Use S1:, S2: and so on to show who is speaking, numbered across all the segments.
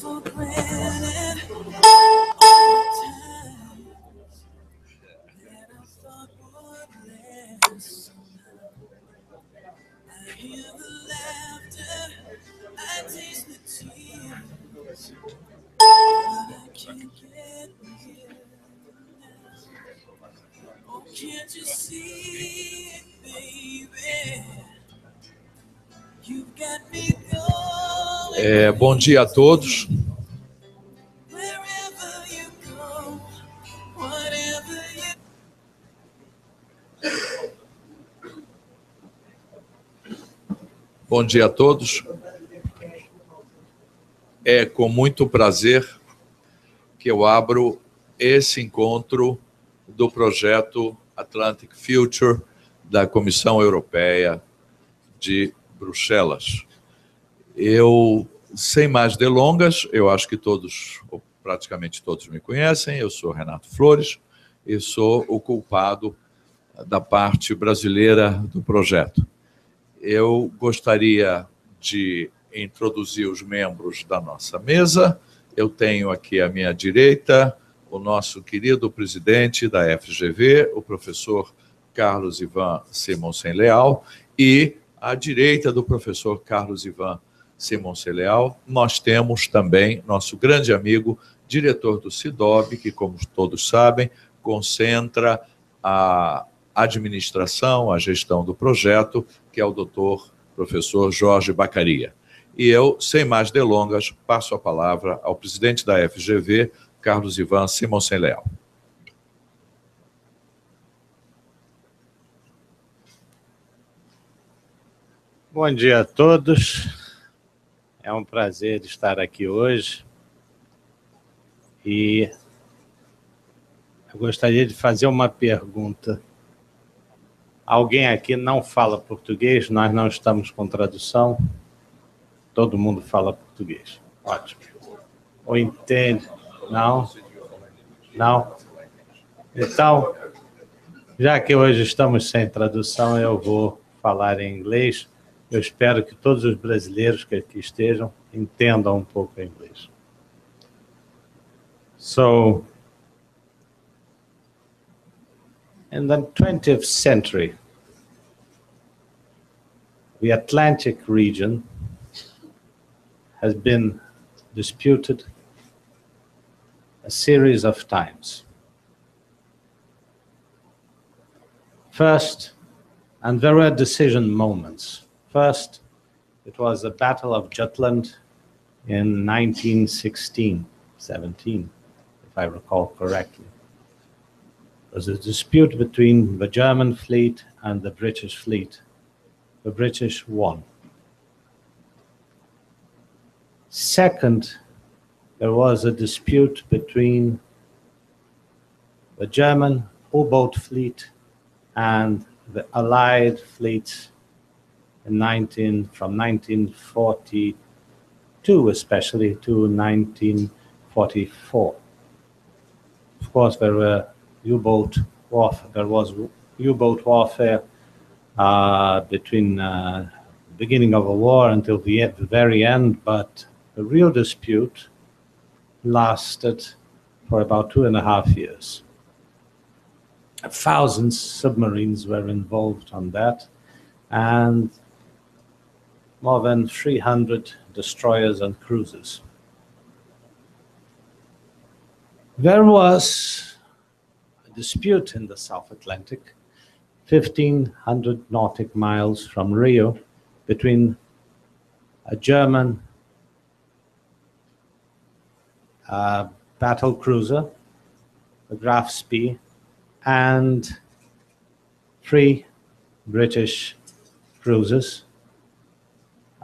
S1: for granted all the times that I thought would last. I hear the laughter, I taste the tears, but I can't get near now. Oh, can't you see it, baby? You've got me going.
S2: Bom dia a todos.
S1: Wherever you go, whatever you.
S2: Bom dia a todos. É com muito prazer que eu abro esse encontro do projeto Atlantic Future da Comissão Europeia de Bruxelas. Eu, sem mais delongas, eu acho que todos, ou praticamente todos me conhecem, eu sou Renato Flores e sou o culpado da parte brasileira do projeto. Eu gostaria de introduzir os membros da nossa mesa. Eu tenho aqui à minha direita o nosso querido presidente da FGV, o professor Carlos Ivan Simonsen Leal, e à direita do professor Carlos Ivan Simonsen Leal, nós temos também nosso grande amigo, diretor do CIDOB, que, como todos sabem, concentra a administração, a gestão do projeto, que é o doutor professor Jorge Bacaria. E eu, sem mais delongas, passo a palavra ao presidente da FGV, Carlos Ivan Simonsen Leal.
S3: Bom dia a todos. É um prazer estar aqui hoje. E eu gostaria de fazer uma pergunta. Alguém aqui não fala português? Nós não estamos com tradução. Todo mundo fala português. Ótimo. Ou entende? Não? Não? Então, já que hoje estamos sem tradução, eu vou falar em inglês. Eu espero que todos os brasileiros que aqui estejam entendam um pouco inglês. So, in the 20th century, the Atlantic region has been disputed a series of times. First, and there were decision moments. First, it was the Battle of Jutland in 1916, 17, if I recall correctly. It was a dispute between the German fleet and the British fleet. The British won. Second, there was a dispute between the German U-boat fleet and the Allied fleets from 1942 especially to 1944. Of course, there was U-boat warfare between the beginning of the war until the very end, but the real dispute lasted for about 2.5 years. 1,000 submarines were involved on that, and more than 300 destroyers and cruisers. There was a dispute in the South Atlantic, 1,500 nautical miles from Rio, between a German battle cruiser, the Graf Spee, and 3 British cruisers.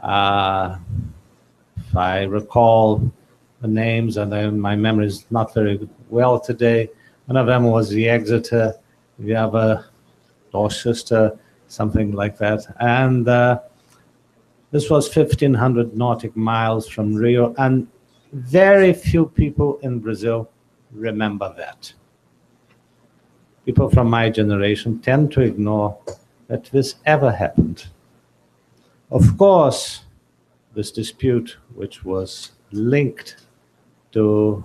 S3: If I recall the names, and my memory is not very well today, one of them was the Exeter, the other Dorchester, something like that. And this was 1,500 nautical miles from Rio, and very few people in Brazil remember that. People from my generation tend to ignore that this ever happened. Of course, this dispute, which was linked to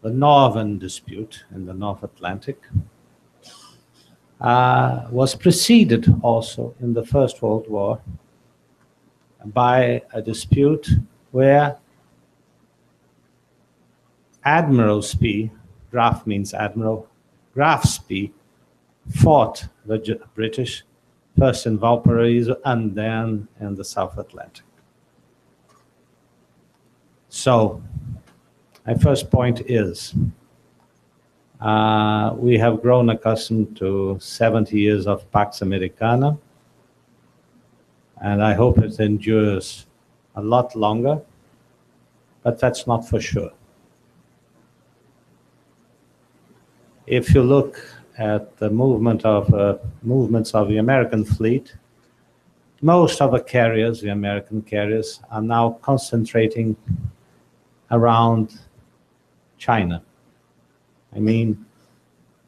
S3: the northern dispute in the North Atlantic was preceded also in the First World War by a dispute where Admiral Spee, Graf means admiral, Graf Spee fought the British first in Valparaiso and then in the South Atlantic. So my first point is we have grown accustomed to 70 years of Pax Americana, and I hope it endures a lot longer, but that's not for sure. If you look at the movements of the American fleet, most of the carriers, the American carriers, are now concentrating around China. I mean,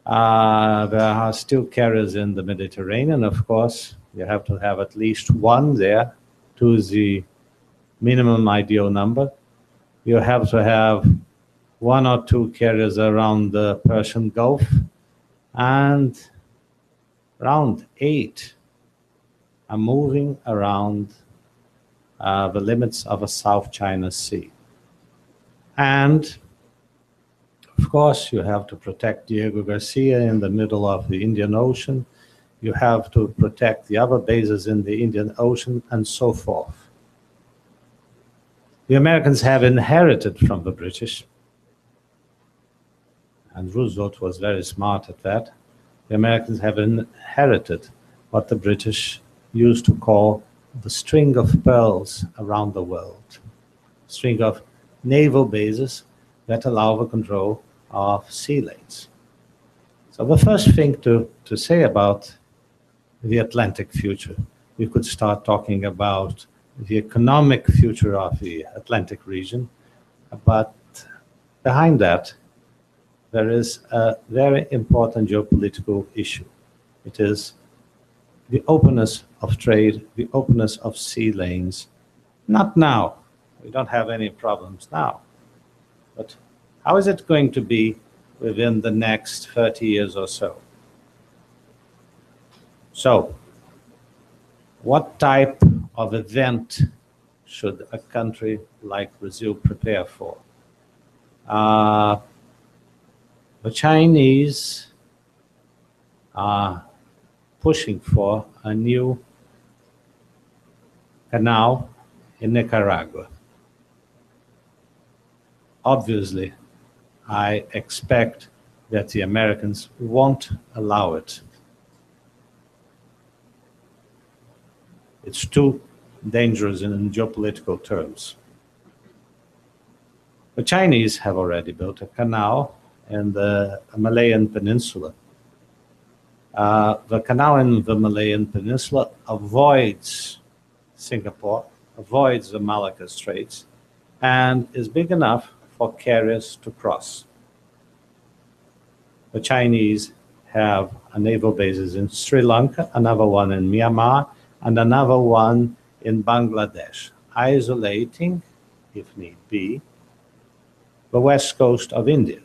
S3: there are still carriers in the Mediterranean, of course. You have to have at least one there. Two is the minimum ideal number. You have to have one or two carriers around the Persian Gulf, and around 8 are moving around the limits of a South China Sea. And of course, you have to protect Diego Garcia in the middle of the Indian Ocean. You have to protect the other bases in the Indian Ocean, and so forth. The Americans have inherited from the British, and Roosevelt was very smart at that. The Americans have inherited what the British used to call the string of pearls around the world, string of naval bases that allow the control of sea lanes. So the first thing to say about the Atlantic future, we could start talking about the economic future of the Atlantic region, but behind that, there is a very important geopolitical issue. It is the openness of trade, the openness of sea lanes. Not now. We don't have any problems now. But how is it going to be within the next 30 years or so? So, what type of event should a country like Brazil prepare for? The Chinese are pushing for a new canal in Nicaragua. Obviously, I expect that the Americans won't allow it. It's too dangerous in geopolitical terms. The Chinese have already built a canal in the Malayan Peninsula. The canal in the Malayan Peninsula avoids Singapore, avoids the Malacca Straits, and is big enough for carriers to cross. The Chinese have a naval bases in Sri Lanka, another one in Myanmar, and another one in Bangladesh, isolating, if need be, the west coast of India.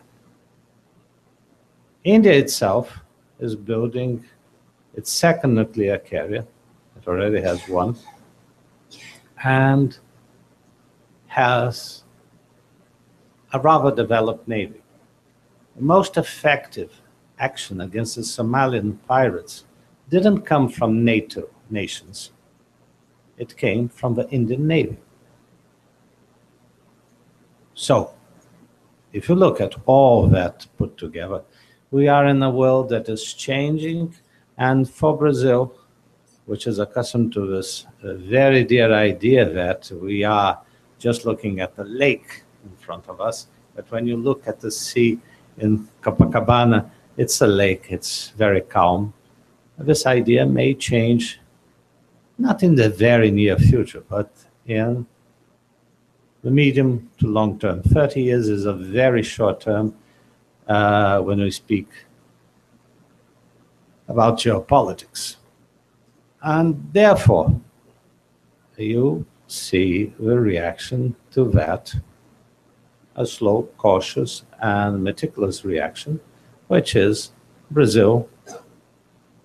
S3: India itself is building its second nuclear carrier. It already has one, and has a rather developed navy. The most effective action against the Somalian pirates didn't come from NATO nations. It came from the Indian Navy. So, if you look at all that put together, we are in a world that is changing, and for Brazil, which is accustomed to this very dear idea that we are just looking at the lake in front of us, but when you look at the sea in Copacabana, it's a lake, it's very calm. This idea may change, not in the very near future, but in the medium to long term. 30 years is a very short term when we speak about geopolitics. And therefore, you see the reaction to that, a slow, cautious, and meticulous reaction, which is Brazil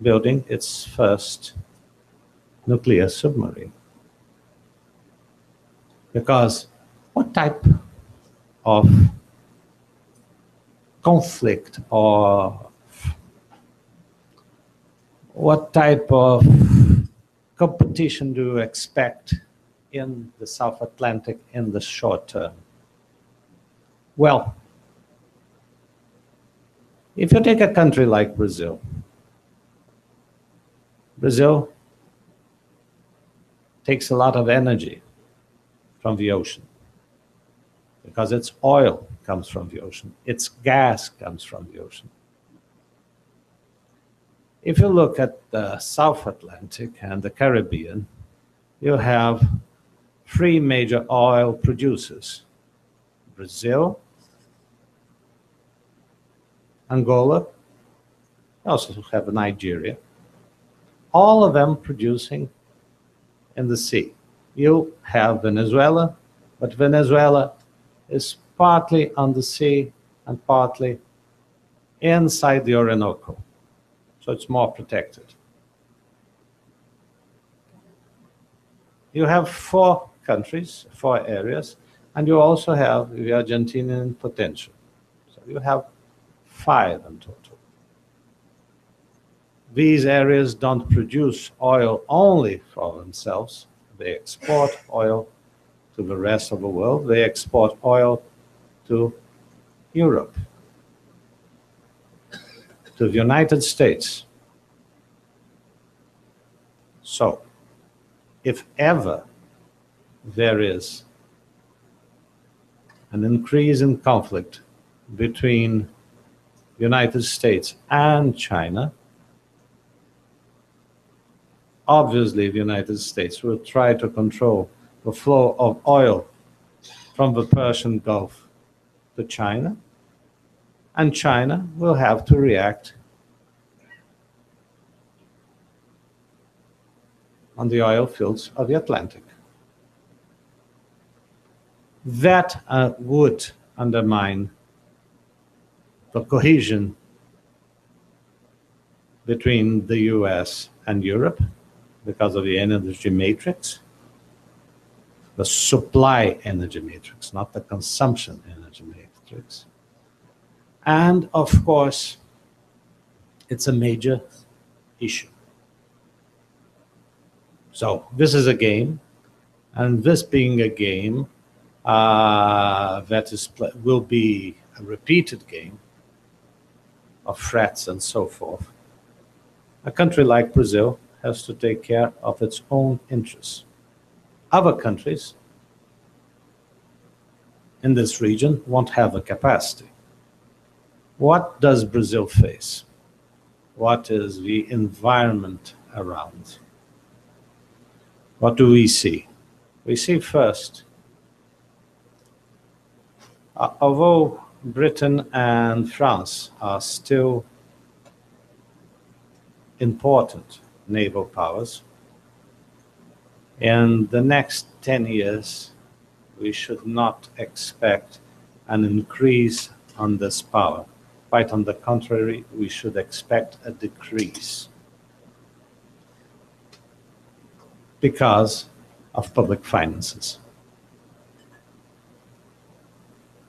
S3: building its first nuclear submarine. Because what type of conflict or what type of competition do you expect in the South Atlantic in the short term? Well, if you take a country like Brazil, Brazil takes a lot of energy from the ocean because its oil comes from the ocean, its gas comes from the ocean. If you look at the South Atlantic and the Caribbean, you have three major oil producers: Brazil, Angola, you also have Nigeria, all of them producing in the sea. You have Venezuela, but Venezuela is partly on the sea and partly inside the Orinoco, so it's more protected. You have four countries, four areas, and you also have the Argentinian potential. So you have five in total. These areas don't produce oil only for themselves. They export oil to the rest of the world. They export oil to Europe, to the United States. So, if ever there is an increase in conflict between the United States and China, obviously the United States will try to control the flow of oil from the Persian Gulf to China, and China will have to react on the oil fields of the Atlantic. That would undermine the cohesion between the US and Europe because of the energy matrix, the supply energy matrix, not the consumption energy matrix. And of course, it's a major issue. So this is a game, and this being a game will be a repeated game of threats and so forth. A country like Brazil has to take care of its own interests. Other countries in this region won't have the capacity. What does Brazil face? What is the environment around? What do we see? We see first, although Britain and France are still important naval powers, in the next 10 years, we should not expect an increase on this power. Quite on the contrary, we should expect a decrease because of public finances.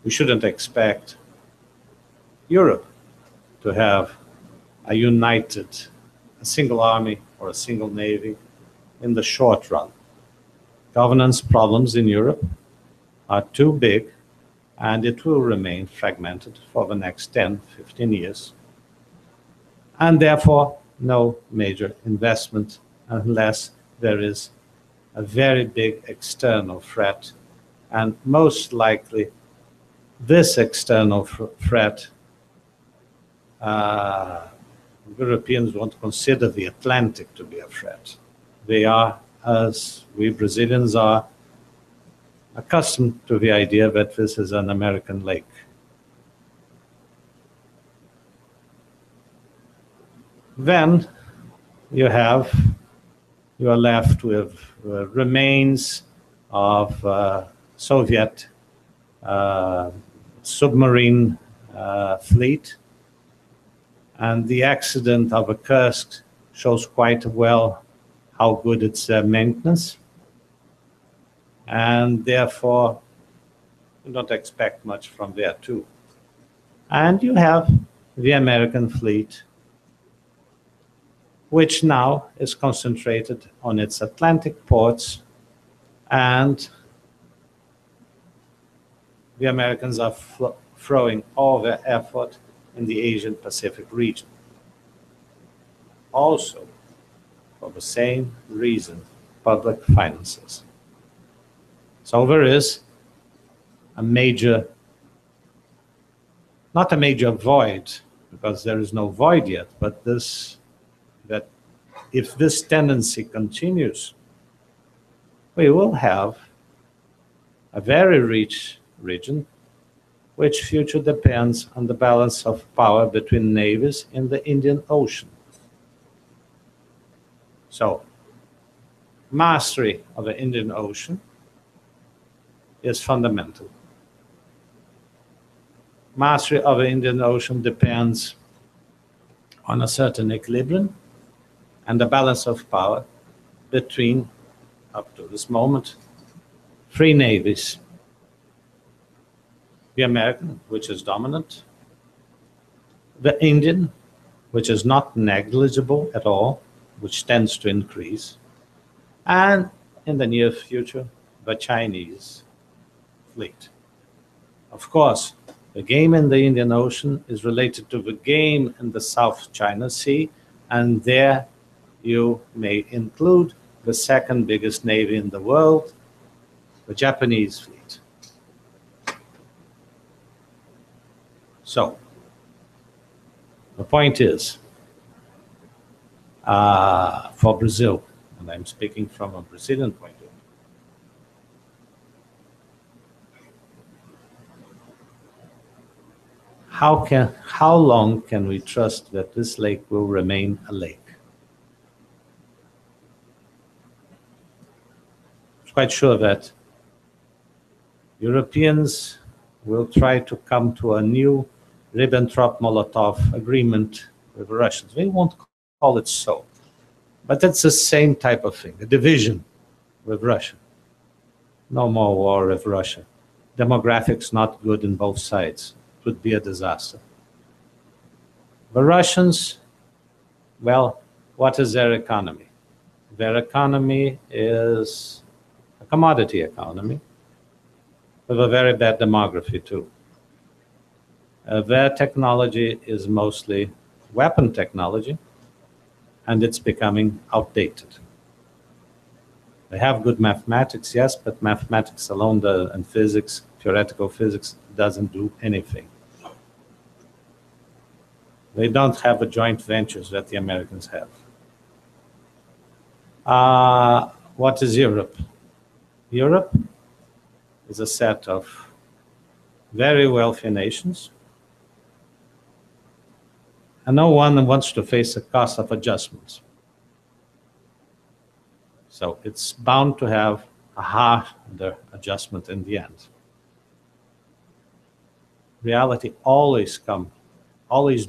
S3: We shouldn't expect Europe to have a single army or a single navy in the short run. Governance problems in Europe are too big, and it will remain fragmented for the next 10, 15 years. And therefore, no major investment unless there is a very big external threat. And most likely, this external threat, Europeans won't consider the Atlantic to be a threat. They are, as we Brazilians are, accustomed to the idea that this is an American lake. Then you are left with remains of Soviet submarine fleet. And the accident of a Kursk shows quite well how good its maintenance. And therefore, you don't expect much from there too. And you have the American fleet, which now is concentrated on its Atlantic ports, and the Americans are throwing all their effort in the Asian Pacific region. Also, for the same reason, public finances. So there is a major, not a major void, because there is no void yet, but that if this tendency continues, we will have a very rich region, which future depends on the balance of power between navies in the Indian Ocean. So, mastery of the Indian Ocean is fundamental. Mastery of the Indian Ocean depends on a certain equilibrium and the balance of power between, up to this moment, three navies. The American, which is dominant, the Indian, which is not negligible at all, which tends to increase, and in the near future, the Chinese fleet. Of course, the game in the Indian Ocean is related to the game in the South China Sea, and there you may include the second biggest navy in the world, the Japanese fleet. So, the point is, for Brazil, and I'm speaking from a Brazilian point of view, how long can we trust that this lake will remain a lake? I'm quite sure that Europeans will try to come to a new Ribbentrop-Molotov agreement with the Russians. They won't call it so, but it's the same type of thing, a division with Russia. No more war with Russia. Demographics not good in both sides. It would be a disaster. The Russians, well, what is their economy? Their economy is a commodity economy with a very bad demography too. Their technology is mostly weapon technology, and it's becoming outdated. They have good mathematics, yes, but mathematics alone and physics, theoretical physics, doesn't do anything. They don't have the joint ventures that the Americans have. What is Europe? Europe is a set of very wealthy nations, and no one wants to face the cost of adjustments. So it's bound to have a harder adjustment in the end. Reality always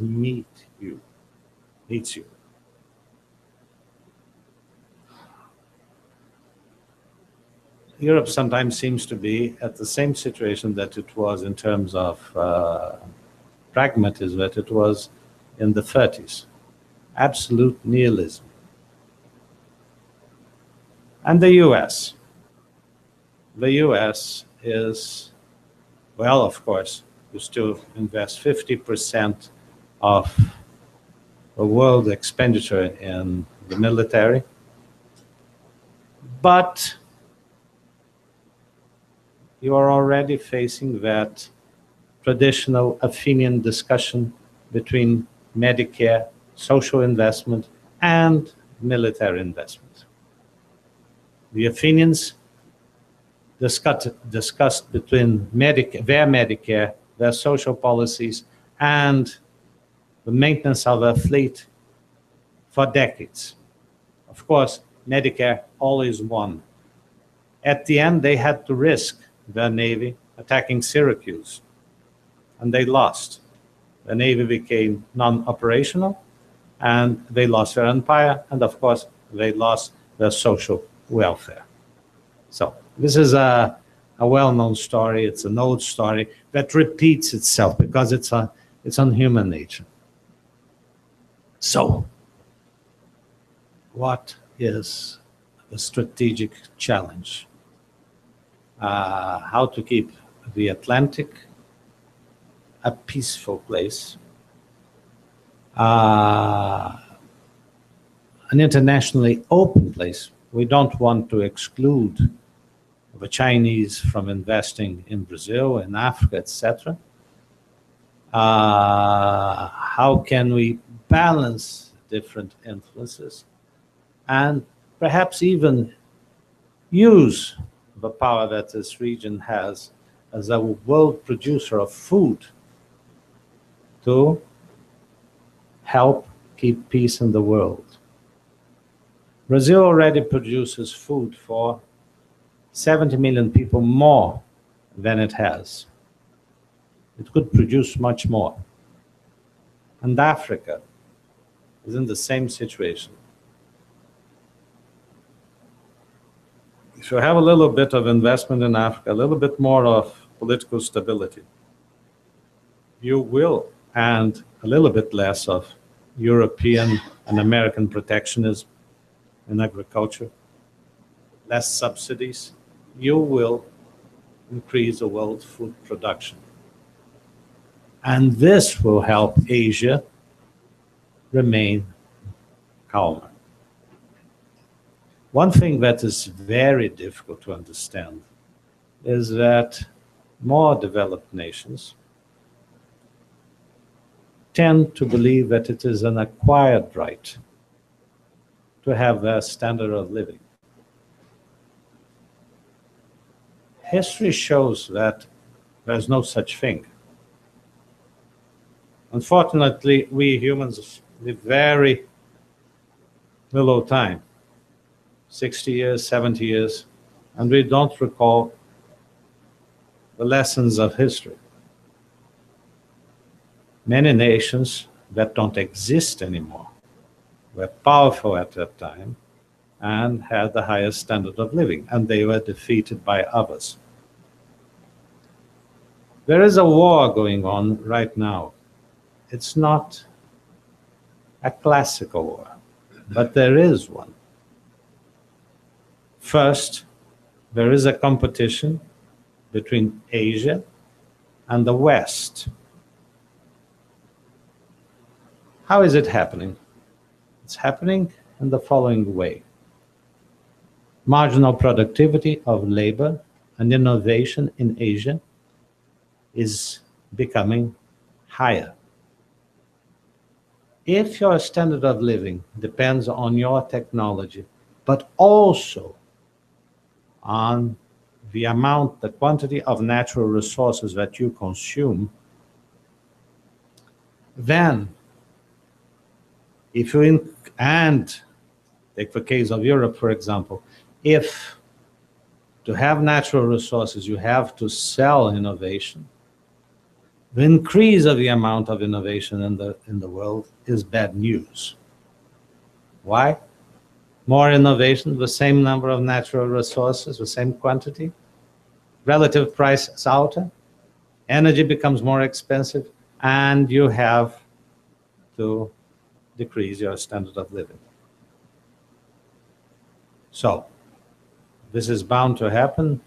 S3: meets you. Europe sometimes seems to be at the same situation that it was in terms of pragmatism that it was in the 30s. Absolute nihilism. And the US. The US is, well, of course, you still invest 50% of the world expenditure in the military, but you are already facing that traditional Athenian discussion between Medicare, social investment, and military investment. The Athenians discussed between their Medicare, their social policies, and the maintenance of a fleet for decades. Of course, Medicare always won At the end, they had to risk their navy attacking Syracuse, and they lost. The navy became non-operational, and they lost their empire, and of course, they lost their social welfare. So this is a well-known story. It's an old story that repeats itself because it's on human nature. So, what is the strategic challenge? How to keep the Atlantic a peaceful place, an internationally open place. We don't want to exclude the Chinese from investing in Brazil, in Africa, etc. How can we balance different influences and perhaps even use the power that this region has as a world producer of food to help keep peace in the world? Brazil already produces food for 70 million people more than it has. It could produce much more. And Africa is in the same situation. If you have a little bit of investment in Africa, a little bit more of political stability, you will, and a little bit less of European and American protectionism in agriculture, less subsidies, you will increase the world food production. And this will help Asia remain calmer. One thing that is very difficult to understand is that more developed nations tend to believe that it is an acquired right to have their standard of living. History shows that there's no such thing. Unfortunately, we humans live very little time, 60 years, 70 years, and we don't recall the lessons of history. Many nations that don't exist anymore were powerful at that time and had the highest standard of living, and they were defeated by others. There is a war going on right now. It's not a classical war, but there is one. First, there is a competition between Asia and the West. How is it happening? It's happening in the following way. Marginal productivity of labor and innovation in Asia is becoming higher. If your standard of living depends on your technology, but also on the amount, the quantity of natural resources that you consume, then if you, and take the case of Europe, for example, if to have natural resources, you have to sell innovation, the increase of the amount of innovation in the world is bad news. Why? More innovation, the same number of natural resources, the same quantity, relative price is out, energy becomes more expensive, and you have to decrease your standard of living. So, this is bound to happen.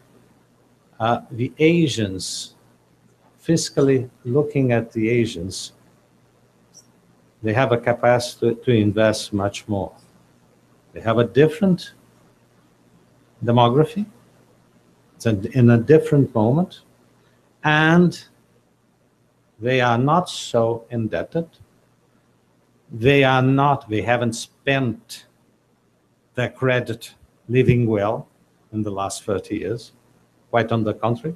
S3: The Asians, fiscally looking at the Asians, they have a capacity to invest much more. They have a different demography, it's in a different moment, and they are not so indebted. They haven't spent their credit living well in the last 30 years. Quite on the contrary.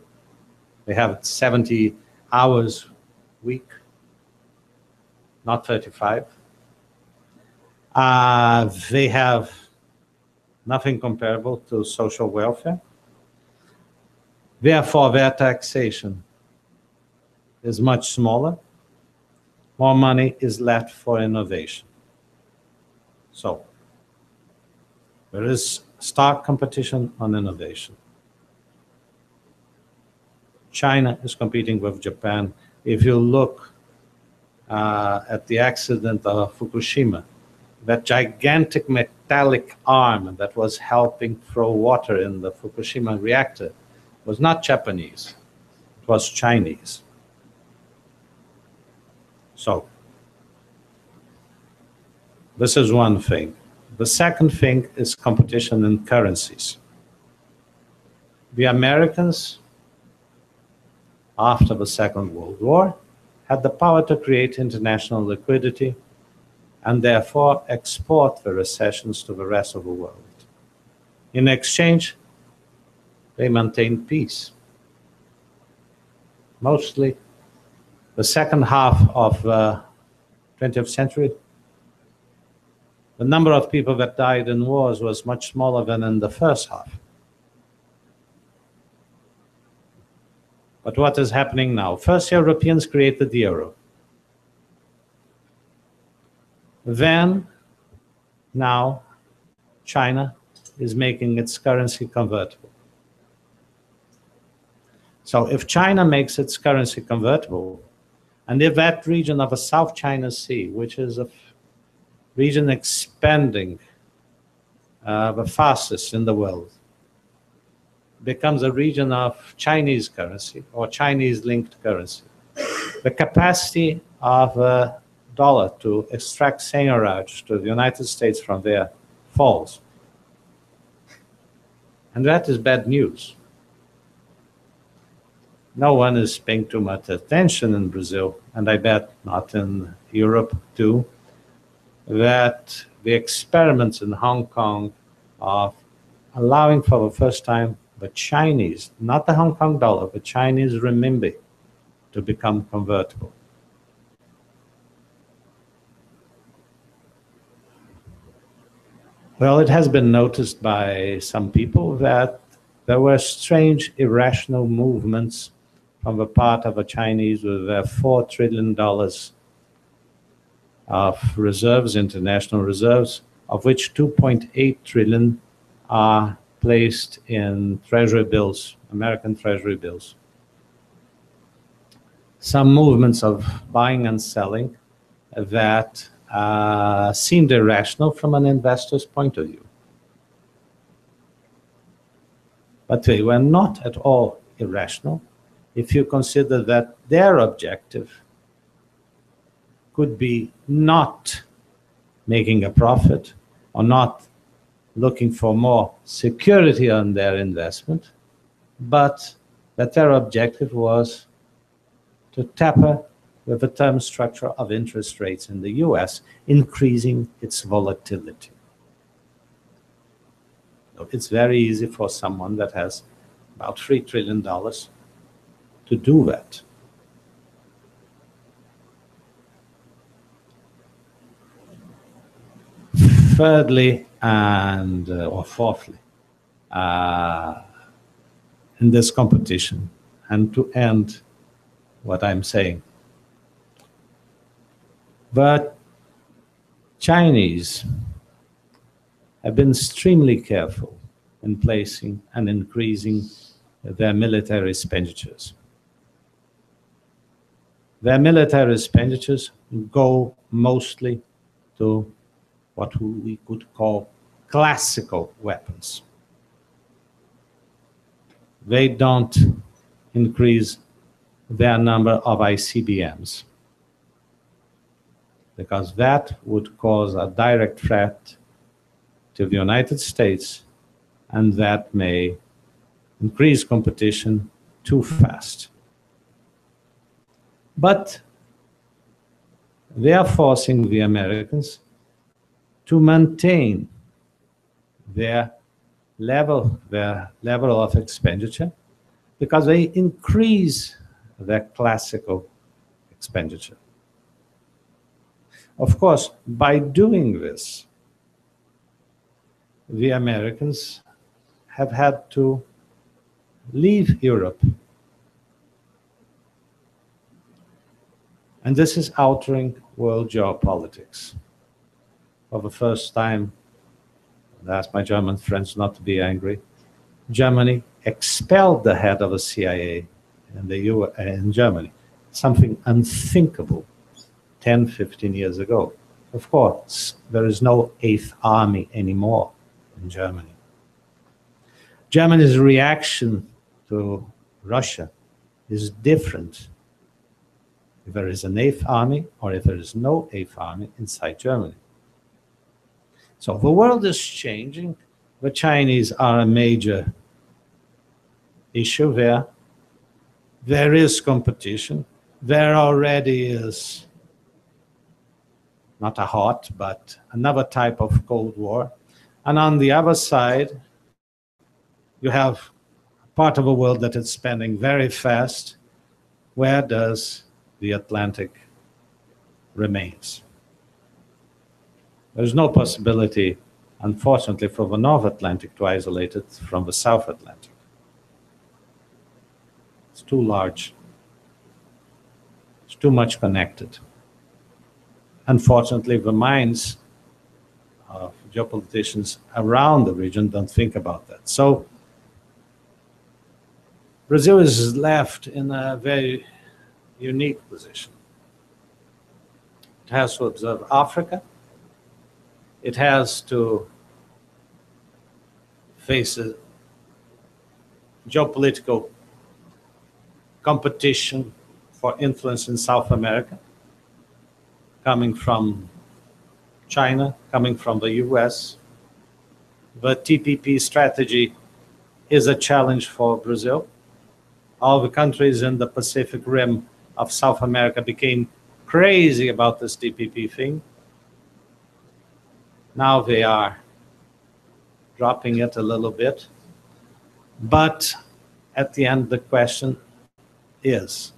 S3: They have 70 hours week, not 35. They have nothing comparable to social welfare. Therefore, their taxation is much smaller. More money is left for innovation. So, there is stark competition on innovation. China is competing with Japan. If you look at the accident of Fukushima, that gigantic metallic arm that was helping throw water in the Fukushima reactor was not Japanese, it was Chinese. So, this is one thing. The second thing is competition in currencies. The Americans, after the Second World War, had the power to create international liquidity and therefore export the recessions to the rest of the world. In exchange, they maintained peace. Mostly the second half of the 20th century, the number of people that died in wars was much smaller than in the first half. But what is happening now? First, Europeans created the euro. Then, now, China is making its currency convertible. So if China makes its currency convertible, and if that region of the South China Sea, which is a region expanding the fastest in the world, becomes a region of Chinese currency or Chinese-linked currency, the capacity of a dollar to extract seigniorage to the United States from there falls. And that is bad news. No one is paying too much attention in Brazil, and I bet not in Europe too, that the experiments in Hong Kong of allowing for the first time the Chinese, not the Hong Kong dollar, the Chinese renminbi to become convertible. Well, it has been noticed by some people that there were strange, irrational movements on the part of the Chinese with their $4 trillion of reserves, international reserves, of which 2.8 trillion are placed in treasury bills, American treasury bills. Some movements of buying and selling that seemed irrational from an investor's point of view. But they were not at all irrational if you consider that their objective could be not making a profit or not looking for more security on their investment, but that their objective was to tamper with the term structure of interest rates in the US, increasing its volatility. So it's very easy for someone that has about $3 trillion to do that. Thirdly, or fourthly, in this competition, and to end what I'm saying, but Chinese have been extremely careful in placing and increasing their military expenditures. Their military expenditures go mostly to what we could call classical weapons. They don't increase their number of ICBMs, because that would cause a direct threat to the United States, and that may increase competition too fast. But they are forcing the Americans to maintain their level of expenditure, because they increase their classical expenditure. Of course, by doing this, the Americans have had to leave Europe. And this is altering world geopolitics. For the first time, I asked my German friends not to be angry, Germany expelled the head of the CIA in Germany, something unthinkable 10, 15 years ago. Of course, there is no Eighth Army anymore in Germany. Germany's reaction to Russia is different if there is an Eighth Army or if there is no Eighth Army inside Germany. So the world is changing. The Chinese are a major issue there. There is competition. There already is not a hot, but another type of Cold War. And on the other side, you have part of the world that is expanding very fast. Where does the Atlantic remains? There's no possibility, unfortunately, for the North Atlantic to isolate it from the South Atlantic. It's too large. It's too much connected. Unfortunately, the minds of geopoliticians around the region don't think about that. So Brazil is left in a very unique position. It has to observe Africa. It has to face a geopolitical competition for influence in South America, coming from China, coming from the US. The TPP strategy is a challenge for Brazil. All the countries in the Pacific Rim of South America became crazy about this TPP thing. Now they are dropping it a little bit. But at the end, the question is,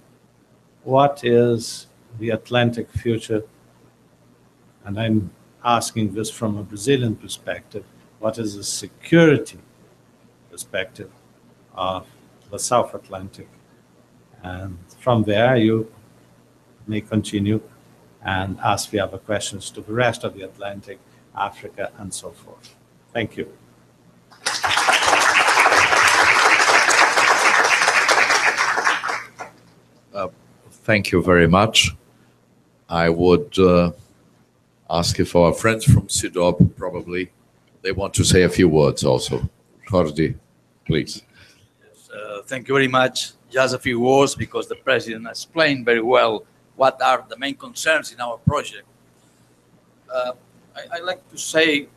S3: what is the Atlantic future? And I'm asking this from a Brazilian perspective. What is the security perspective of the South Atlantic? And from there, you may continue and ask the other questions to the rest of the Atlantic, Africa, and so forth. Thank you.
S2: Thank you very much. I would ask if our friends from CIDOB probably, they want to say a few words also. Jordi, please.
S4: Thank you very much. Just a few words because the President explained very well what are the main concerns in our project. I like to say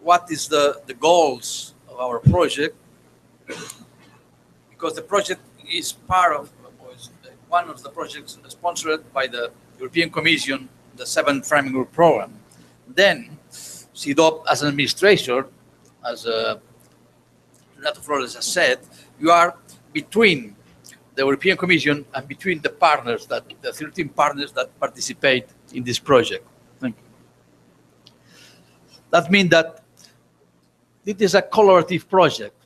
S4: what is the goals of our project, because the project is part of one of the projects sponsored by the European Commission, the 7th Framework Program. Then CIDOB as an administrator, as Renato Flores has said, you are between the European Commission and between the partners, the 13 partners that participate in this project. Thank you. That means that it is a collaborative project.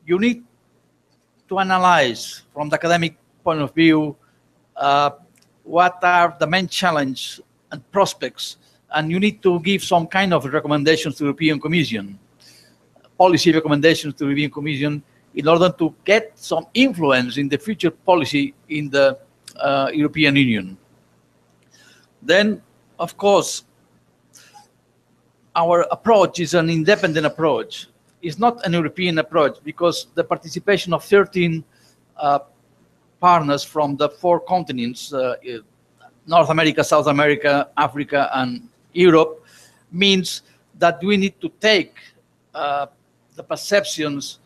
S4: You need to analyze from the academic point of view what are the main challenges and prospects, and you need to give some kind of recommendations to the European Commission, policy recommendations to the European Commission, in order to get some influence in the future policy in the European Union. Then, of course, our approach is an independent approach. It's not an European approach because the participation of 13 partners from the 4 continents, North America, South America, Africa, and Europe, means that we need to take the perceptions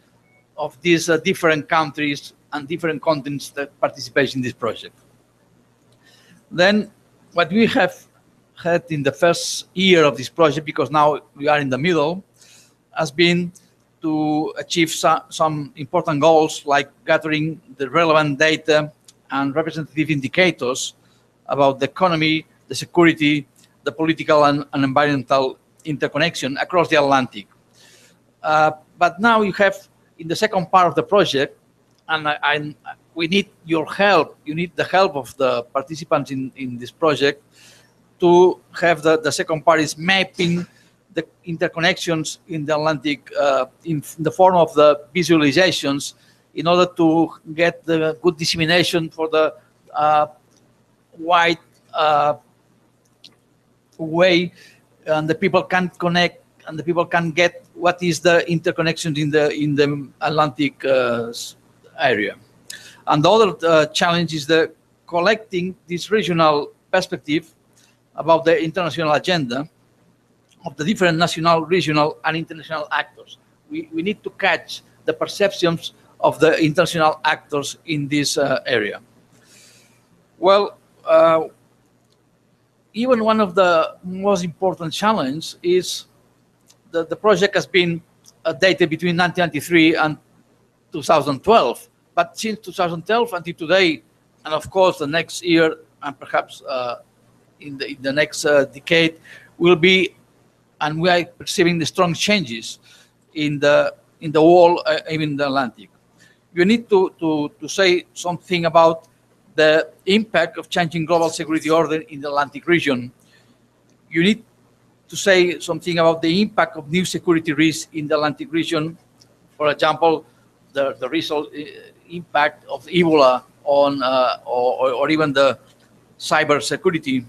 S4: of these different countries and different continents that participate in this project. Then what we have had in the first year of this project, because now we are in the middle, has been to achieve some important goals like gathering the relevant data and representative indicators about the economy, the security, the political and environmental interconnection across the Atlantic. But now you have in the second part of the project, and we need your help. You need the help of the participants in this project to have the second part is mapping the interconnections in the Atlantic in the form of the visualizations in order to get the good dissemination for the wide way, and the people can connect and the people can get what is the interconnections in the Atlantic area. And the other challenge is the collecting this regional perspective about the international agenda of the different national, regional, and international actors. We need to catch the perceptions of the international actors in this area. Well, even one of the most important challenges is the project has been dated between 1993 and 2012. But since 2012 until today, and of course the next year, and perhaps in the next decade, will be, and we are perceiving the strong changes in the whole, even the Atlantic. You need to say something about the impact of changing global security order in the Atlantic region. You need to say something about the impact of new security risks in the Atlantic region. For example, the recent impact of Ebola on, or even the cyber security,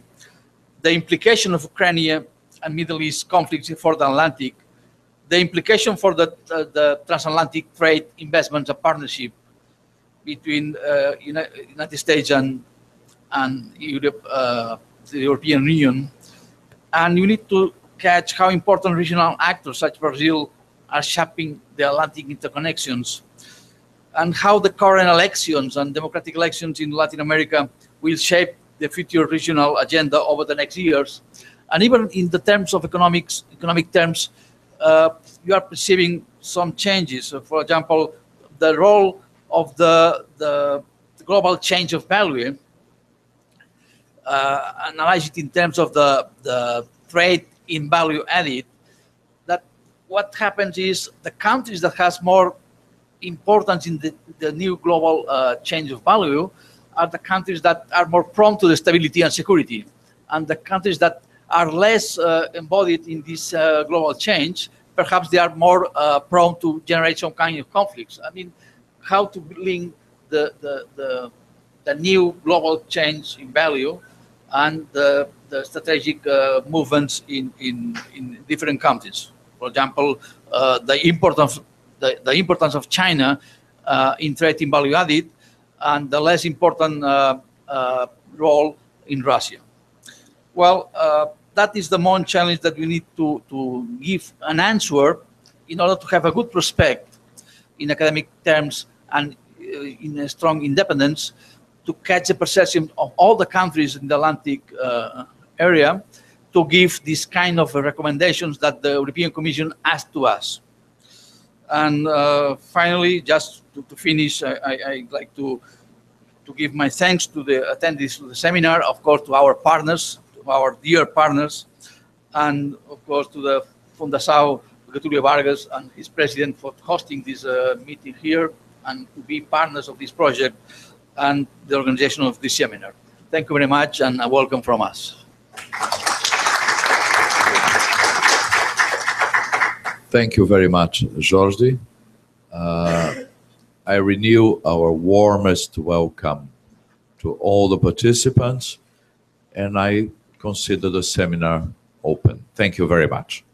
S4: the implication of Ukraine and Middle East conflicts for the Atlantic, the implication for the transatlantic trade, investments, and partnership between United States and Europe, the European Union. And you need to catch how important regional actors such as Brazil are shaping the Atlantic interconnections, and how the current elections and democratic elections in Latin America will shape the future regional agenda over the next years. And even in the terms of economic terms, you are perceiving some changes. So for example, the role of the global change of value, analyze it in terms of the trade in value added, that what happens is the countries that has more importance in the new global change of value are the countries that are more prone to the stability and security. And the countries that are less embodied in this global change, perhaps they are more prone to generate some kind of conflicts. I mean, how to link the new global change in value and the strategic movements in different countries. For example, the importance of China in trade in value added, and the less important role in Russia. Well, that is the main challenge that we need to give an answer in order to have a good prospect in academic terms and in a strong independence, to catch the perception of all the countries in the Atlantic area, to give this kind of recommendations that the European Commission asked to us. And finally, just to finish, I'd like to give my thanks to the attendees of the seminar, of course, to our partners, to our dear partners, and of course to the Fundação Getúlio Vargas and his president for hosting this meeting here and to be partners of this project and the organization of this seminar. Thank you very much, and a welcome from us.
S2: Thank you very much, Jordi. I renew our warmest welcome to all the participants, and I consider the seminar open. Thank you very much.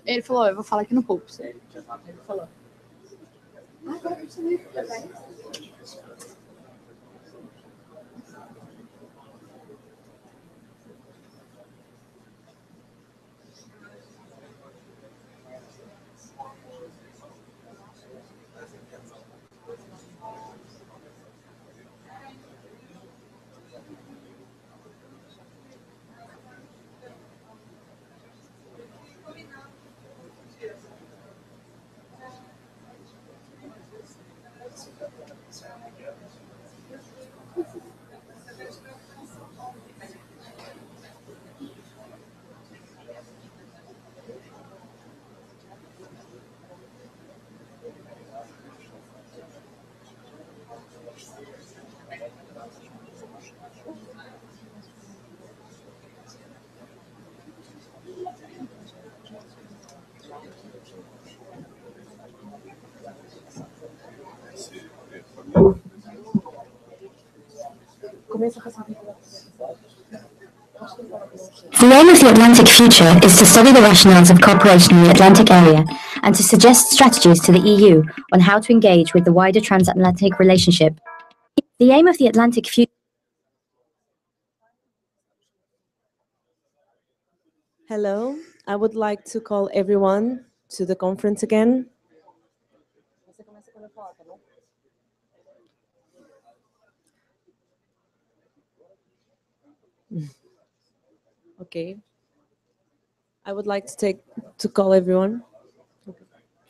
S5: Ele falou, eu vou falar aqui no púlpito. Ele falou.
S6: The aim of the Atlantic Future is to study the rationales of cooperation in the Atlantic area and to suggest strategies to the EU on how to engage with the wider transatlantic relationship. The aim of the Atlantic Future.
S7: Hello, I would like to call everyone to the conference again. Okay. I would like to call everyone.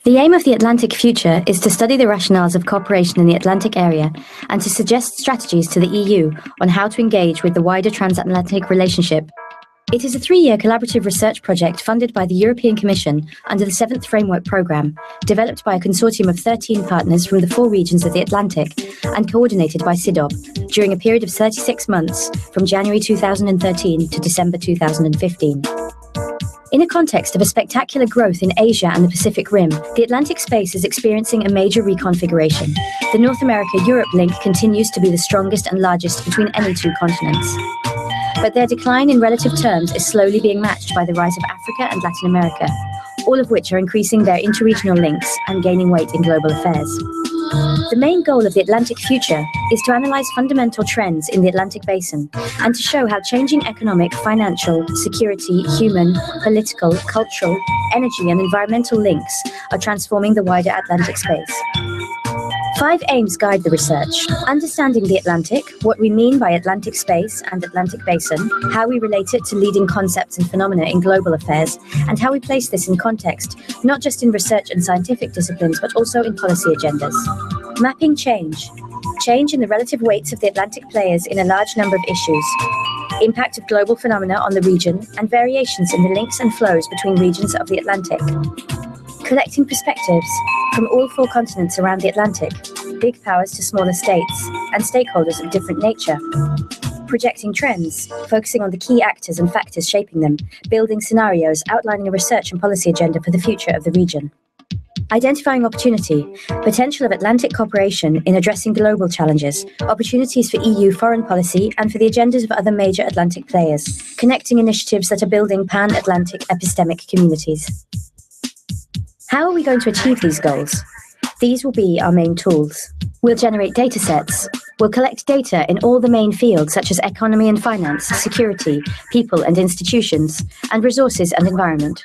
S6: The aim of the Atlantic Future is to study the rationales of cooperation in the Atlantic area and to suggest strategies to the EU on how to engage with the wider transatlantic relationship. It is a 3-year collaborative research project funded by the European Commission under the 7th Framework Programme, developed by a consortium of 13 partners from the 4 regions of the Atlantic and coordinated by CIDOB during a period of 36 months from January 2013 to December 2015. In a context of a spectacular growth in Asia and the Pacific Rim, the Atlantic space is experiencing a major reconfiguration. The North America-Europe link continues to be the strongest and largest between any 2 continents. But their decline in relative terms is slowly being matched by the rise of Africa and Latin America, all of which are increasing their interregional links and gaining weight in global affairs. The main goal of the Atlantic Future is to analyze fundamental trends in the Atlantic Basin and to show how changing economic, financial, security, human, political, cultural, energy and environmental links are transforming the wider Atlantic space. 5 aims guide the research: understanding the Atlantic, what we mean by Atlantic space and Atlantic basin, how we relate it to leading concepts and phenomena in global affairs, and how we place this in context, not just in research and scientific disciplines, but also in policy agendas. Mapping change. Change in the relative weights of the Atlantic players in a large number of issues. Impact of global phenomena on the region, and variations in the links and flows between regions of the Atlantic. Collecting perspectives from all 4 continents around the Atlantic, big powers to smaller states, and stakeholders of different nature. Projecting trends, focusing on the key actors and factors shaping them, building scenarios, outlining a research and policy agenda for the future of the region. Identifying opportunity, potential of Atlantic cooperation in addressing global challenges, opportunities for EU foreign policy and for the agendas of other major Atlantic players, connecting initiatives that are building pan-Atlantic epistemic communities. How are we going to achieve these goals? These will be our main tools. We'll generate data sets. We'll collect data in all the main fields such as economy and finance, security, people and institutions, and resources and environment.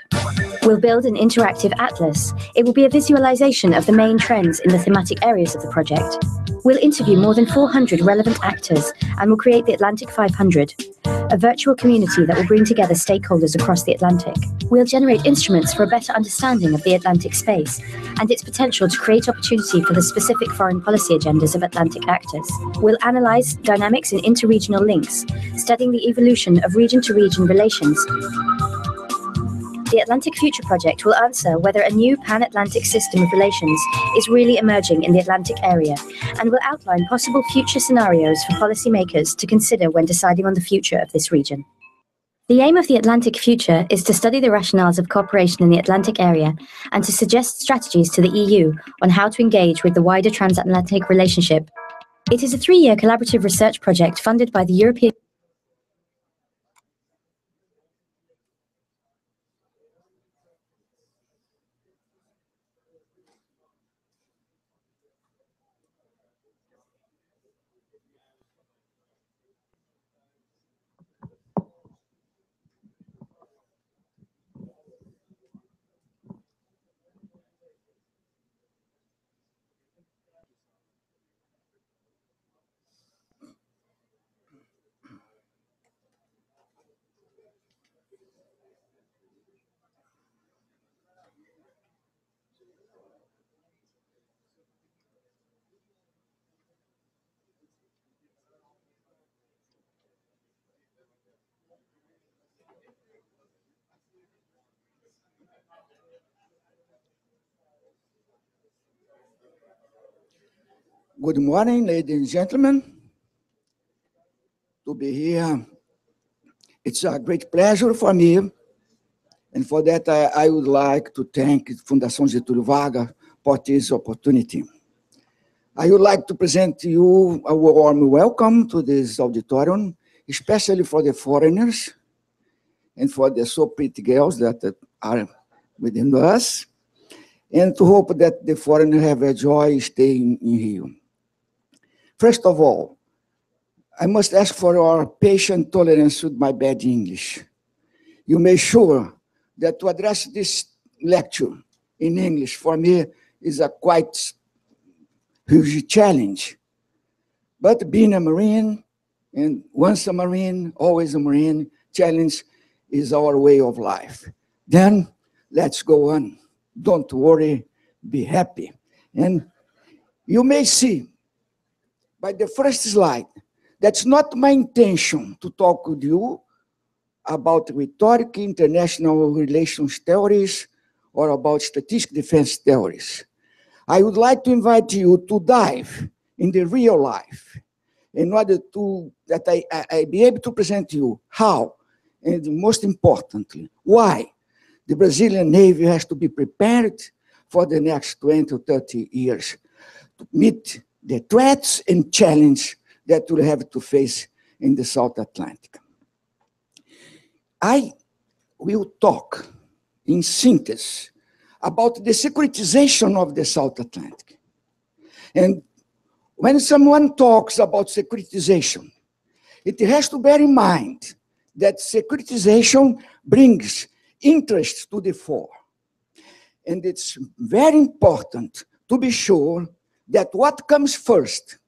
S6: We'll build an interactive atlas. It will be a visualization of the main trends in the thematic areas of the project. We'll interview more than 400 relevant actors and will create the Atlantic 500, a virtual community that will bring together stakeholders across the Atlantic. We'll generate instruments for a better understanding of the Atlantic space and its potential to create opportunity for the specific foreign policy agendas of Atlantic actors. We'll analyze dynamics in interregional links, studying the evolution of region-to-region relations. The Atlantic Future Project will answer whether a new pan-Atlantic system of relations is really emerging in the Atlantic area and will outline possible future scenarios for policymakers to consider when deciding on the future of this region. The aim of the Atlantic Future is to study the rationales of cooperation in the Atlantic area and to suggest strategies to the EU on how to engage with the wider transatlantic relationship. It is a 3-year collaborative research project funded by the European
S8: Good morning, ladies and gentlemen. To be here, it's a great pleasure for me. And for that, I would like to thank Fundação Getúlio Vargas for this opportunity. I would like to present to you a warm welcome to this auditorium, especially for the foreigners and for the so pretty girls that are within us, and to hope that the foreigners have a joy staying in Rio. First of all, I must ask for your patient tolerance with my bad English. You may sure that to address this lecture in English for me is a quite huge challenge. But being a Marine, and once a Marine, always a Marine, challenge is our way of life. Then let's go on. Don't worry, be happy. And you may see by the first slide, that's not my intention to talk with you about rhetoric, international relations theories, or about strategic defense theories. I would like to invite you to dive in the real life in order to that I be able to present to you how, and most importantly, why the Brazilian Navy has to be prepared for the next 20 or 30 years to meet the threats and challenge that we'll have to face in the South Atlantic. I will talk in synthesis about the securitization of the South Atlantic. And when someone talks about securitization, it has to bear in mind that securitization brings interest to the fore. And it's very important to be sure that what comes first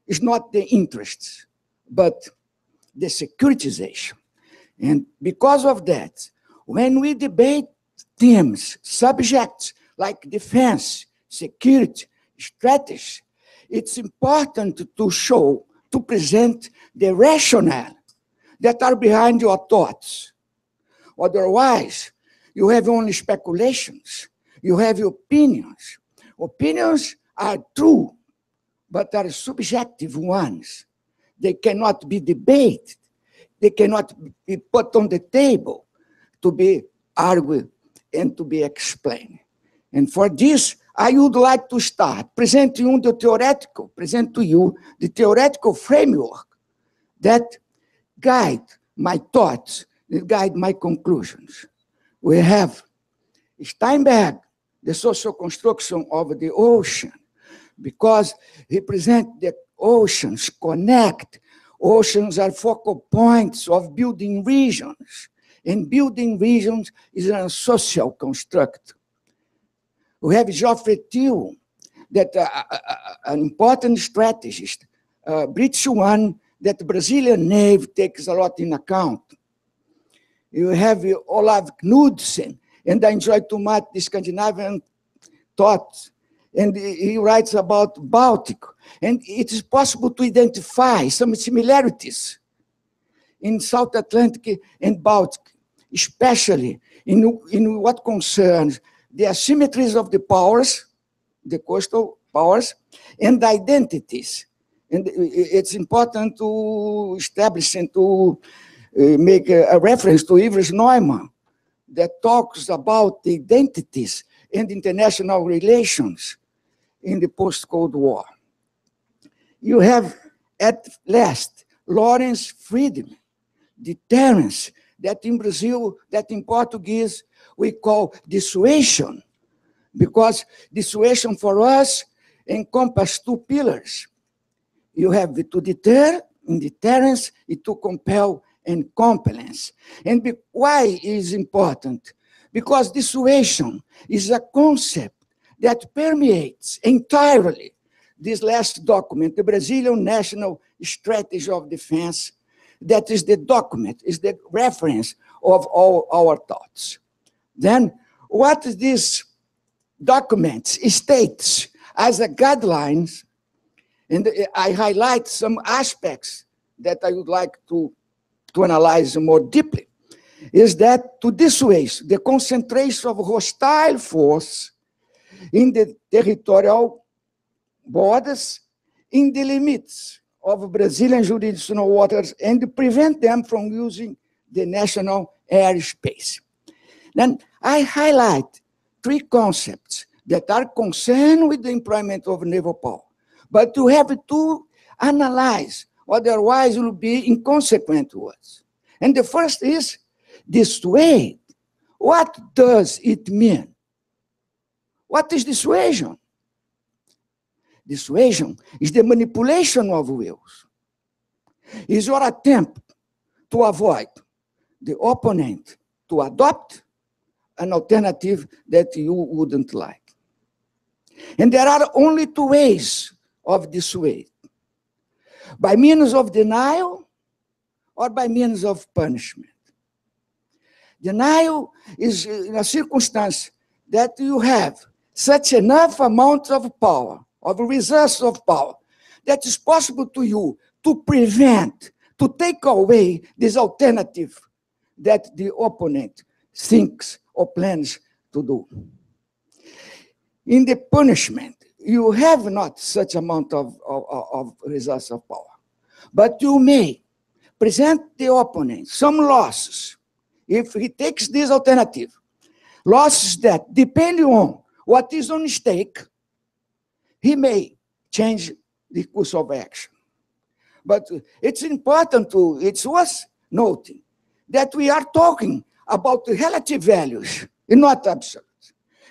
S8: is not the interests, but the securitization. And because of that, when we debate themes, subjects like defense, security, strategy, it's important to show, to present the rationale that are behind your thoughts. Otherwise, you have only speculations, you have opinions. Opinions are true, but are subjective ones. They cannot be debated. They cannot be put on the table to be argued and to be explained. And for this, I would like to start presenting you the theoretical framework that guide my thoughts, that guide my conclusions. We have Steinberg, the social construction of the ocean, because he presents the oceans connect. Oceans are focal points of building regions, and building regions is a social construct. We have Geoffrey Teal, that an important strategist, British one, that the Brazilian Navy takes a lot in account. You have Olav Knudsen, and I enjoy too much the Scandinavian thought, and he writes about Baltic, and it is possible to identify some similarities in South Atlantic and Baltic, especially in what concerns the asymmetries of the powers, the coastal powers, and identities. And it's important to establish and to make a reference to Yves Neumann that talks about the identities and international relations in the post-Cold War. You have, at last, Lawrence Friedman, deterrence, that in Brazil, that in Portuguese, we call dissuasion, because dissuasion for us encompasses two pillars. You have to deter, in deterrence, to compel and compellence. And why is important? Because dissuasion is a concept that permeates entirely this last document, the Brazilian National Strategy of Defense. That is the document, is the reference of all our thoughts. Then, what this document states as a guidelines, and I highlight some aspects that I would like to analyze more deeply, is that to dissuade the concentration of hostile force in the territorial borders, in the limits of Brazilian jurisdictional waters, and prevent them from using the national airspace. Then I highlight three concepts that are concerned with the employment of naval power, but you have to analyze, otherwise it will be inconsequent to us. And the first is dissuade. What does it mean? What is dissuasion? Dissuasion is the manipulation of wills. Is your attempt to avoid the opponent to adopt an alternative that you wouldn't like. And there are only two ways of dissuade: by means of denial or by means of punishment. Denial is in a circumstance that you have such enough amount of power, of resources of power, that is possible to you to prevent, to take away this alternative that the opponent thinks or plans to do. In the punishment, you have not such amount of resources of power, but you may present the opponent some losses if he takes this alternative, losses that, depending on what is on stake, he may change the course of action. But it's important it's worth noting that we are talking about relative values and not absolute.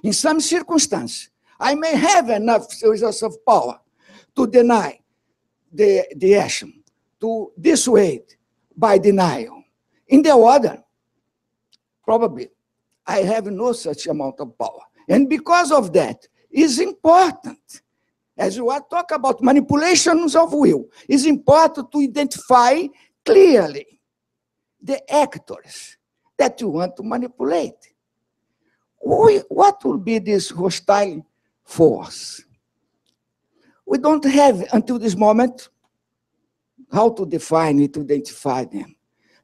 S8: In some circumstances, I may have enough resources of power to deny the action, to dissuade by denial. In the other, probably, I have no such amount of power. And because of that, it's important, as you are talking about manipulations of will, it's important to identify clearly the actors that you want to manipulate. What will be this hostile force? We don't have, until this moment, how to define it, to identify them.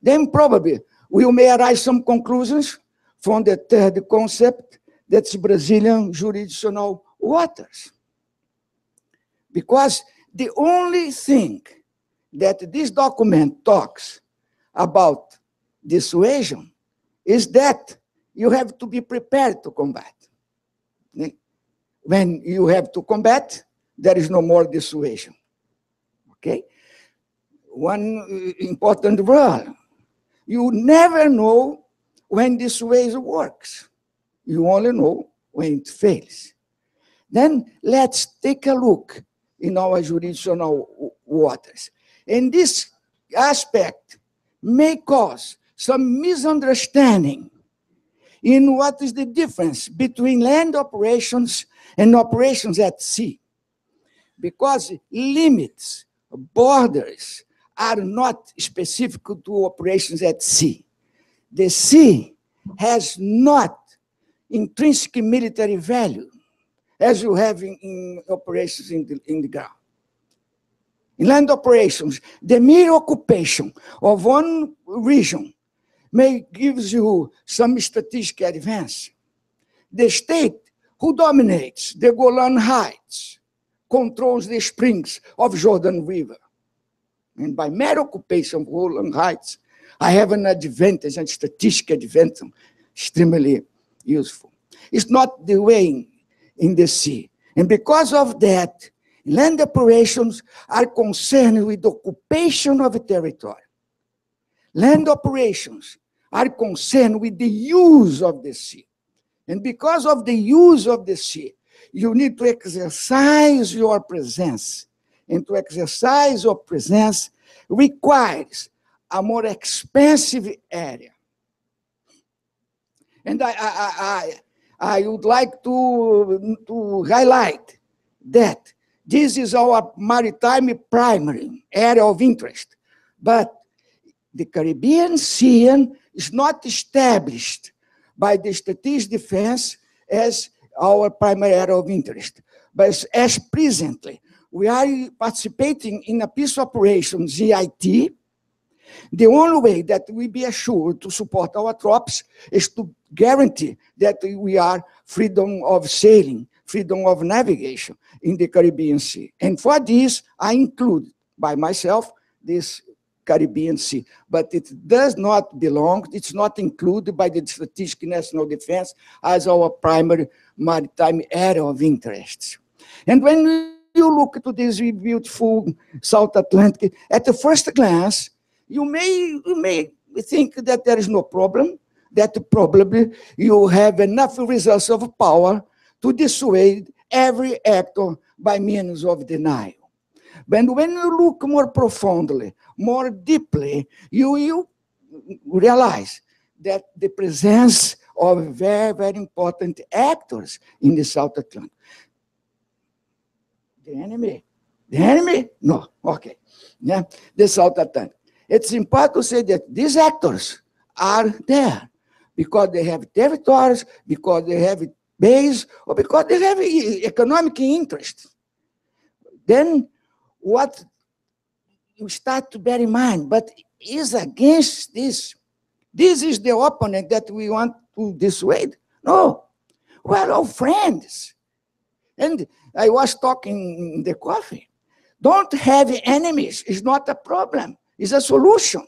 S8: Then probably we may arise some conclusions from the third concept, that's Brazilian jurisdictional waters. Because the only thing that this document talks about dissuasion is that you have to be prepared to combat. When you have to combat, there is no more dissuasion. Okay? One important rule: you never know when dissuasion works. You only know when it fails. Then let's take a look in our jurisdictional waters. And this aspect may cause some misunderstanding in what is the difference between land operations and operations at sea. Because limits, borders, are not specific to operations at sea. The sea has not intrinsic military value, as you have in operations in the ground. In land operations, the mere occupation of one region may give you some strategic advance. The state who dominates the Golan Heights controls the springs of Jordan River. And by mere occupation of Golan Heights, I have an advantage, a statistical advantage, extremely useful. It's not the way in the sea. And because of that, land operations are concerned with occupation of territory. Land operations are concerned with the use of the sea. And because of the use of the sea, you need to exercise your presence. And to exercise your presence requires a more expansive area. And I would like to highlight that this is our maritime primary area of interest. But the Caribbean Sea is not established by the strategic defense as our primary area of interest. But as presently, we are participating in a peace operation, ZIT. The only way that we be assured to support our troops is to guarantee that we are freedom of sailing, freedom of navigation in the Caribbean Sea. And for this, I include by myself this Caribbean Sea, but it does not belong, it's not included by the Strategic National Defense as our primary maritime area of interest. And when you look to this beautiful South Atlantic, at the first glance, you may think that there is no problem, that probably you have enough resources of power to dissuade every actor by means of denial. But when you look more profoundly, more deeply, you will realize that the presence of very, very important actors in the South Atlantic. The enemy? The enemy? No, okay. Yeah, the South Atlantic. It's important to say that these actors are there because they have territories, because they have base, or because they have economic interest. Then what you start to bear in mind, but is against this. This is the opponent that we want to dissuade. No, we're all friends. And I was talking in the coffee. Don't have enemies is not a problem. It's a solution.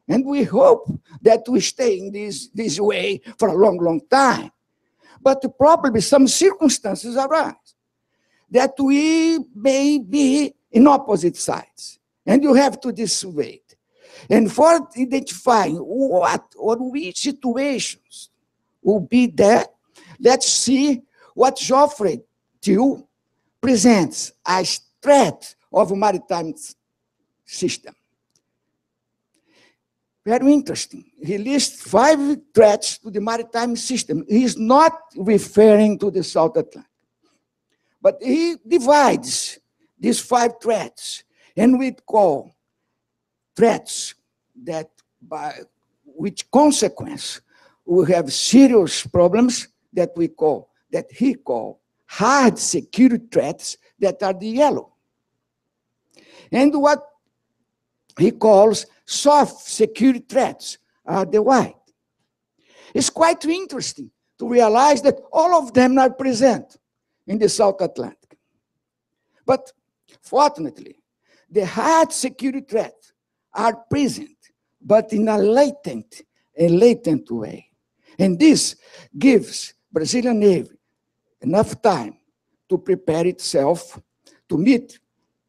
S8: And we hope that we stay in this way for a long, long time. But probably some circumstances arise that we may be in opposite sides. And you have to dissuade. And for identifying what or which situations will be there, let's see what Geoffrey Thieu presents as threat of maritime system. Very interesting. He lists 5 threats to the maritime system. He's not referring to the South Atlantic. But he divides these 5 threats, and we call threats that by which consequence we have serious problems that he call hard security threats that are the yellow. And what he calls soft security threats are the white. It's quite interesting to realize that all of them are present in the South Atlantic. But fortunately, the hard security threats are present, but in a latent way. And this gives Brazilian Navy enough time to prepare itself to meet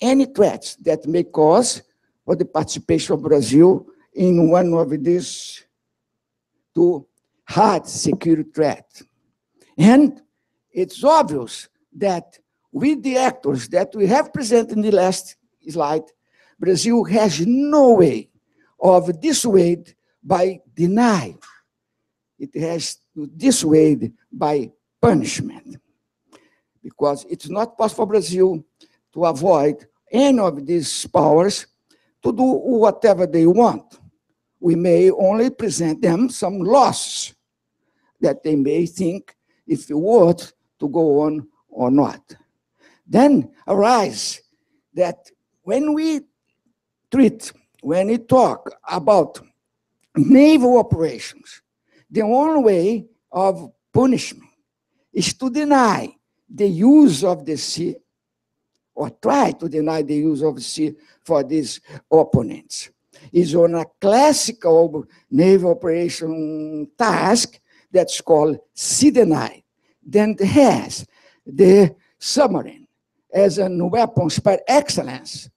S8: any threats that may cause for the participation of Brazil in one of these 2 hard security threats. And it's obvious that with the actors that we have presented in the last slide, Brazil has no way of dissuade by denial. It has to dissuade by punishment. Because it's not possible for Brazil to avoid any of these powers to do whatever they want. We may only present them some loss that they may think if it worth to go on or not. Then arise that when we talk about naval operations, the only way of punishment is to deny the use of the sea, or try to deny the use of the sea for these opponents. is on a classical naval operation task that's called CDNI. Then it has the submarine as a weapons par excellence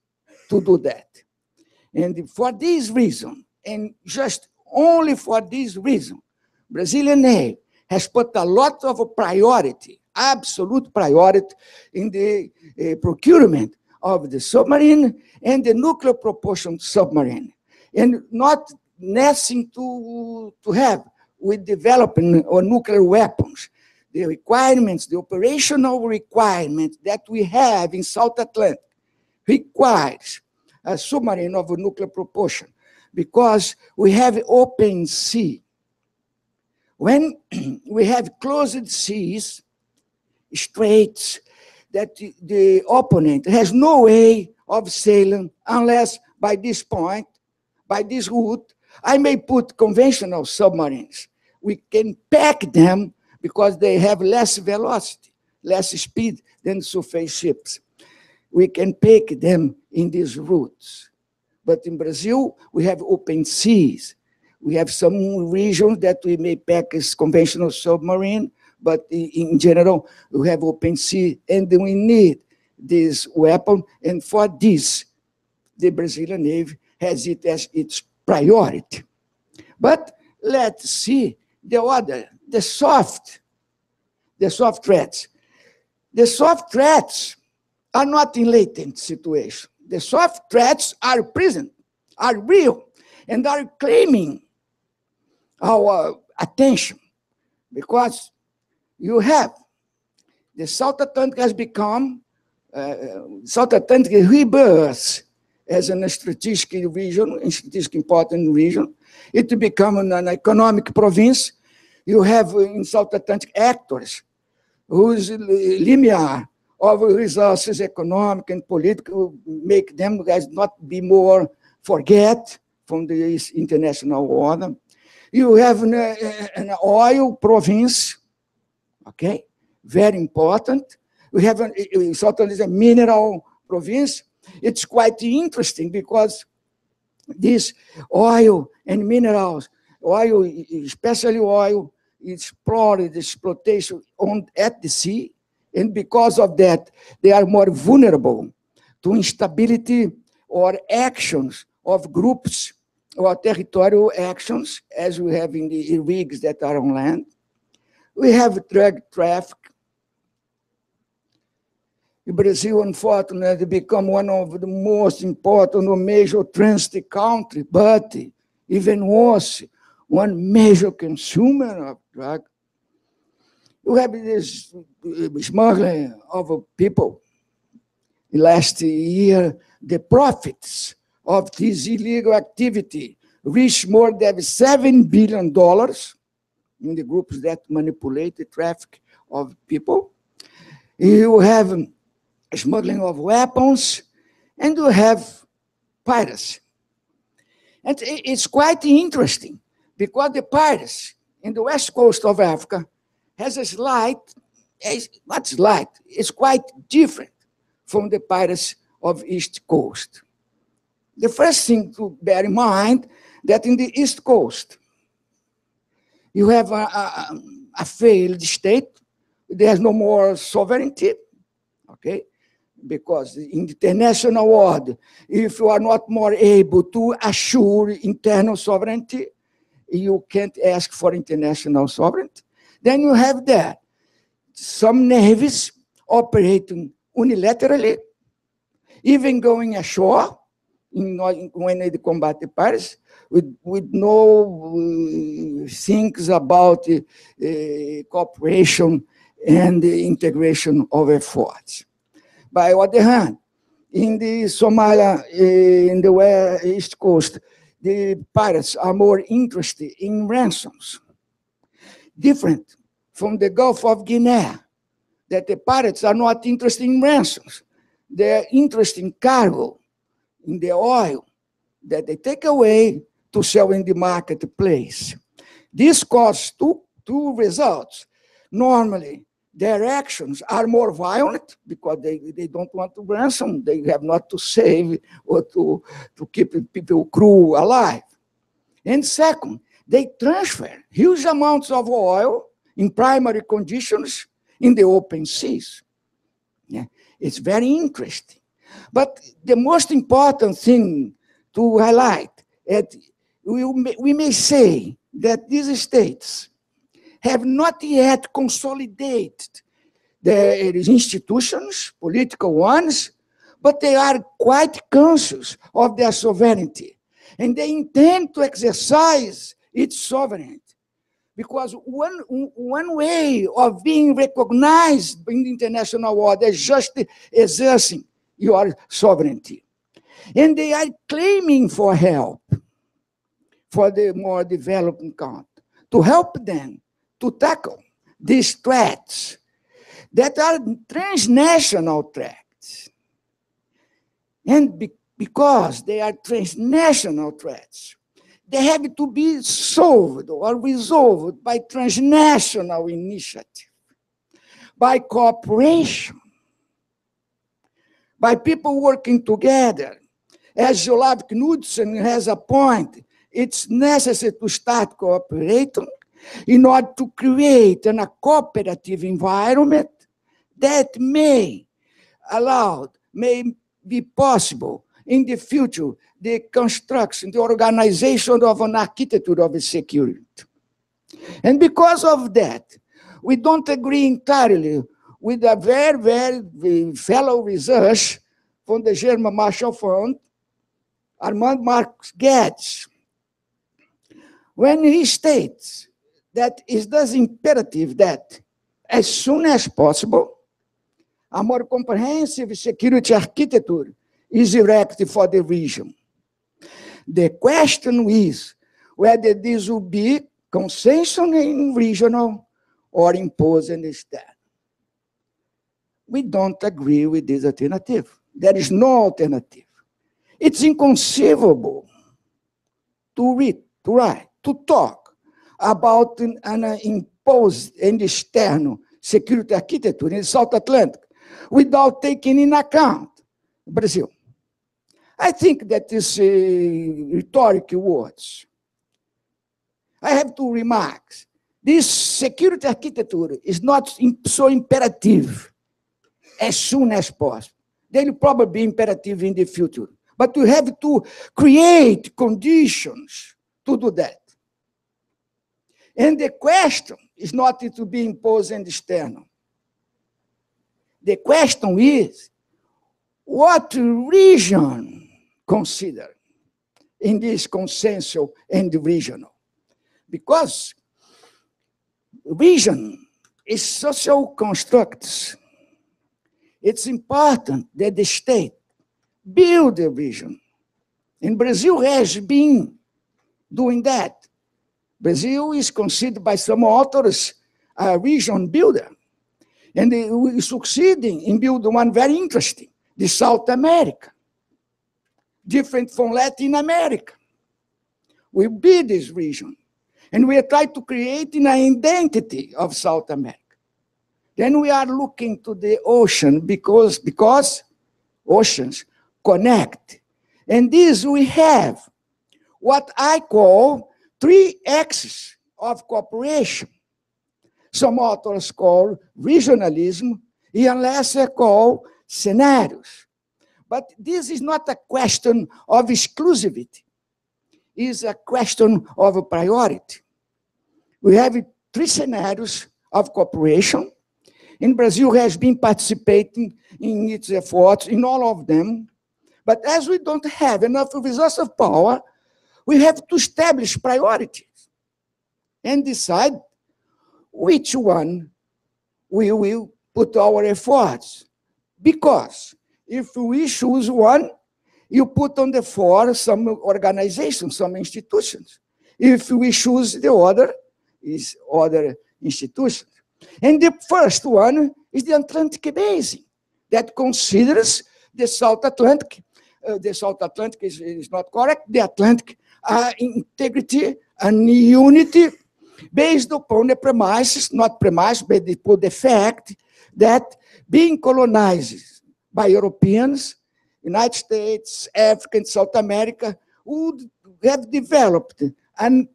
S8: to do that. And for this reason, and just only for this reason, Brazilian Navy has put a lot of priority, absolute priority, in the procurement of the submarine and the nuclear propulsion submarine, and not nothing to have with developing or nuclear weapons. The requirements, the operational requirements that we have in South Atlantic requires a submarine of nuclear propulsion, because we have open sea. When we have closed seas, straits, that the opponent has no way of sailing unless by this point, by this route, I may put conventional submarines. We can pack them because they have less velocity, less speed than surface ships. We can pack them in these routes. But in Brazil, we have open seas. We have some regions that we may pack as conventional submarine, but in general, we have open sea, and we need this weapon. And for this, the Brazilian Navy has it as its priority. But let's see the other, the soft threats. The soft threats are not in latent situation. The soft threats are present, are real, and are claiming our attention, because you have the South Atlantic has become, South Atlantic rebirth as a strategic region, a strategic important region. It became an economic province. You have in South Atlantic actors whose linear of resources, economic and political, make them guys not be more forget from the international order. You have an oil province, okay, very important. We have South Atlantic is a mineral province. It's quite interesting because this oil and minerals, oil, especially oil, explored, exploitation at the sea, and because of that, they are more vulnerable to instability or actions of groups or territorial actions, as we have in the rigs that are on land. We have drug traffic. Brazil, unfortunately, become one of the most important or major transit country, but even worse, one major consumer of drug. We have this smuggling of people. Last year, the profits of this illegal activity reached more than $7 billion in the groups that manipulate the traffic of people. You have smuggling of weapons, and you have piracy. And it's quite interesting, because the piracy in the west coast of Africa has a slight, not slight, it's quite different from the piracy of East Coast. The first thing to bear in mind that in the East Coast, you have a failed state. There's no more sovereignty, okay? Because in the international order, if you are not more able to assure internal sovereignty, you can't ask for international sovereignty. Then you have that. Some navies operating unilaterally, even going ashore when they combat the pirates, with no things about cooperation and the integration of efforts. By the other hand, in the Somalia, in the East Coast, the pirates are more interested in ransoms, different from the Gulf of Guinea, that the pirates are not interested in ransoms. They're interested in cargo, in the oil that they take away to sell in the marketplace. This causes two results. Normally, their actions are more violent because they don't want to ransom. They have not to save or to keep people, crew alive. And second, they transfer huge amounts of oil in primary conditions in the open seas. Yeah, it's very interesting. But the most important thing to highlight is we may say that these states have not yet consolidated their institutions, political ones, but they are quite conscious of their sovereignty. And they intend to exercise its sovereignty. Because one way of being recognized in the international order is just exerting your sovereignty. And they are claiming for help for the more developing countries, to help them to tackle these threats that are transnational threats. And because they are transnational threats, they have to be solved or resolved by transnational initiative, by cooperation, by people working together. As Olav Knudsen has a point, it's necessary to start cooperating in order to create a cooperative environment that may be possible in the future, the construction, the organization of an architecture of security. And because of that, we don't agree entirely with a very, very fellow research from the German Marshall Fund, Armand Marx Getz, when he states that it is imperative that, as soon as possible, a more comprehensive security architecture is erected for the region. The question is whether this will be concession in regional or imposed in external. We don't agree with this alternative. There is no alternative. It's inconceivable to read, to write, to talk about an imposed and external security architecture in the South Atlantic without taking in account Brazil. I think that is rhetoric words. I have two remarks. This security architecture is not so imperative as soon as possible. They will probably be imperative in the future. But we have to create conditions to do that. And the question is not to be imposed and external. The question is, what region consider in this consensual and regional? Because region is social constructs. It's important that the state build a region. And Brazil has been doing that. Brazil is considered by some authors a region builder. And we're succeeding in building one very interesting, the South America, different from Latin America. We build this region. And we are trying to create an identity of South America. Then we are looking to the ocean because oceans connect. And this we have what I call 3 axes of cooperation. Some authors call regionalism, and lesser call scenarios. But this is not a question of exclusivity. It's a question of a priority. We have 3 scenarios of cooperation, and Brazil has been participating in its efforts in all of them. But as we don't have enough resource of power, we have to establish priorities and decide which one we will put our efforts. Because if we choose one, you put on the floor some organizations, some institutions. If we choose the other, is other institutions. And the first one is the Atlantic Basin that considers the South Atlantic. The South Atlantic is not correct. The Atlantic integrity and unity based upon the premises, not premise, but the fact that being colonized by Europeans, United States, Africa, and South America, would have developed an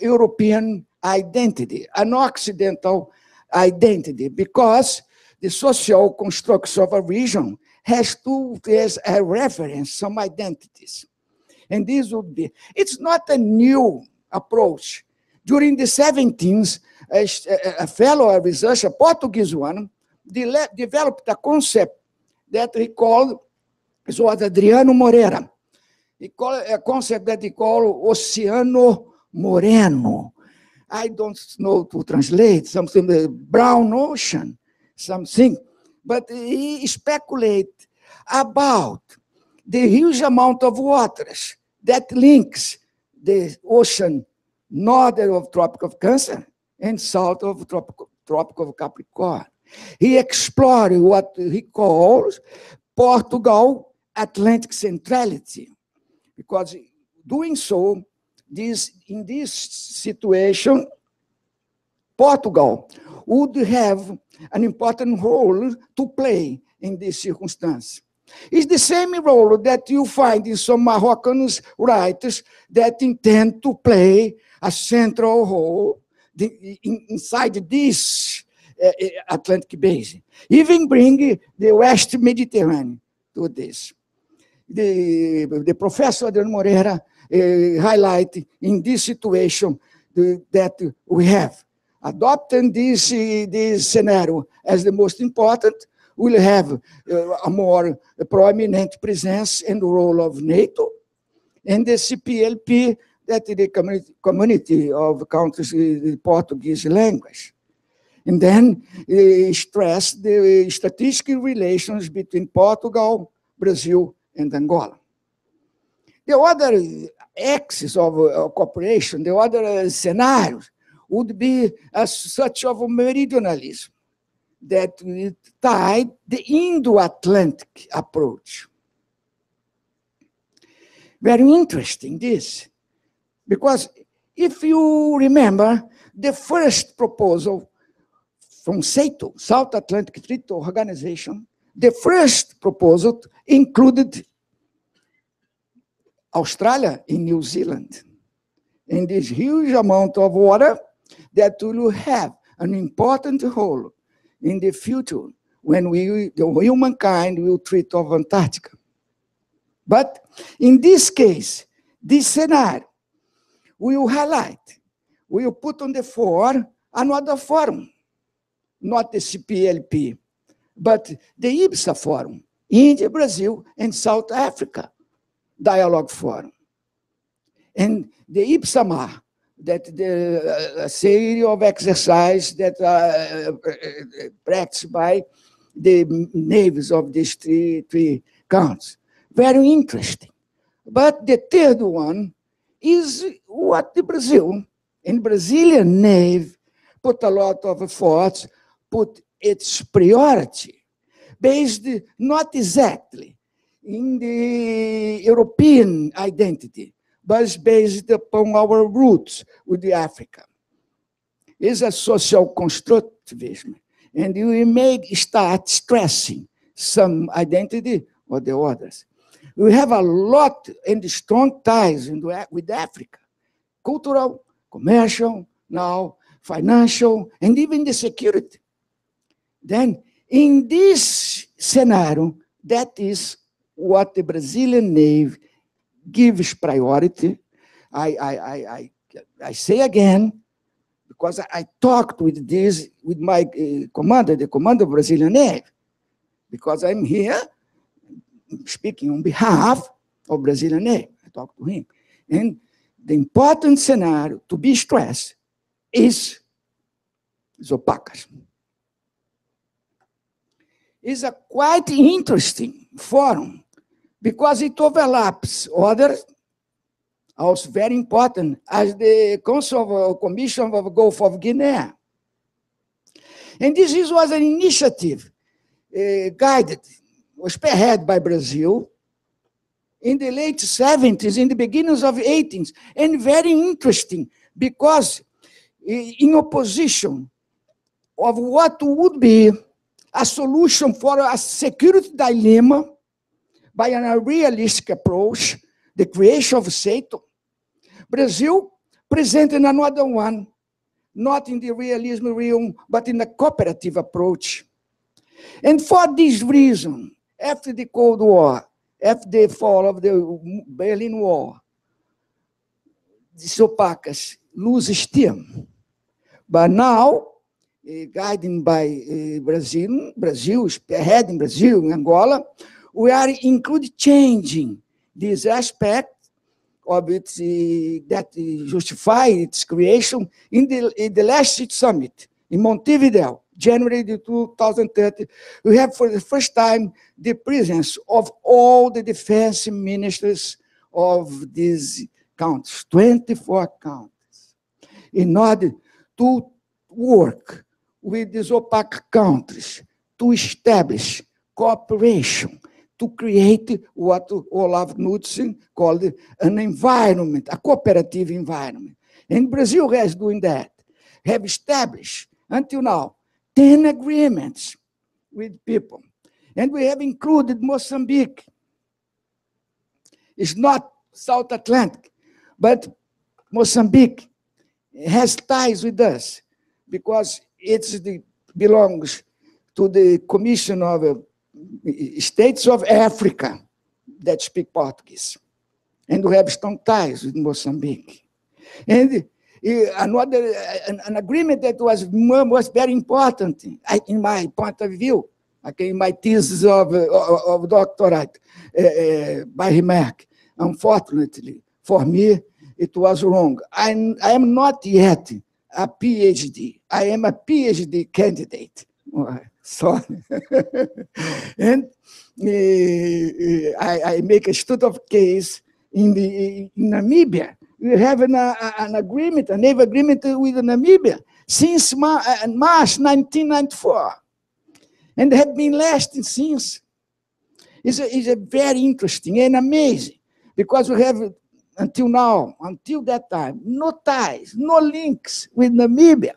S8: European identity, an Occidental identity, because the social construction of a region has a reference, some identities. And this would be, it's not a new approach. During the 17th, a fellow, a researcher, a Portuguese one, developed a concept that he called, it was Adriano Moreira. He called a concept that he called Oceano Moreno. I don't know to translate, something, brown ocean, something. But he speculated about the huge amount of waters that links the ocean northern of Tropic of Cancer and south of Tropic of Capricorn. He explored what he calls Portugal Atlantic centrality, because doing so, in this situation, Portugal would have an important role to play in this circumstance. It's the same role that you find in some Moroccan writers that intend to play a central role inside this Atlantic basin, even bring the West Mediterranean to this. The Professor Adriano Moreira highlight in this situation that we have. Adopting this scenario as the most important, we'll have a more prominent presence and role of NATO, and the CPLP, that is the community of countries with Portuguese language. And then stress the strategic relations between Portugal, Brazil, and Angola. The other axis of cooperation, the other scenarios, would be such of meridionalism that tied the Indo-Atlantic approach. Very interesting, this, because if you remember, the first proposal from SATO, South Atlantic Treaty Organization, the first proposal included Australia and New Zealand, and this huge amount of water that will have an important role in the future when humankind will treat of Antarctica. But in this case, this scenario will highlight, will put on the fore another forum, not the CPLP, but the IBSA Forum, India, Brazil, and South Africa Dialogue Forum. And the IBSAMAR, that a series of exercises that are practiced by the navies of these three countries. Very interesting. But the third one is what the Brazil and Brazilian Navy put a lot of efforts, put its priority, based not exactly in the European identity, but based upon our roots with the Africa. It's a social constructivism, and we may start stressing some identity or the others. We have a lot and strong ties with Africa, cultural, commercial, now financial, and even the security. Then, in this scenario, that is what the Brazilian Navy gives priority. I say again, because I talked with this with my commander, the commander of Brazilian Navy, because I'm here speaking on behalf of Brazilian Navy. I talked to him. And the important scenario to be stressed is Zopacas. It's a quite interesting forum because it overlaps others, also very important, as the Commission of the Gulf of Guinea. And this was an initiative guided, was spearheaded by Brazil in the late 70s, in the beginnings of 80s, and very interesting because in opposition of what would be a solution for a security dilemma by a realistic approach, the creation of SATO, Brazil presented another one, not in the realism realm, but in a cooperative approach. And for this reason, after the Cold War, after the fall of the Berlin Wall, the Sopacas lose steam. But now, guided by Brazil, spearheading Brazil, Angola, we are including changing this aspect of it that justify its creation in the last summit in Montevideo, January 2030. We have for the first time the presence of all the defense ministers of these countries, 24 countries, in order to work with these opaque countries to establish cooperation, to create what Olaf Knudsen called an environment, a cooperative environment. And Brazil has doing that, have established, until now, 10 agreements with people. And we have included Mozambique. It's not South Atlantic, but Mozambique has ties with us because it belongs to the Commission of States of Africa that speak Portuguese. And we have strong ties with Mozambique. And an agreement that was very important, in my point of view, okay, in my thesis of doctorate by remark. Unfortunately, for me, it was wrong. I am not yet a PhD. I am a PhD candidate. Sorry. And I make a study of case in Namibia. We have an agreement, a naval agreement with Namibia since March 1994. And have been lasting since. It's a very interesting and amazing, because we have, until now, until that time, no ties, no links with Namibia.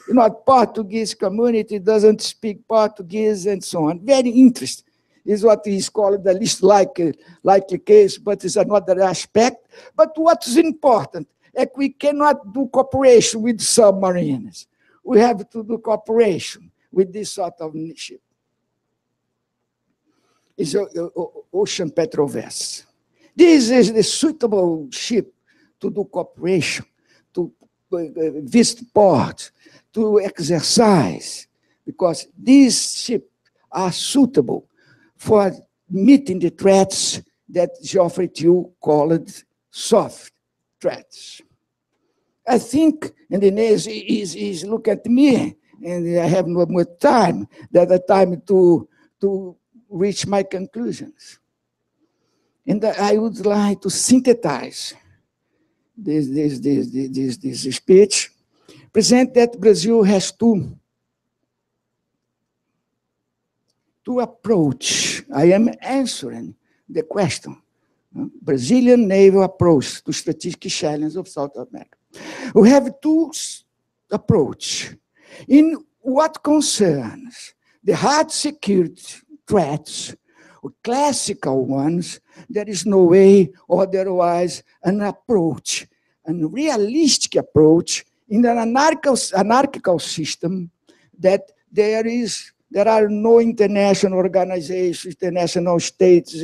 S8: You know, Portuguese community doesn't speak Portuguese and so on. Very interesting. Is what is called the least likely case, but it's another aspect. But what is important is we cannot do cooperation with submarines. We have to do cooperation with this sort of ship. It's ocean patrol vessels. This is the suitable ship to do cooperation, to visit ports, to exercise, because these ships are suitable for meeting the threats that Geoffrey Tew called soft threats. I think, and Inês is look at me, and I have no more time, that time to reach my conclusions. And I would like to synthesize this speech, present that Brazil has to approach. I am answering the question. Brazilian naval approach to strategic challenges of South America. We have to approach. In what concerns the hard security threats, classical ones, there is no way otherwise an approach, a realistic approach in an anarchical system that there are no international organizations, international states,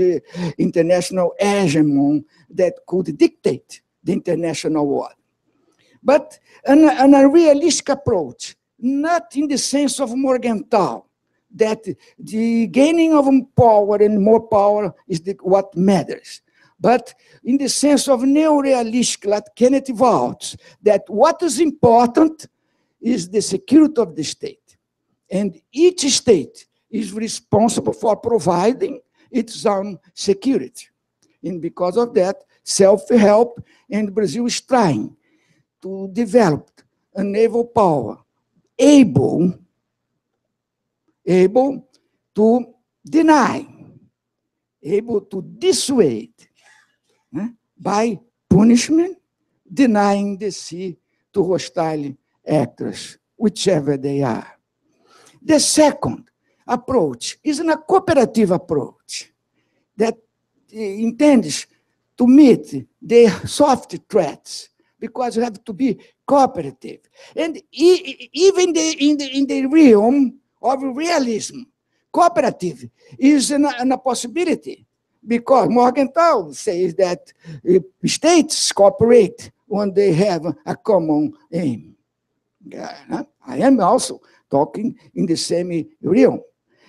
S8: international hegemon that could dictate the international order. But a realistic approach, not in the sense of Morgenthau, that the gaining of power and more power is what matters. But in the sense of neo-realistic, like Kenneth Waltz, that what is important is the security of the state. And each state is responsible for providing its own security. And because of that, self-help, and Brazil is trying to develop a naval power able to deny, able to dissuade by punishment, denying the sea to hostile actors, whichever they are. The second approach is a cooperative approach that intends to meet the soft threats, because you have to be cooperative. And even in the realm of realism, cooperative is a possibility, because Morgenthau says that states cooperate when they have a common aim. I am also talking in the same realm,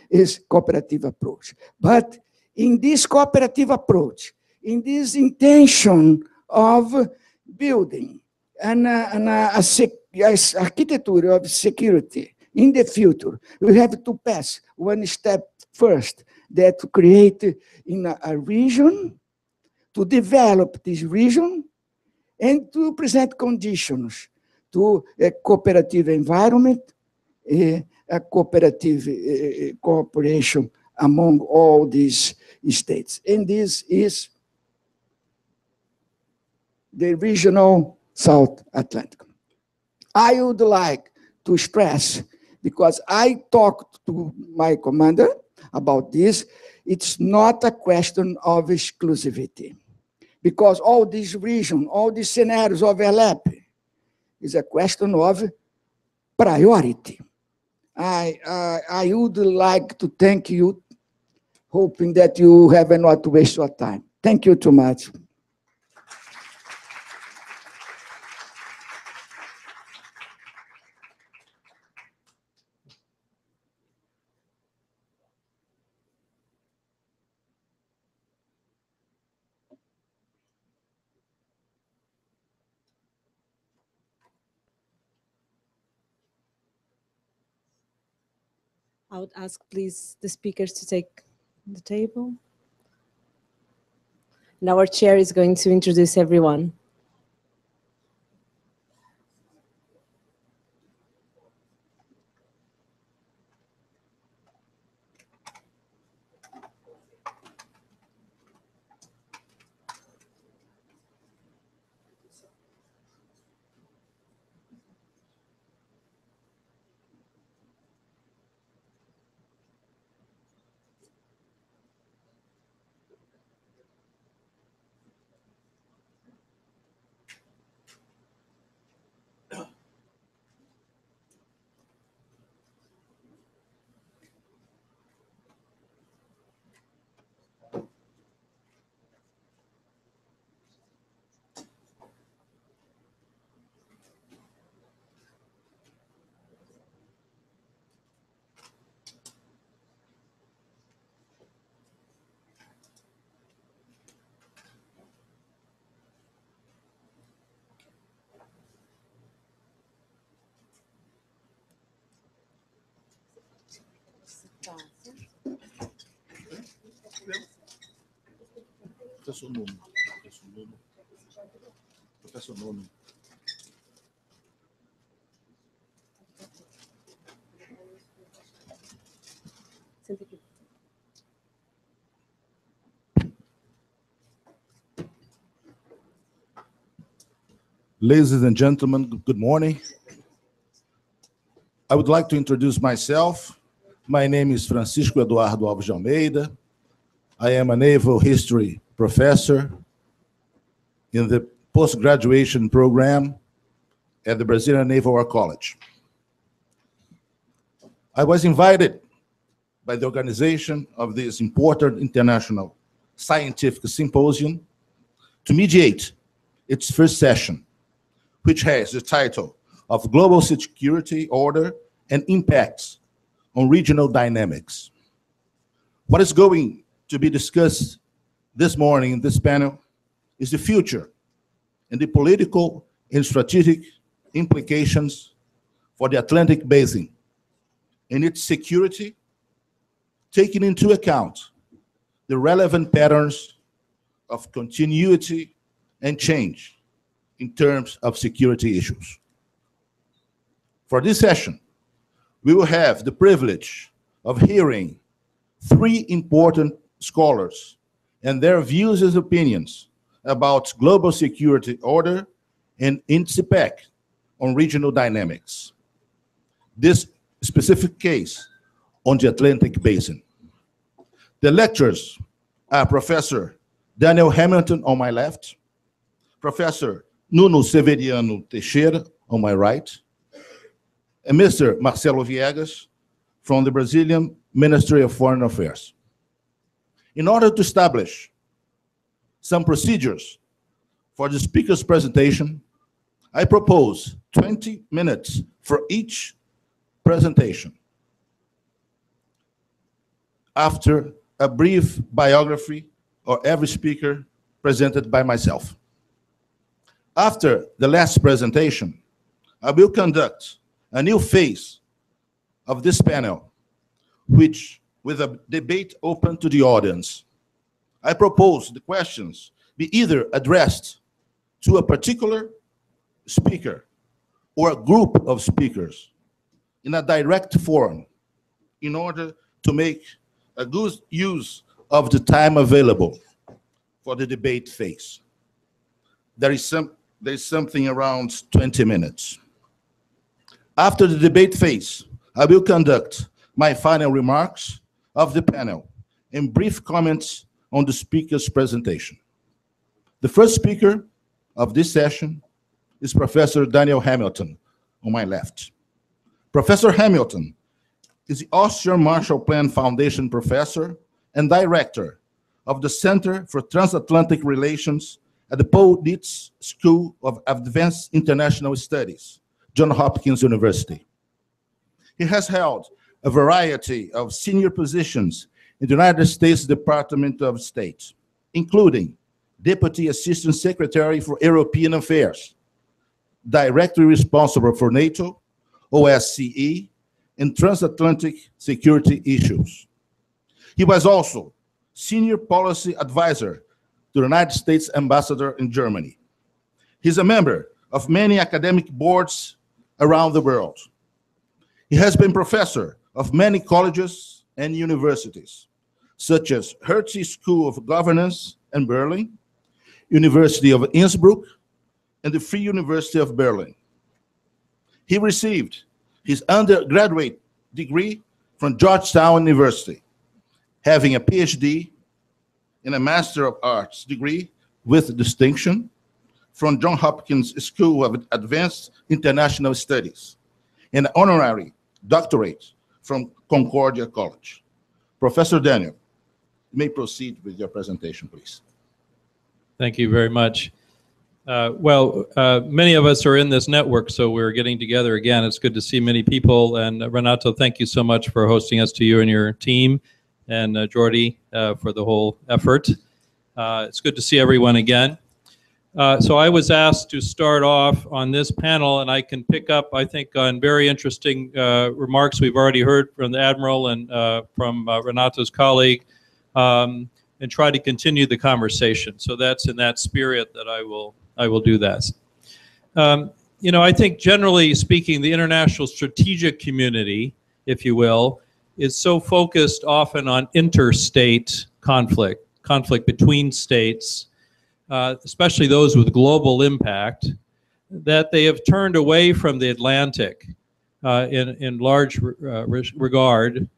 S8: is cooperative approach. But in this cooperative approach, in this intention of building an architecture of security in the future, we have to pass one step first, that to create in a region, to develop this region, and to present conditions to a cooperative environment, a cooperative cooperation among all these states. And this is the regional South Atlantic. I would like to stress, because I talked to my commander about this, it's not a question of exclusivity, because all this region, all these scenarios overlap. It's a question of priority. I would like to thank you, hoping that you have not to waste your time. Thank you too much.
S7: I would ask, please, the speakers to take the table. And our chair is going to introduce everyone.
S9: Ladies and gentlemen, good morning. I would like to introduce myself. My name is Francisco Eduardo Alves de Almeida. I am a naval history professor in the post-graduation program at the Brazilian Naval War College. I was invited by the organization of this important international scientific symposium to mediate its first session, which has the title of Global Security Order and Impacts on Regional Dynamics. What is going to be discussed this morning in this panel is the future and the political and strategic implications for the Atlantic Basin and its security, taking into account the relevant patterns of continuity and change in terms of security issues. For this session, we will have the privilege of hearing three important scholars and their views and opinions about global security order and its impact on regional dynamics. This specific case on the Atlantic Basin. The lecturers are Professor Daniel Hamilton on my left, Professor Nuno Severiano Teixeira on my right, and Mr. Marcelo Viegas from the Brazilian Ministry of Foreign Affairs. In order to establish some procedures for the speaker's presentation, I propose 20 minutes for each presentation. After a brief biography of every speaker presented by myself. After the last presentation, I will conduct a new phase of this panel, which with a debate open to the audience. I propose the questions be either addressed to a particular speaker or a group of speakers in a direct forum in order to make a good use of the time available for the debate phase. There's something around 20 minutes. After the debate phase, I will conduct my final remarks of the panel and brief comments on the speaker's presentation. The first speaker of this session is Professor Daniel Hamilton on my left. Professor Hamilton is the Austrian Marshall Plan Foundation professor and director of the Center for Transatlantic Relations at the Paul Dietz School of Advanced International Studies, Johns Hopkins University. He has held a variety of senior positions in the United States Department of State, including Deputy Assistant Secretary for European Affairs, directly responsible for NATO, OSCE, and transatlantic security issues. He was also Senior Policy Advisor to the United States Ambassador in Germany. He's a member of many academic boards around the world. He has been professor of many colleges and universities, such as Hertie School of Governance in Berlin, University of Innsbruck, and the Free University of Berlin. He received his undergraduate degree from Georgetown University, having a PhD and a Master of Arts degree with distinction from Johns Hopkins School of Advanced International Studies, and an honorary doctorate from Concordia College. Professor Daniel, you may proceed with your presentation, please.
S10: Thank you very much. Many of us are in this network, so we're getting together again. It's good to see many people. And Renato, thank you so much for hosting us, to you and your team, and Jordi for the whole effort. It's good to see everyone again. So I was asked to start off on this panel, and I can pick up, I think, on very interesting remarks we've already heard from the Admiral and from Renato's colleague, and try to continue the conversation. So that's in that spirit that I will do that. You know, I think generally speaking, the international strategic community, if you will, is so focused often on interstate conflict between states, especially those with global impact, that they have turned away from the Atlantic in large regard,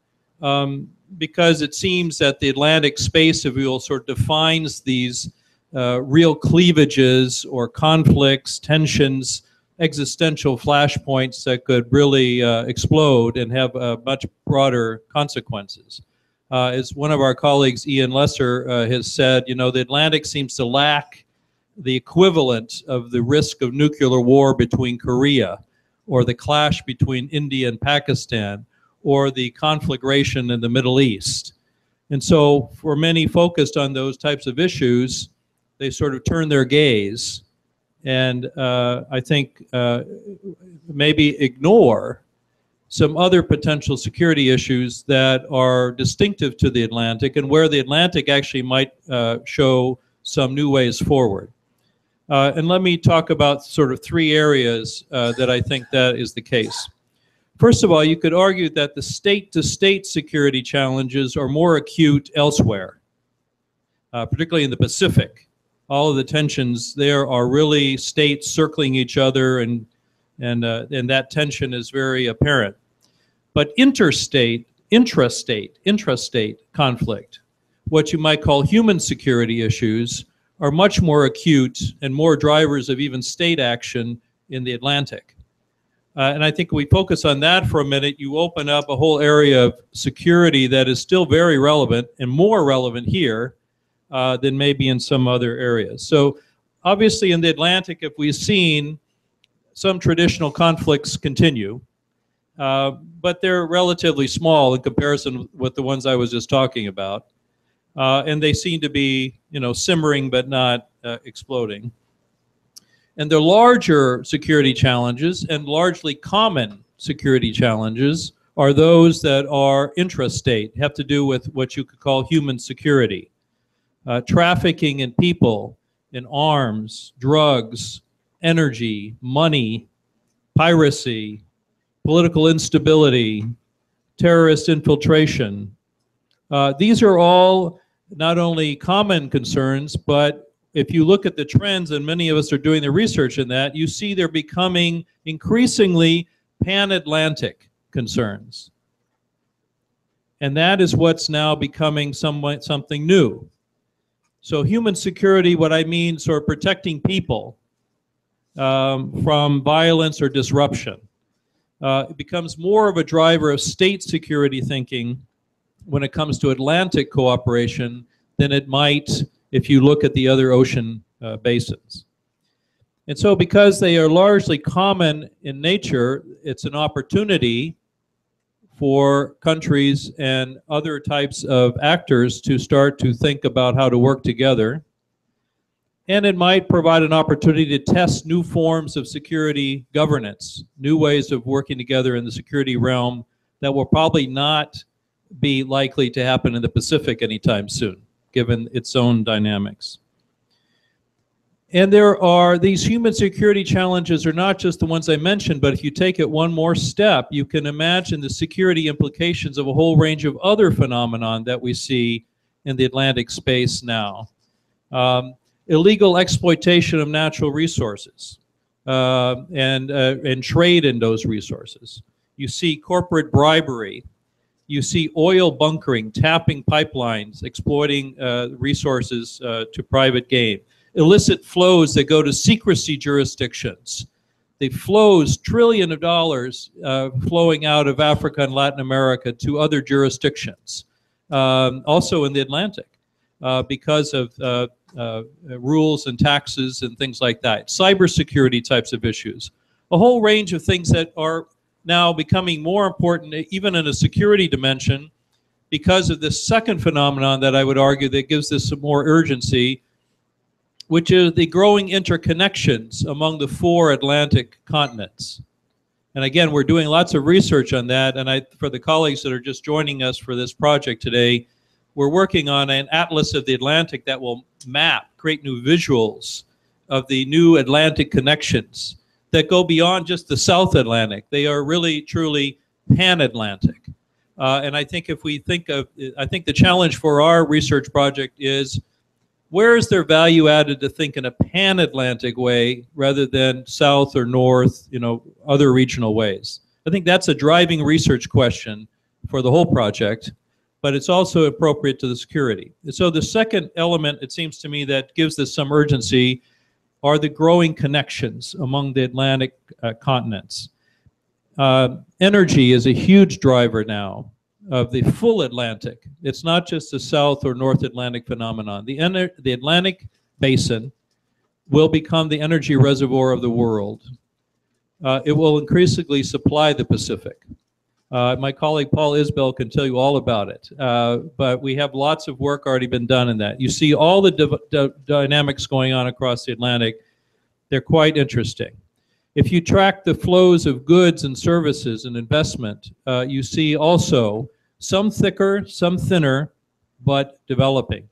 S10: because it seems that the Atlantic space, if you will, sort of defines these real cleavages or conflicts, tensions, existential flashpoints that could really explode and have much broader consequences. As one of our colleagues, Ian Lesser, has said, you know, the Atlantic seems to lack the equivalent of the risk of nuclear war between Korea, or the clash between India and Pakistan, or the conflagration in the Middle East. And so for many focused on those types of issues, they sort of turn their gaze and I think maybe ignore some other potential security issues that are distinctive to the Atlantic, and where the Atlantic actually might show some new ways forward. And let me talk about sort of three areas that I think that is the case. First of all, you could argue that the state-to-state security challenges are more acute elsewhere, particularly in the Pacific. All of the tensions there are really states circling each other and and that tension is very apparent. But intrastate conflict, what you might call human security issues, are much more acute and more drivers of even state action in the Atlantic. And I think we focus on that for a minute, you open up a whole area of security that is still very relevant and more relevant here than maybe in some other areas. So obviously in the Atlantic, if we've seen some traditional conflicts continue, but they're relatively small in comparison with the ones I was just talking about. And they seem to be, simmering but not exploding. And the larger security challenges and largely common security challenges are those that are intrastate, have to do with what you could call human security. Trafficking in people, in arms, drugs, energy, money, piracy, political instability, terrorist infiltration. These are all not only common concerns, but if you look at the trends, and many of us are doing the research in that, you see they're becoming increasingly pan-Atlantic concerns. And that is what's now becoming something new. So human security, what I mean, sort of protecting people from violence or disruption. It becomes more of a driver of state security thinking when it comes to Atlantic cooperation than it might if you look at the other ocean basins. And so because they are largely common in nature, it's an opportunity for countries and other types of actors to start to think about how to work together. And it might provide an opportunity to test new forms of security governance, new ways of working together in the security realm that will probably not be likely to happen in the Pacific anytime soon, given its own dynamics. And there are these human security challenges are not just the ones I mentioned, but if you take it one more step, you can imagine the security implications of a whole range of other phenomenon that we see in the Atlantic space now. Illegal exploitation of natural resources and trade in those resources. You see corporate bribery. You see oil bunkering, tapping pipelines, exploiting resources to private gain. Illicit flows that go to secrecy jurisdictions. The flows, trillions of dollars flowing out of Africa and Latin America to other jurisdictions, also in the Atlantic, because of rules and taxes and things like that. Cybersecurity types of issues. A whole range of things that are now becoming more important, even in a security dimension, because of this second phenomenon that I would argue that gives this some more urgency, which is the growing interconnections among the 4 Atlantic continents. And again, we're doing lots of research on that, and for the colleagues that are just joining us for this project today, we're working on an atlas of the Atlantic that will create new visuals of the new Atlantic connections that go beyond just the South Atlantic. They are really, truly pan-Atlantic. And I think if we think of, I think the challenge for our research project is, where is there value added to think in a pan-Atlantic way rather than south or north, other regional ways? I think that's a driving research question for the whole project, but it's also appropriate to the security. And so the second element, it seems to me, that gives this some urgency are the growing connections among the Atlantic continents. Energy is a huge driver now of the full Atlantic. It's not just a South or North Atlantic phenomenon. The Atlantic basin will become the energy reservoir of the world. It will increasingly supply the Pacific. My colleague Paul Isbell can tell you all about it, but we have lots of work already been done in that. You see all the dynamics going on across the Atlantic. They're quite interesting. If you track the flows of goods and services and investment, you see also some thicker, some thinner, but developing.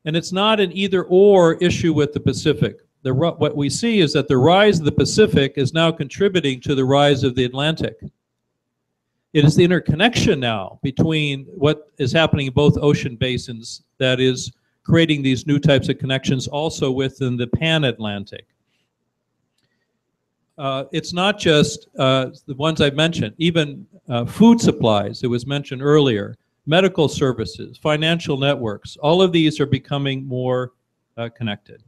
S10: And it's not an either-or issue with the Pacific. What we see is that the rise of the Pacific is now contributing to the rise of the Atlantic. It is the interconnection now between what is happening in both ocean basins that is creating these new types of connections also within the pan-Atlantic. it's not just the ones I've mentioned, even food supplies, it was mentioned earlier, medical services, financial networks, all of these are becoming more connected.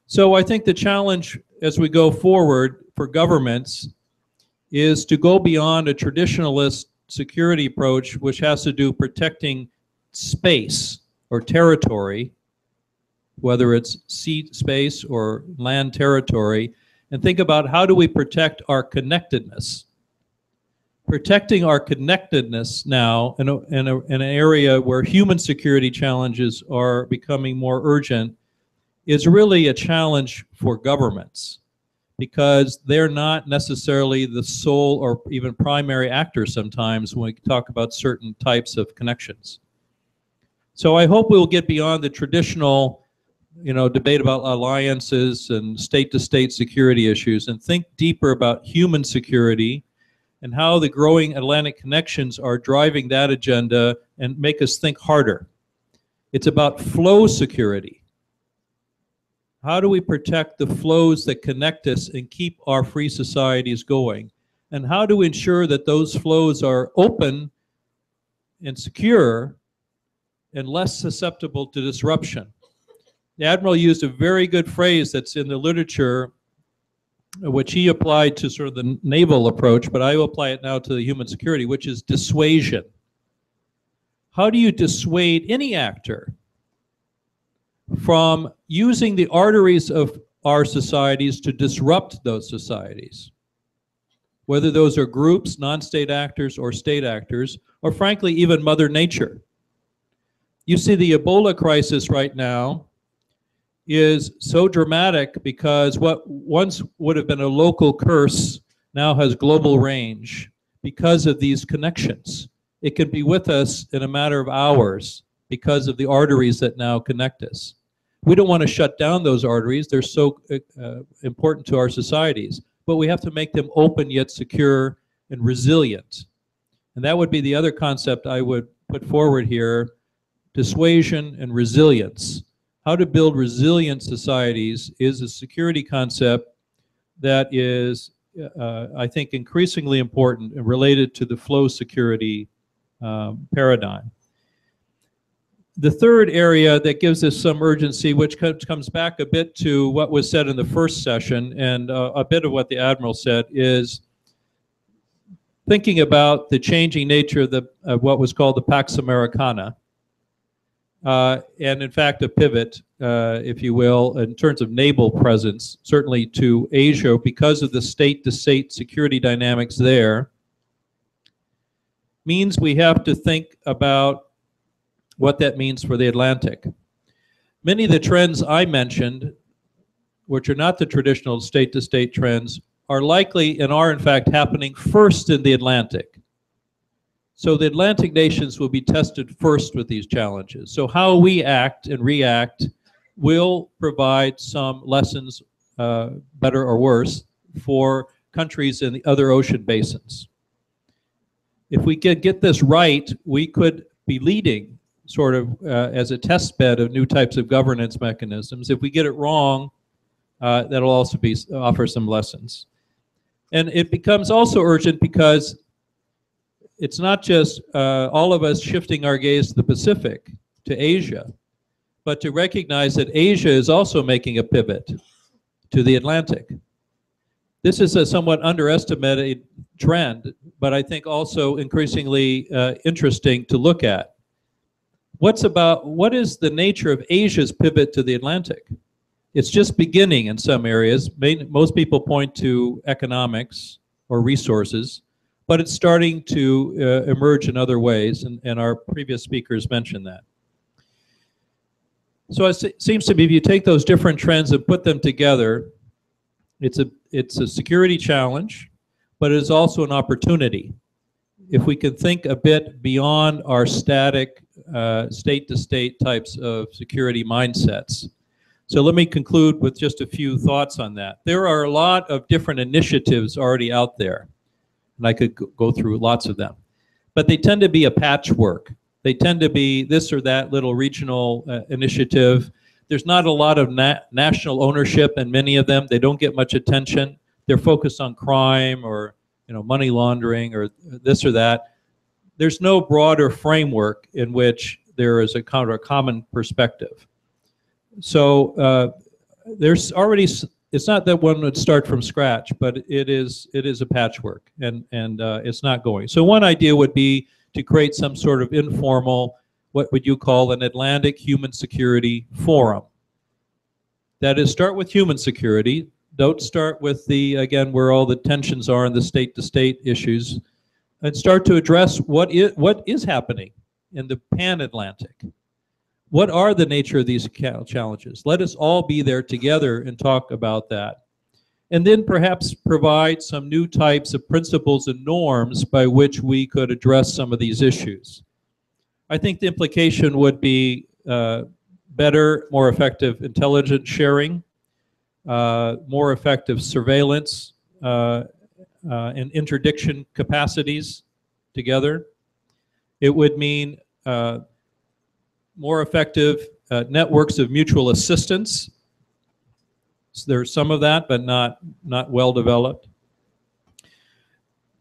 S10: So I think the challenge as we go forward for governments is to go beyond a traditionalist security approach, which has to do protecting space or territory, whether it's sea space or land territory, and think about how do we protect our connectedness. Protecting our connectedness now in an area where human security challenges are becoming more urgent is really a challenge for governments, because they're not necessarily the sole or even primary actor sometimes when we talk about certain types of connections. So I hope we'll get beyond the traditional debate about alliances and state-to-state security issues and think deeper about human security and how the growing Atlantic connections are driving that agenda and make us think harder. It's about flow security. How do we protect the flows that connect us and keep our free societies going? And how do we ensure that those flows are open and secure and less susceptible to disruption? The Admiral used a very good phrase that's in the literature, which he applied to sort of the naval approach, but I will apply it now to the human security, which is dissuasion. How do you dissuade any actor from using the arteries of our societies to disrupt those societies? Whether those are groups, non-state actors, or state actors, or frankly, even Mother Nature. You see the Ebola crisis right now is so dramatic because what once would have been a local curse now has global range because of these connections. It can be with us in a matter of hours because of the arteries that now connect us. We don't want to shut down those arteries. They're so important to our societies, but we have to make them open yet secure and resilient. And that would be the other concept I would put forward here, dissuasion and resilience. How to build resilient societies is a security concept that is, I think, increasingly important and related to the flow security paradigm. The third area that gives us some urgency, which comes back a bit to what was said in the first session and a bit of what the Admiral said, is thinking about the changing nature of what was called the Pax Americana. And in fact, a pivot, if you will, in terms of naval presence, certainly to Asia because of the state-to-state security dynamics there, means we have to think about what that means for the Atlantic. Many of the trends I mentioned, which are not the traditional state-to-state trends, are likely and are in fact happening first in the Atlantic. So the Atlantic nations will be tested first with these challenges. So how we act and react will provide some lessons, better or worse, for countries in the other ocean basins. If we can get this right, we could be leading sort of as a test bed of new types of governance mechanisms. If we get it wrong, that'll also offer some lessons. And it becomes also urgent because it's not just all of us shifting our gaze to the Pacific, to Asia, but to recognize that Asia is also making a pivot to the Atlantic. This is a somewhat underestimated trend, but I think also increasingly interesting to look at. What is the nature of Asia's pivot to the Atlantic? It's just beginning in some areas. Most people point to economics or resources, but it's starting to emerge in other ways, and our previous speakers mentioned that. So it seems to me if you take those different trends and put them together, it's a security challenge, but it is also an opportunity. If we can think a bit beyond our static state-to-state types of security mindsets. So let me conclude with just a few thoughts on that. There are a lot of different initiatives already out there, and I could go through lots of them, but they tend to be a patchwork. They tend to be this or that little regional initiative. There's not a lot of national ownership in many of them. They don't get much attention. they're focused on crime or money laundering or this or that. There's no broader framework in which there is a kind of a common perspective. So there's already, it's not that one would start from scratch, but it is a patchwork, and it's not going. So one idea would be to create some sort of informal, what would you call an Atlantic Human Security Forum. That is, start with human security. Don't start with the, again, where all the tensions are in the state-to-state issues, and start to address what is happening in the pan-Atlantic. What are the nature of these challenges? Let us all be there together and talk about that. And then perhaps provide some new types of principles and norms by which we could address some of these issues. I think the implication would be better, more effective intelligence sharing, more effective surveillance and interdiction capacities together. It would mean more effective networks of mutual assistance. So there's some of that, but not well developed.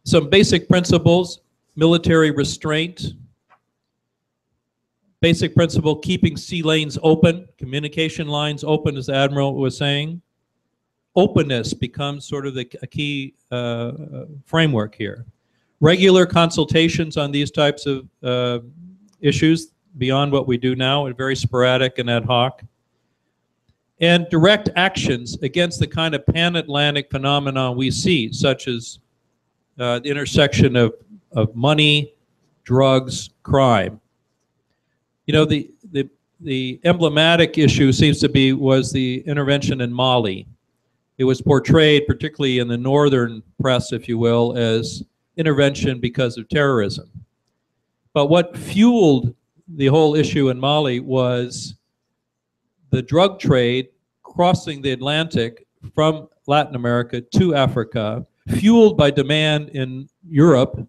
S10: Some basic principles: military restraint. Basic principle: keeping sea lanes open, communication lines open, as the Admiral was saying. Openness becomes sort of a key framework here. Regular consultations on these types of issues beyond what we do now, and very sporadic and ad hoc. And direct actions against the kind of pan-Atlantic phenomenon we see, such as the intersection of money, drugs, crime. You know, the emblematic issue seems to be was the intervention in Mali. It was portrayed, particularly in the northern press, if you will, as intervention because of terrorism. But what fueled the whole issue in Mali was the drug trade crossing the Atlantic from Latin America to Africa, fueled by demand in Europe,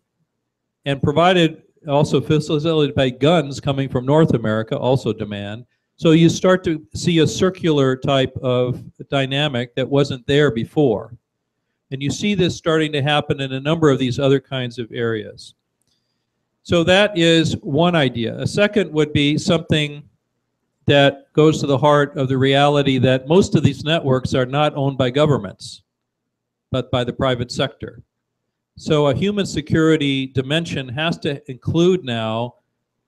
S10: and provided also facilitated by guns coming from North America, also demand. So you start to see a circular type of dynamic that wasn't there before. And you see this starting to happen in a number of these other kinds of areas. So that is one idea. A second would be something that goes to the heart of the reality that most of these networks are not owned by governments, but by the private sector. So a human security dimension has to include now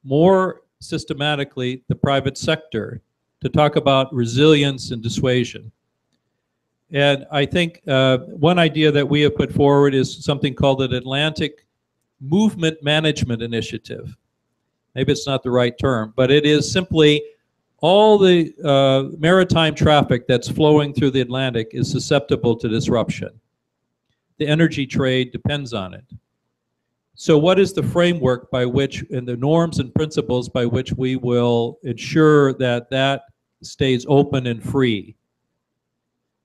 S10: more systematically the private sector to talk about resilience and dissuasion. And I think one idea that we have put forward is something called an Atlantic Movement Management Initiative. Maybe it's not the right term, but it is simply all the maritime traffic that's flowing through the Atlantic is susceptible to disruption. The energy trade depends on it. So what is the framework by which, and the norms and principles by which we will ensure that that stays open and free?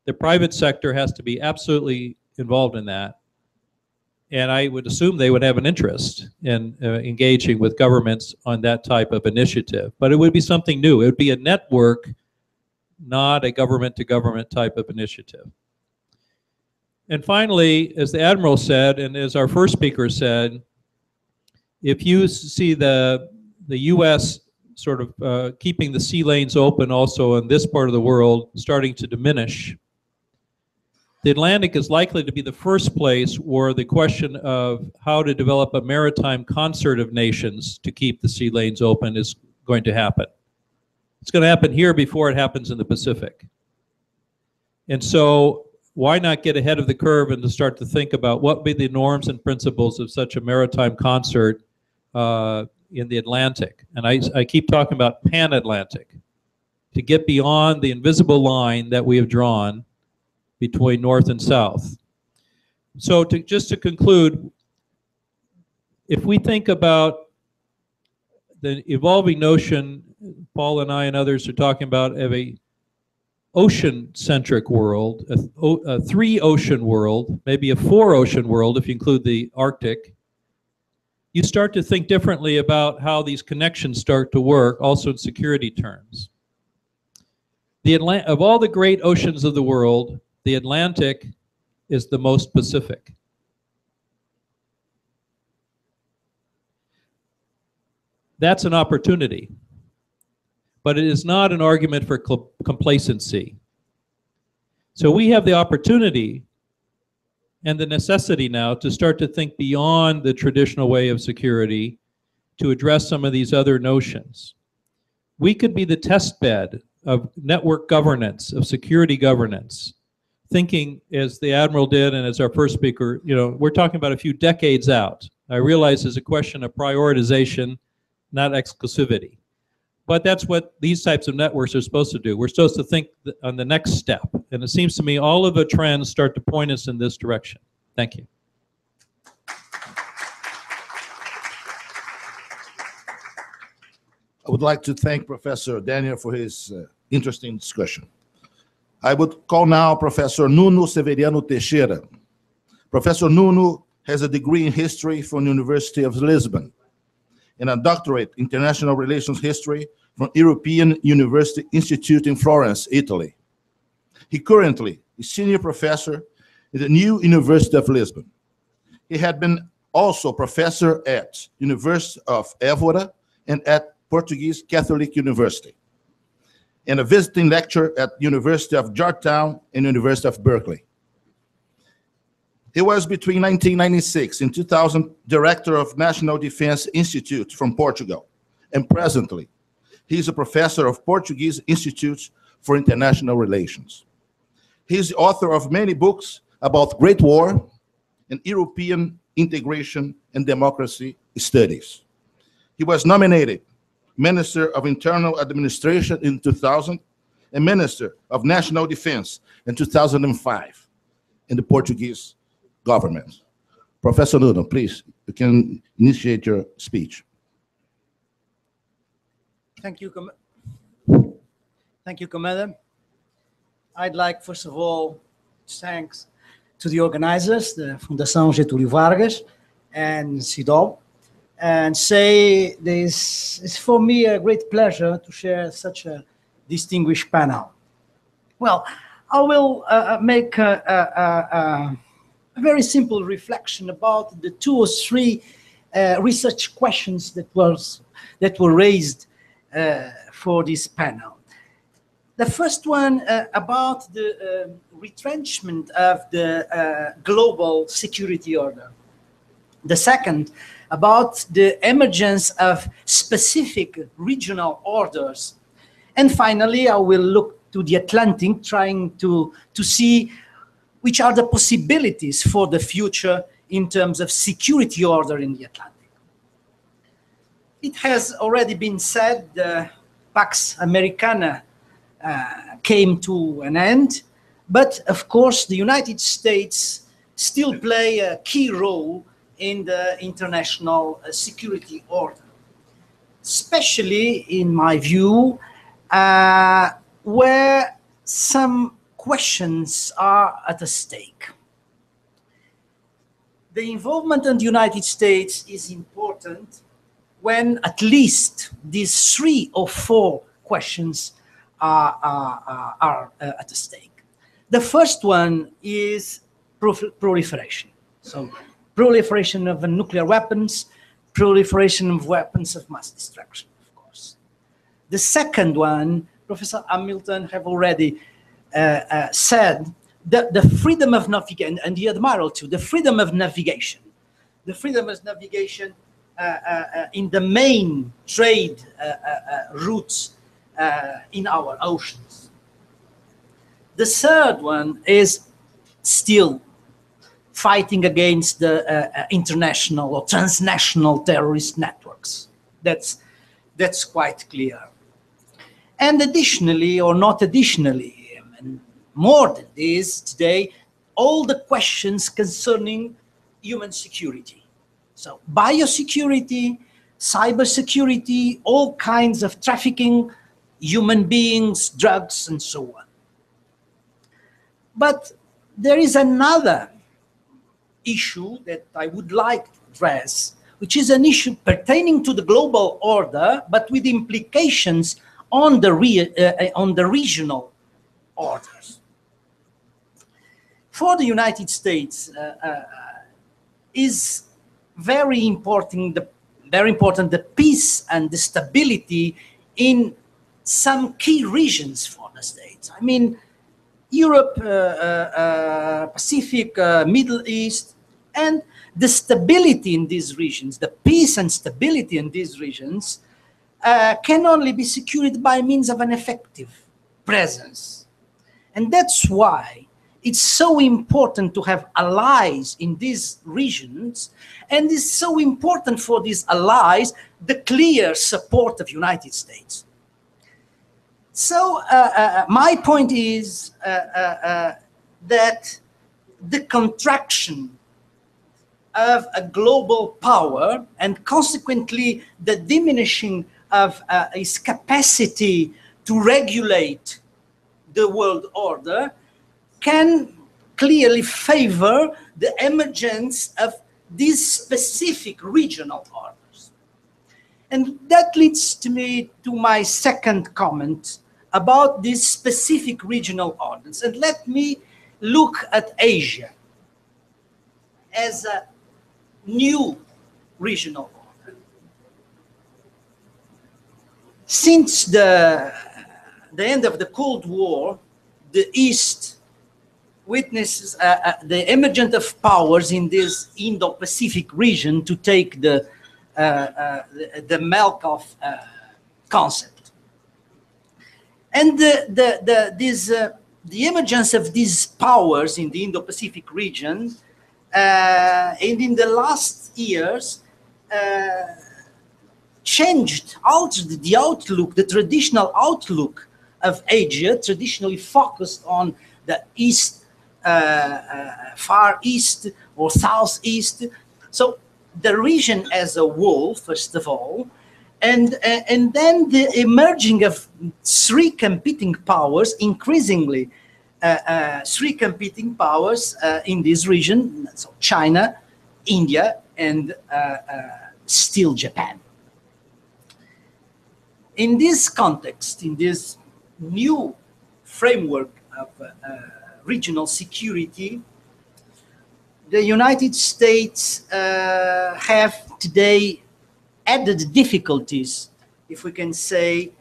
S10: The private sector has to be absolutely involved in that. And I would assume they would have an interest in engaging with governments on that type of initiative. But it would be something new. It would be a network, not a government-to-government type of initiative. And finally, as the Admiral said, and as our first speaker said, if you see the U.S. sort of keeping the sea lanes open also in this part of the world starting to diminish, the Atlantic is likely to be the first place where the question of how to develop a maritime concert of nations to keep the sea lanes open is going to happen. It's going to happen here before it happens in the Pacific. And so why not get ahead of the curve and to start to think about what would be the norms and principles of such a maritime concert in the Atlantic? And I keep talking about pan-Atlantic, to get beyond the invisible line that we have drawn between North and South. So just to conclude, if we think about the evolving notion, Paul and I and others are talking about, of a ocean-centric world, a three-ocean world, maybe a four-ocean world if you include the Arctic, you start to think differently about how these connections start to work, also in security terms. Of all the great oceans of the world, the Atlantic is the most specific. That's an opportunity, but it is not an argument for complacency. So we have the opportunity and the necessity now to start to think beyond the traditional way of security to address some of these other notions. We could be the test bed of network governance, of security governance, thinking as the Admiral did and as our first speaker, we're talking about a few decades out. I realize it's a question of prioritization, not exclusivity. But that's what these types of networks are supposed to do. We're supposed to think on the next step. And it seems to me all of the trends start to point us in this direction. Thank you.
S9: I would like to thank Professor Daniel for his interesting discussion. I would call now Professor Nuno Severiano Teixeira. Professor Nuno has a degree in history from the University of Lisbon and a doctorate in international relations history from European University Institute in Florence, Italy. He currently is senior professor at the new University of Lisbon. He had been also professor at University of Évora and at Portuguese Catholic University, and a visiting lecturer at University of Georgetown and University of Berkeley. He was between 1996 and 2000 director of National Defense Institute from Portugal, and presently he is a professor of Portuguese Institute for International Relations. He is the author of many books about Great War and European integration and democracy studies. He was nominated Minister of Internal Administration in 2000 and Minister of National Defense in 2005 in the Portuguese government. Professor Nuno, please, you can initiate your speech.
S11: Thank you, Commander. I'd like, first of all, thanks to the organizers, the Fundação Getúlio Vargas and CIDOB, and say this is for me a great pleasure to share such a distinguished panel. Well, I will make a very simple reflection about the 2 or 3 research questions that were raised for this panel. The first one about the retrenchment of the global security order. The second about the emergence of specific regional orders. And finally, I will look to the Atlantic, trying to see which are the possibilities for the future in terms of security order in the Atlantic. It has already been said the Pax Americana came to an end, but of course the United States still play a key role in the international security order, especially in my view, where some questions are at stake. The involvement of the United States is important when at least these 3 or 4 questions are at stake. The first one is proliferation. So proliferation of nuclear weapons, proliferation of weapons of mass destruction, of course. The second one, Professor Hamilton have already said, that the freedom of navigation, and the Admiral too, the freedom of navigation. The freedom of navigation in the main trade routes in our oceans. The third one is still fighting against the international or transnational terrorist networks. That's quite clear. And additionally, or not additionally, and more than this today, all the questions concerning human security. So biosecurity, cybersecurity, all kinds of trafficking, human beings, drugs, and so on. But there is another issue that I would like to address, which is an issue pertaining to the global order, but with implications on the regional orders. for the United States is very important. The peace and the stability in some key regions for the states. I mean, Europe, Pacific, Middle East, and the stability in these regions, the peace and stability in these regions can only be secured by means of an effective presence. And that's why it's so important to have allies in these regions, and it's so important for these allies the clear support of the United States. So my point is that the contraction of a global power and consequently the diminishing of its capacity to regulate the world order can clearly favor the emergence of these specific regional orders. And that leads to me to my second comment about these specific regional orders. And let me look at Asia as a new regional order. Since the end of the Cold War, the East witnesses the emergence of powers in this Indo-Pacific region to take the Markov concept. And the emergence of these powers in the Indo-Pacific region and in the last years altered the outlook, the traditional outlook of Asia, traditionally focused on the East, Far East or Southeast. So the region as a whole, first of all, and then the emerging of three competing powers, increasingly three competing powers in this region, so China, India, and still Japan. In this context, in this new framework of regional security, the United States have today added difficulties, if we can say,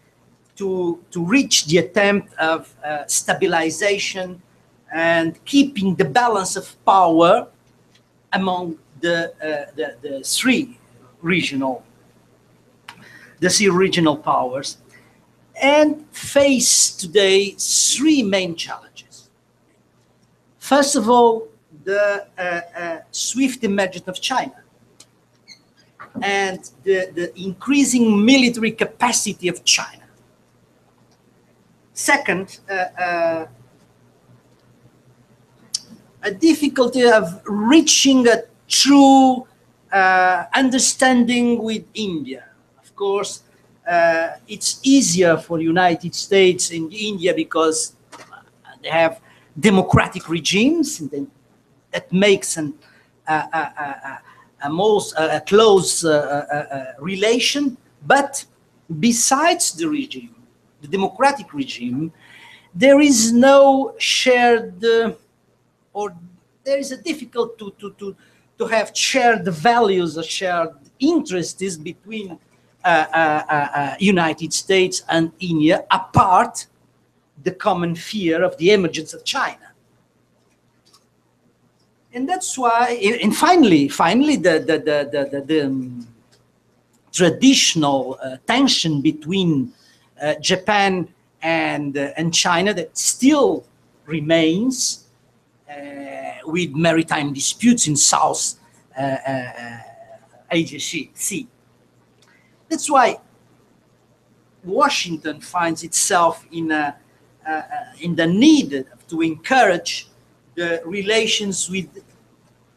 S11: to reach the attempt of stabilization and keeping the balance of power among the three regional powers, and face today three main challenges. First of all, the swift emergence of China and the increasing military capacity of China. Second, a difficulty of reaching a true understanding with India. Of course, it's easier for the United States and India because they have democratic regimes, and that makes a close relation. But besides the regime, the democratic regime, there is no shared, or there is a difficult to have shared values or shared interests between United States and India, apart the common fear of the emergence of China. And that's why, and finally, the traditional tension between Japan and China that still remains with maritime disputes in South Asia Sea. That's why Washington finds itself in the need to encourage the relations with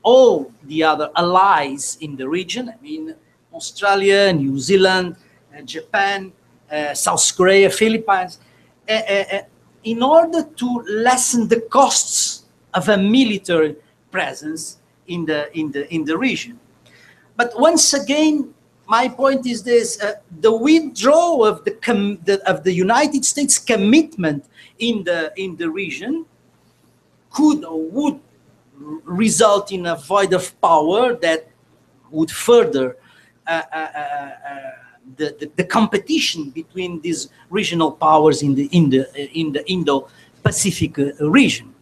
S11: all the other allies in the region. I mean, Australia, New Zealand, Japan, South Korea, Philippines, in order to lessen the costs of a military presence in the region. But once again, my point is this: the withdrawal of the United States commitment in the region could or would result in a void of power that would further the competition between these regional powers in the Indo-Pacific region.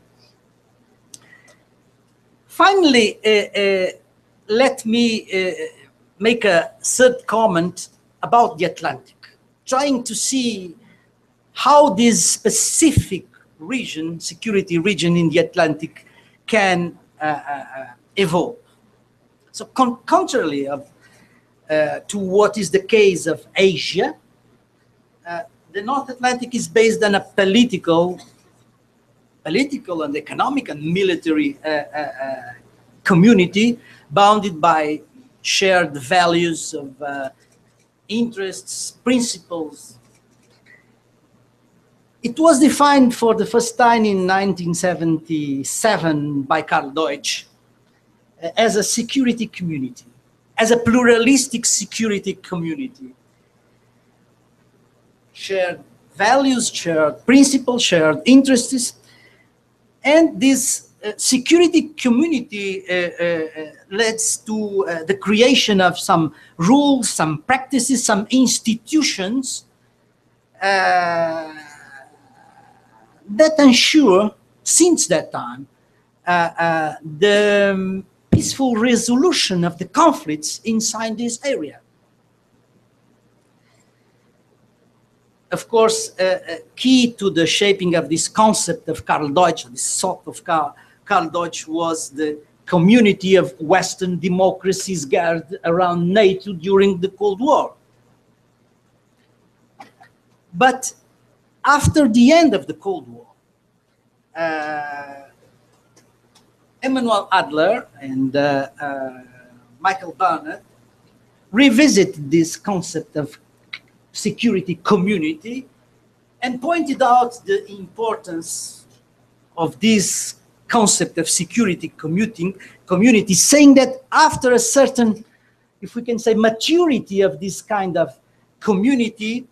S11: Finally, let me make a third comment about the Atlantic, trying to see how this specific region, security region in the Atlantic, can evolve. So contrarily to what is the case of Asia, the North Atlantic is based on a political and economic and military community bounded by shared values of interests, principles. It was defined for the first time in 1977 by Karl Deutsch as a security community, as a pluralistic security community. Shared values, shared principles, shared interests, and this security community leads to the creation of some rules, some practices, some institutions that ensure, since that time, the peaceful resolution of the conflicts inside this area. Of course, key to the shaping of this concept of Karl Deutsch, this thought of Karl Deutsch, was the community of Western democracies gathered around NATO during the Cold War. But after the end of the Cold War, Emmanuel Adler and Michael Barnett revisited this concept of security community and pointed out the importance of this concept of security community, saying that after a certain, if we can say, maturity of this kind of community,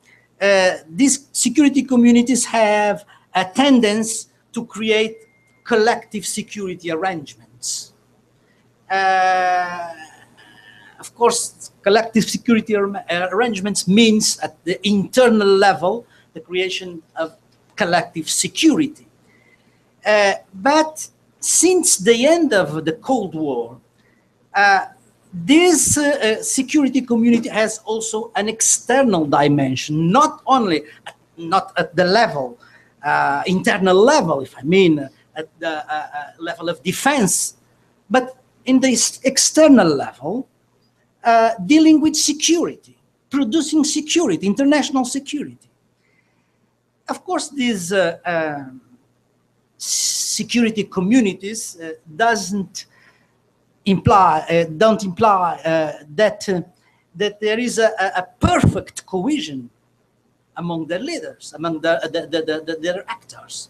S11: these security communities have a tendency to create collective security arrangements. Of course, collective security arrangements means at the internal level, the creation of collective security. But since the end of the Cold War, this security community has also an external dimension, not only not at the level, internal level, if I mean, at the level of defense, but in this external level, dealing with security, producing security, international security. Of course, these security communities don't imply that there is a perfect cohesion among the leaders, among their actors.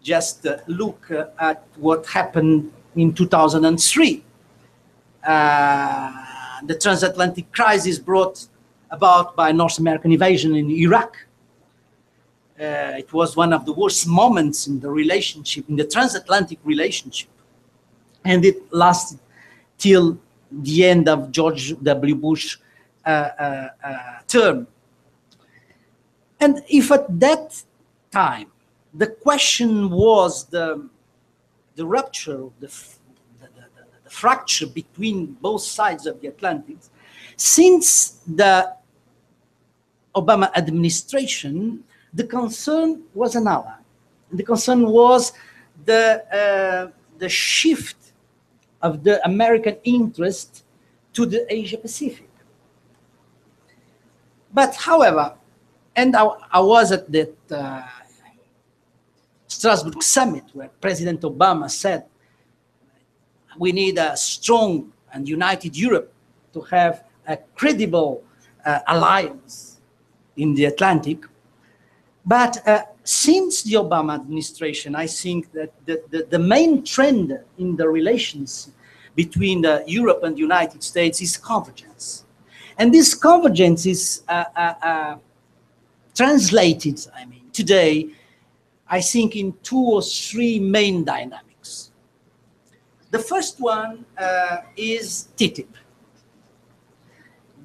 S11: Just look at what happened in 2003. The transatlantic crisis brought about by North American invasion in Iraq. It was one of the worst moments in the relationship, in the transatlantic relationship. And it lasted till the end of George W. Bush term. And if at that time the question was the rupture, the fracture between both sides of the Atlantic, since the Obama administration, the concern was another. The concern was the shift of the American interest to the Asia Pacific. But however, and I was at that Strasbourg summit where President Obama said, we need a strong and united Europe to have a credible alliance in the Atlantic. But since the Obama administration, I think that the main trend in the relations between Europe and the United States is convergence. And this convergence is translated, I mean, today I think, in 2 or 3 main dynamics. The first one is TTIP.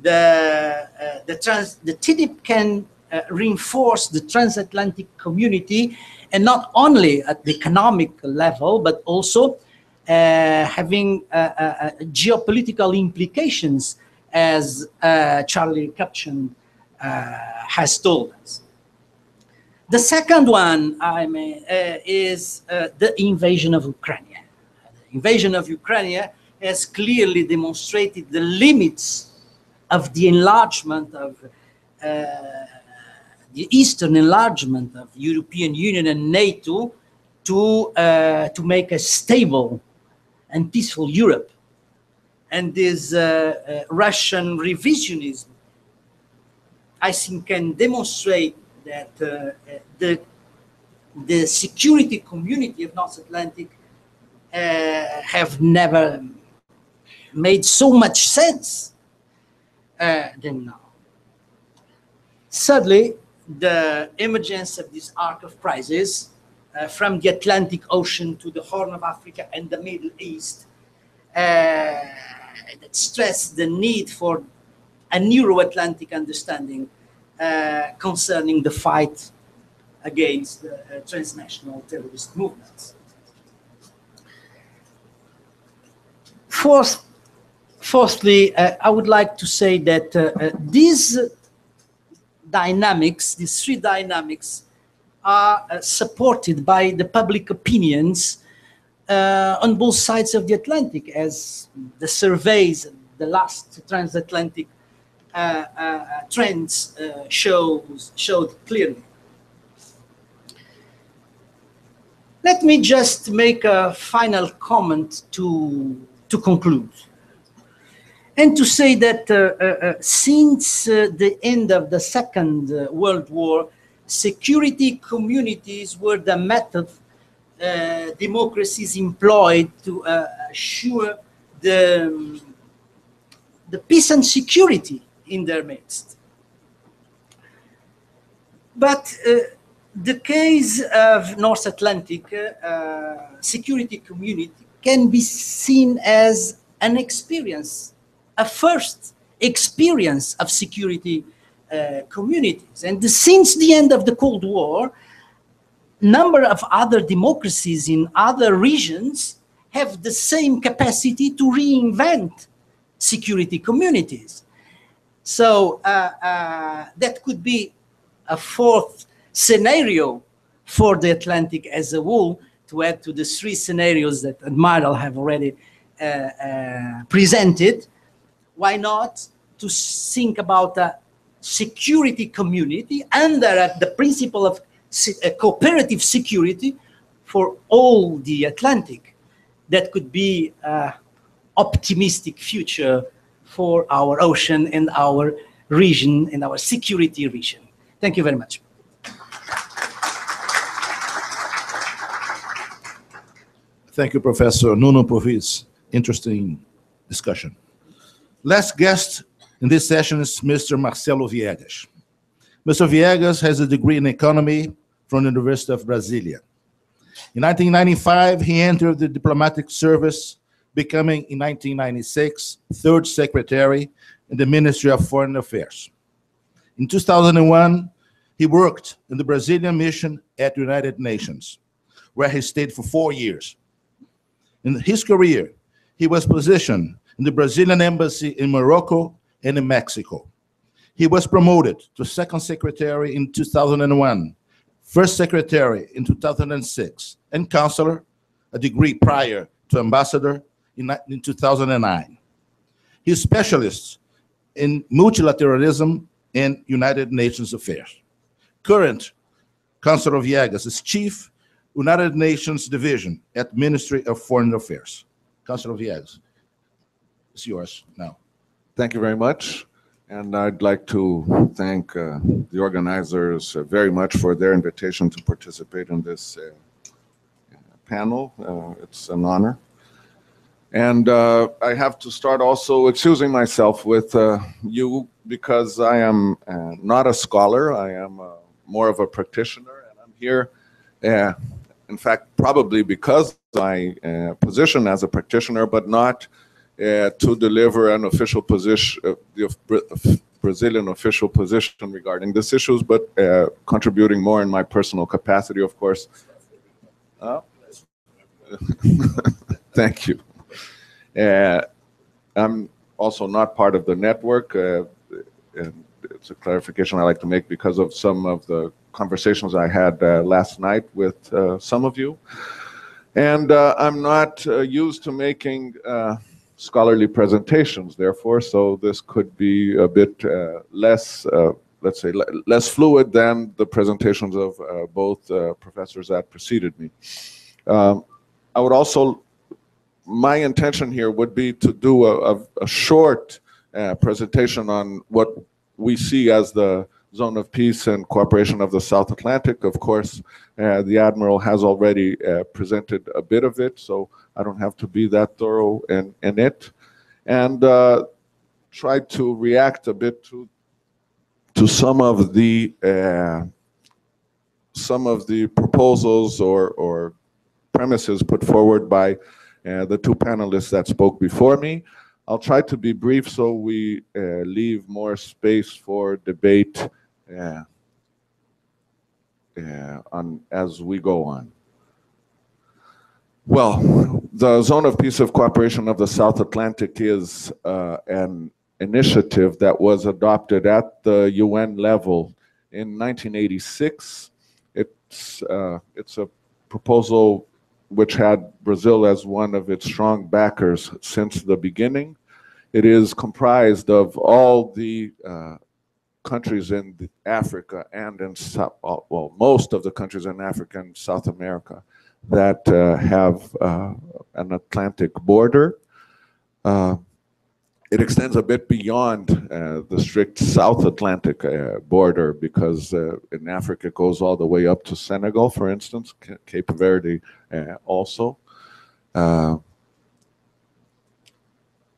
S11: The TTIP can reinforce the transatlantic community, and not only at the economic level, but also having geopolitical implications, as Charlie Kupchan has told us. The second one is the invasion of Ukraine. The invasion of Ukraine has clearly demonstrated the limits of the enlargement of the Eastern enlargement of European Union and NATO to make a stable and peaceful Europe. And this Russian revisionism, I think, can demonstrate that the security community of North Atlantic have never made so much sense than now. Thirdly, the emergence of this arc of crisis from the Atlantic Ocean to the Horn of Africa and the Middle East that stress the need for a Euro-Atlantic understanding concerning the fight against transnational terrorist movements. Fourthly, I would like to say that these dynamics, these 3 dynamics, are supported by the public opinions on both sides of the Atlantic, as the surveys, the last transatlantic trends showed clearly. Let me just make a final comment to conclude, and to say that since the end of the Second World War, security communities were the method democracies employed to assure the peace and security in their midst. But the case of North Atlantic security community can be seen as an experience, a first experience of security communities. And since the end of the Cold War, number of other democracies in other regions have the same capacity to reinvent security communities. So that could be a fourth scenario for the Atlantic as a whole, to add to the 3 scenarios that Admiral have already presented. Why not to think about a security community under the principle of cooperative security for all the Atlantic? That could be an optimistic future for our ocean and our region and our security region. Thank you very much.
S9: Thank you, Professor Nuno, for this interesting discussion. Last guest in this session is Mr. Marcelo Viegas. Mr. Viegas has a degree in economy from the University of Brasilia. In 1995, he entered the diplomatic service, becoming in 1996 third secretary in the Ministry of Foreign Affairs. In 2001, he worked in the Brazilian mission at the United Nations, where he stayed for 4 years. In his career, he was positioned in the Brazilian embassy in Morocco and in Mexico. He was promoted to second secretary in 2001, first secretary in 2006, and counselor, a degree prior to ambassador, in 2009. He's specialist in multilateralism and United Nations affairs. Current Counselor Viegas is Chief United Nations Division at Ministry of Foreign Affairs. Counselor Viegas, it's yours now.
S12: Thank you very much. And I'd like to thank the organizers very much for their invitation to participate in this panel. It's an honor. And I have to start also excusing myself with you, because I am not a scholar. I am more of a practitioner, and I'm here in fact, probably because my position as a practitioner, but not to deliver an official position, the Brazilian official position regarding these issues, but contributing more in my personal capacity, of course. Thank you. I'm also not part of the network, and it's a clarification I like to make because of some of the conversations I had last night with some of you. And I'm not used to making scholarly presentations, therefore, so this could be a bit less, let's say, less fluid than the presentations of both professors that preceded me. I would also, my intention here would be to do a short presentation on what we see as the zone of peace and cooperation of the South Atlantic. Of course, the Admiral has already presented a bit of it, so I don't have to be that thorough in it. And try to react a bit to some of the proposals or premises put forward by the two panelists that spoke before me. I'll try to be brief so we leave more space for debate as we go on. Well, the Zone of Peace of Cooperation of the South Atlantic is an initiative that was adopted at the UN level in 1986. It's a proposal which had Brazil as one of its strong backers since the beginning. It is comprised of all the countries in Africa and in well, most of the countries in Africa and South America that have an Atlantic border. It extends a bit beyond the strict South Atlantic border because in Africa it goes all the way up to Senegal, for instance, Cape Verde also.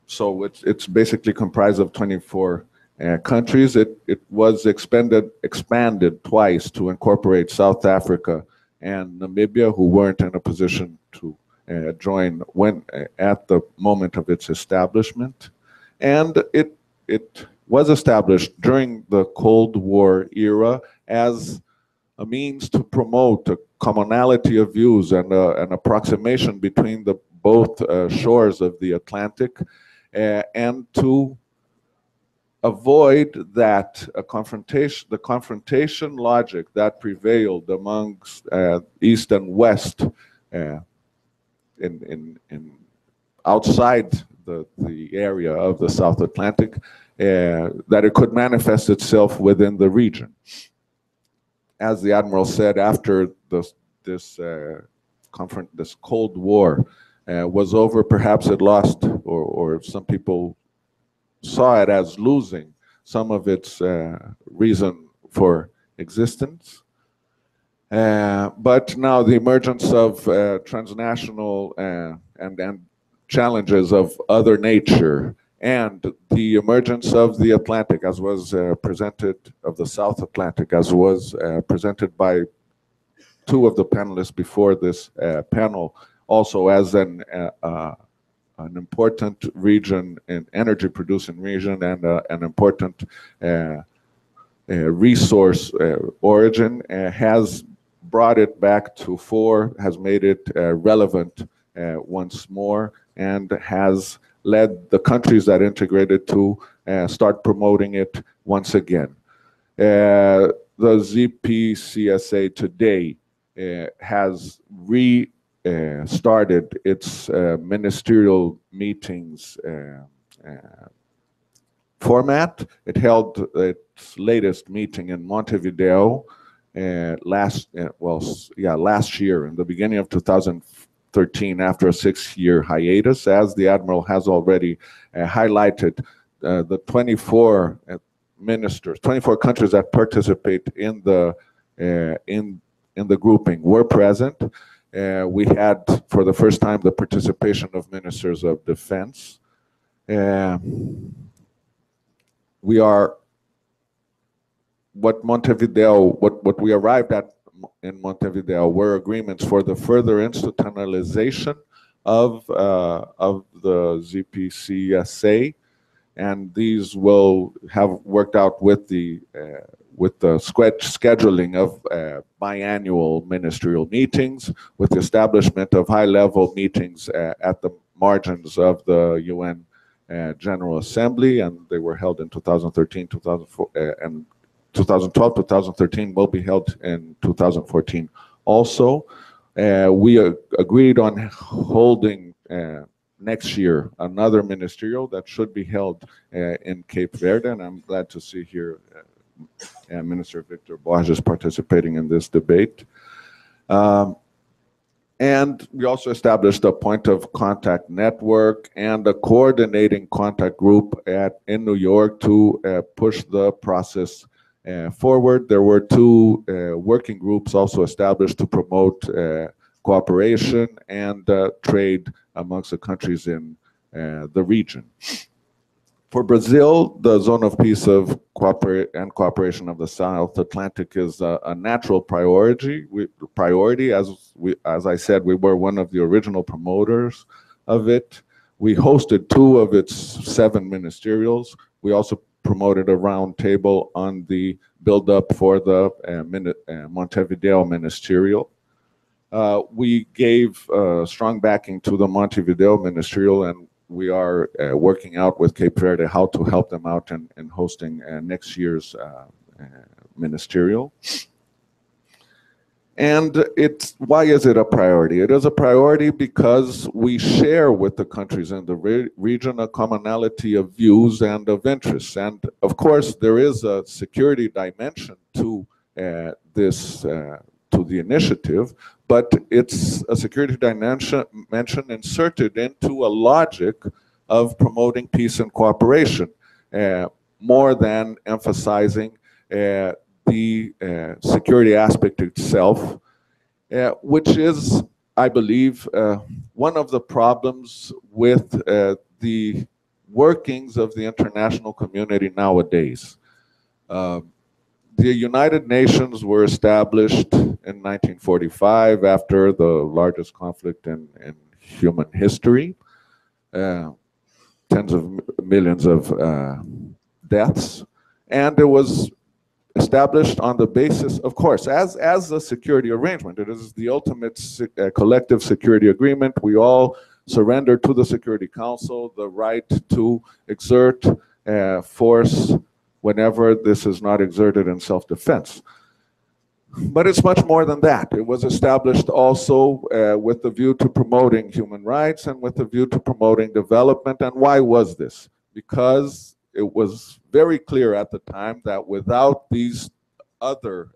S12: So it's basically comprised of 24 countries. It was expanded twice to incorporate South Africa and Namibia, who weren't in a position to join when at the moment of its establishment. And it was established during the Cold War era as a means to promote a commonality of views and an approximation between the both shores of the Atlantic, and to avoid that the confrontation logic that prevailed amongst East and West in outside the area of the South Atlantic, that it could manifest itself within the region. As the Admiral said, after this Cold War was over, perhaps it lost, or some people saw it as losing some of its reason for existence. But now the emergence of transnational and challenges of other nature, and the emergence of the Atlantic, as was presented, of the South Atlantic, as was presented by two of the panelists before this panel, also as an important region, an energy producing region, and an important resource origin, has brought it back to fore, has made it relevant once more, and has led the countries that integrated to start promoting it once again. The ZPCSA today has started its ministerial meetings format. It held its latest meeting in Montevideo last year, in the beginning of 2013, after a 6-year hiatus. As the Admiral has already highlighted, the 24 ministers, 24 countries that participate in the grouping were present. We had, for the first time, the participation of ministers of defense. What we arrived at in Montevideo were agreements for the further institutionalization of the ZPCSA, and these will have worked out with the scheduling of biannual ministerial meetings, with the establishment of high-level meetings at the margins of the UN General Assembly, and they were held in 2013, 2004, and 2012, 2013 will be held in 2014 also. We agreed on holding next year another ministerial that should be held in Cape Verde, and I'm glad to see here Minister Victor Borges participating in this debate. And we also established a point of contact network and a coordinating contact group in New York to push the process forward. There were two working groups also established to promote cooperation and trade amongst the countries in the region. For Brazil, the zone of peace and cooperation of the South Atlantic is a natural priority. As I said, we were one of the original promoters of it. We hosted 2 of its 7 ministerials. We also promoted a round table on the build-up for the Montevideo ministerial. We gave strong backing to the Montevideo ministerial, and we are working out with Cape Verde how to help them out in hosting next year's ministerial. And why is it a priority? It is a priority because we share with the countries in the region a commonality of views and of interests. And of course, there is a security dimension to to the initiative, but it's a security dimension inserted into a logic of promoting peace and cooperation, more than emphasizing the security aspect itself, which is, I believe, one of the problems with the workings of the international community nowadays. The United Nations were established in 1945 after the largest conflict in human history, tens of millions of deaths, and it was established on the basis, of course, as a security arrangement. It is the ultimate collective security agreement. We all surrender to the Security Council the right to exert force whenever this is not exerted in self-defense. But it's much more than that. It was established also with the view to promoting human rights and with the view to promoting development. And why was this? Because it was very clear at the time that without these other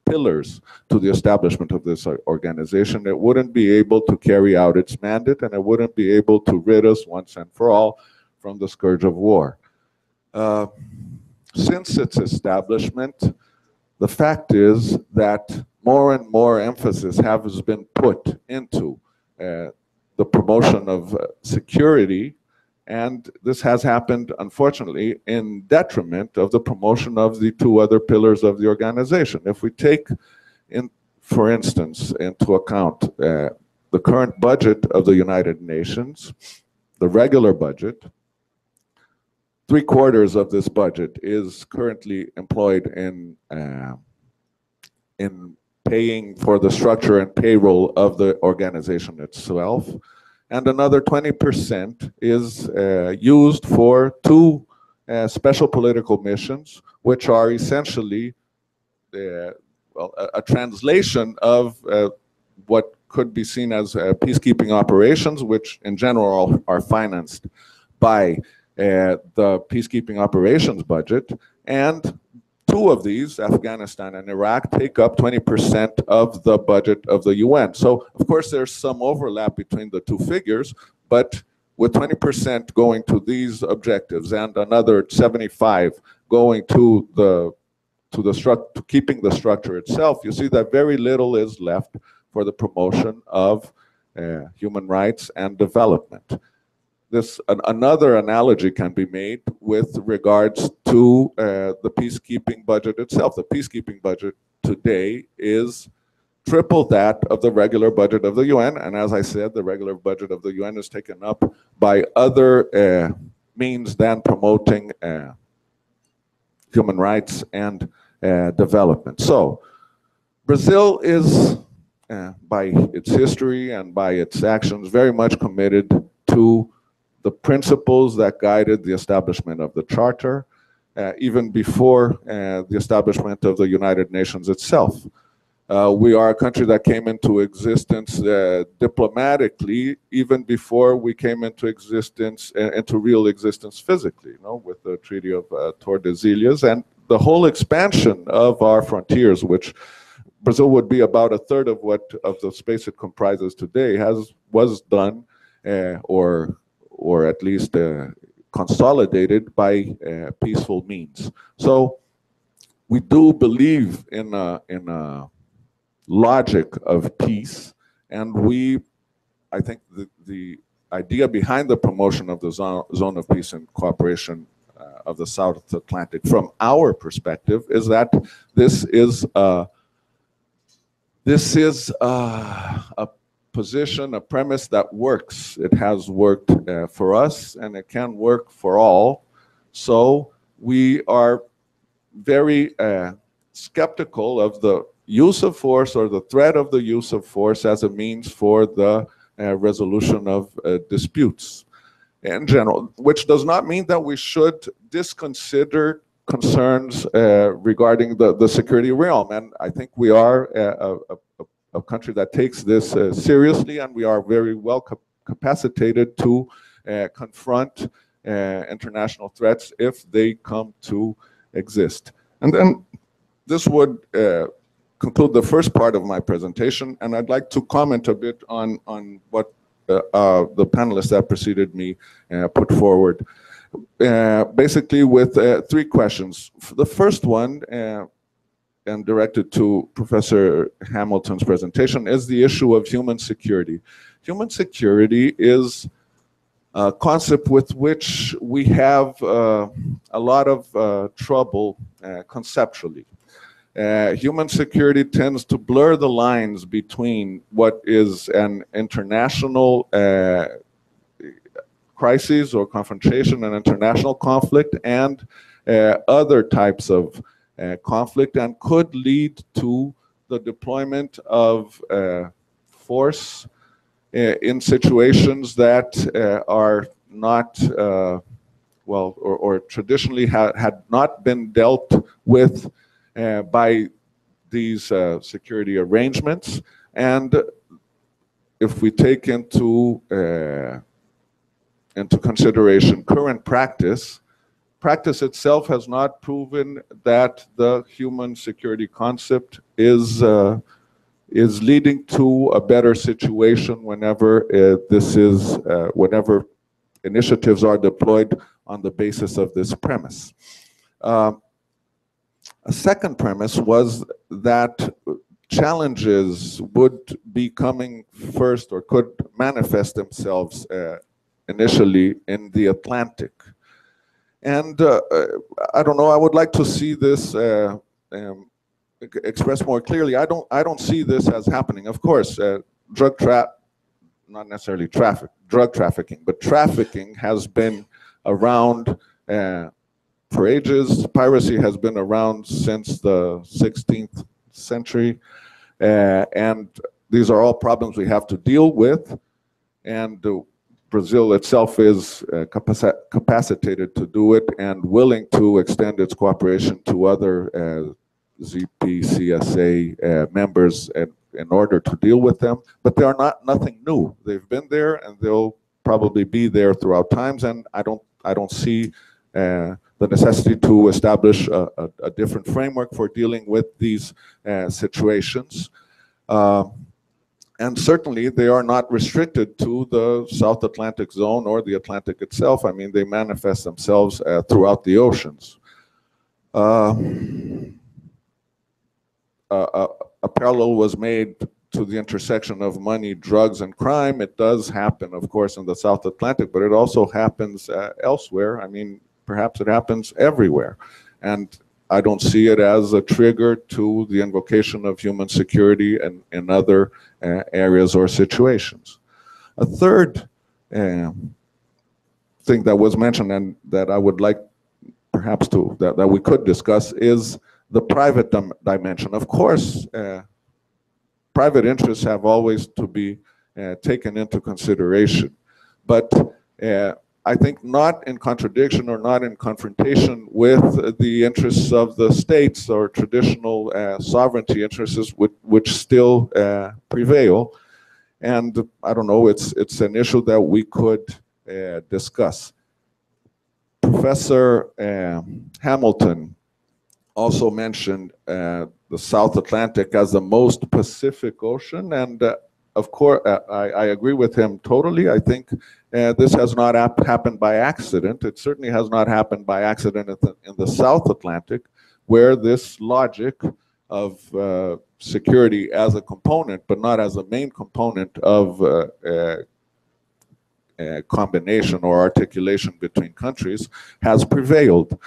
S12: pillars to the establishment of this organization, it wouldn't be able to carry out its mandate, and it wouldn't be able to rid us once and for all from the scourge of war. Since its establishment, the fact is that more and more emphasis has been put into the promotion of security, and this has happened, unfortunately, in detriment of the promotion of the 2 other pillars of the organization. If we take, for instance, into account the current budget of the United Nations, the regular budget, 3/4 of this budget is currently employed in paying for the structure and payroll of the organization itself, and another 20% is used for 2 special political missions, which are essentially a translation of what could be seen as peacekeeping operations, which in general are financed by the peacekeeping operations budget, and 2 of these, Afghanistan and Iraq, take up 20% of the budget of the UN. So, of course, there's some overlap between the 2 figures, but with 20% going to these objectives and another 75 going to keeping the structure itself, you see that very little is left for the promotion of human rights and development. Another analogy can be made with regards to the peacekeeping budget itself. The peacekeeping budget today is triple that of the regular budget of the UN. And as I said, the regular budget of the UN is taken up by other means than promoting human rights and development. So Brazil is, by its history and by its actions, very much committed to the principles that guided the establishment of the Charter, even before the establishment of the United Nations itself. We are a country that came into existence diplomatically even before we came into existence, into real existence physically, you know, with the Treaty of Tordesilhas, and the whole expansion of our frontiers, which Brazil would be about a third of the space it comprises today, was done or at least consolidated by peaceful means. So we do believe in a logic of peace, and I think the idea behind the promotion of the zone of peace and cooperation of the South Atlantic, from our perspective, is that this is a position, a premise that works. It has worked for us, and it can work for all. So we are very skeptical of the use of force or the threat of the use of force as a means for the resolution of disputes in general, which does not mean that we should disconsider concerns regarding the security realm. And I think we are a country that takes this seriously, and we are very well capacitated to confront international threats if they come to exist. And then this would conclude the first part of my presentation, and I'd like to comment a bit on what the panelists that preceded me put forward, basically with three questions. The first one, and directed to Professor Hamilton's presentation, is the issue of human security. Human security is a concept with which we have a lot of trouble conceptually. Human security tends to blur the lines between what is an international crisis or confrontation, an international conflict, and other types of conflict, and could lead to the deployment of force in situations that are not, well, or traditionally had not been dealt with by these security arrangements. And if we take into consideration current practice itself has not proven that the human security concept is leading to a better situation whenever whenever initiatives are deployed on the basis of this premise. A second premise was that challenges would be coming first, or could manifest themselves initially in the Atlantic. And I don't know, I would like to see this expressed more clearly. I don't see this as happening. Of course, drug trafficking, but trafficking has been around for ages. Piracy has been around since the 16th century, and these are all problems we have to deal with, and Brazil itself is capacitated to do it and willing to extend its cooperation to other ZPCSA members in order to deal with them. But they are nothing new. They've been there, and they'll probably be there throughout times, and I don't see the necessity to establish a different framework for dealing with these situations. And certainly they are not restricted to the South Atlantic zone or the Atlantic itself. I mean, they manifest themselves throughout the oceans. A parallel was made to the intersection of money, drugs, and crime. It does happen, of course, in the South Atlantic, but it also happens elsewhere. I mean, perhaps it happens everywhere. And I don't see it as a trigger to the invocation of human security and in other areas or situations. A third thing that was mentioned and that I would like perhaps that we could discuss is the private dimension. Of course, private interests have always to be taken into consideration, but I think not in contradiction or not in confrontation with the interests of the states or traditional sovereignty interests which still prevail. And I don't know, it's an issue that we could discuss. Professor Hamilton also mentioned the South Atlantic as the most Pacific Ocean, and of course, I agree with him totally. I think this has not happened by accident. It certainly has not happened by accident in the South Atlantic, where this logic of security as a component, but not as a main component of combination or articulation between countries, has prevailed.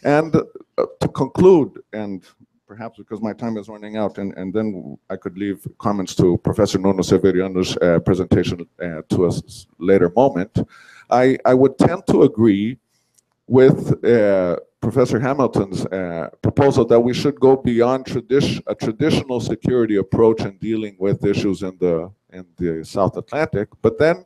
S12: And to conclude, and perhaps because my time is running out, and then I could leave comments to Professor Nuno Severiano's presentation to a later moment, I would tend to agree with Professor Hamilton's proposal that we should go beyond a traditional security approach in dealing with issues in the South Atlantic, but then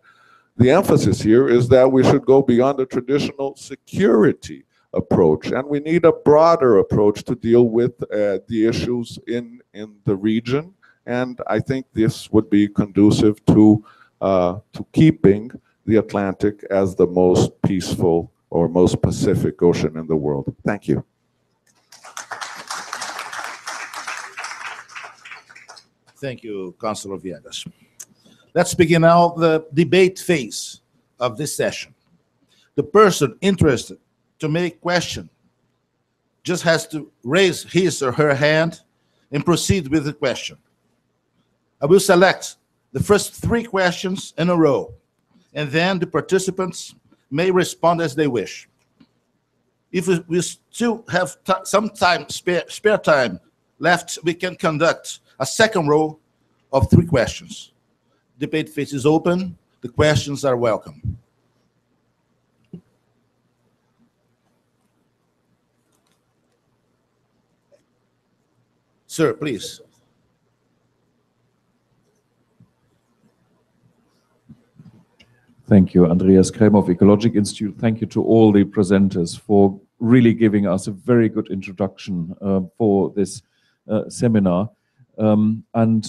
S12: the emphasis here is that we should go beyond the traditional security approach, and we need a broader approach to deal with the issues in the region. And I think this would be conducive to keeping the Atlantic as the most peaceful or most Pacific ocean in the world. Thank you.
S9: Thank you, Councilor Viegas. Let's begin now the debate phase of this session. The person interested to make question just has to raise his or her hand and proceed with the question. I will select the first 3 questions in a row, and then the participants may respond as they wish. If we still have some time, spare time left, we can conduct a second row of 3 questions. Debate phase is open. The questions are welcome. Sir, please.
S13: Thank you, Andreas Krämer of Ecologic Institute. Thank you to all the presenters for really giving us a very good introduction for this seminar. And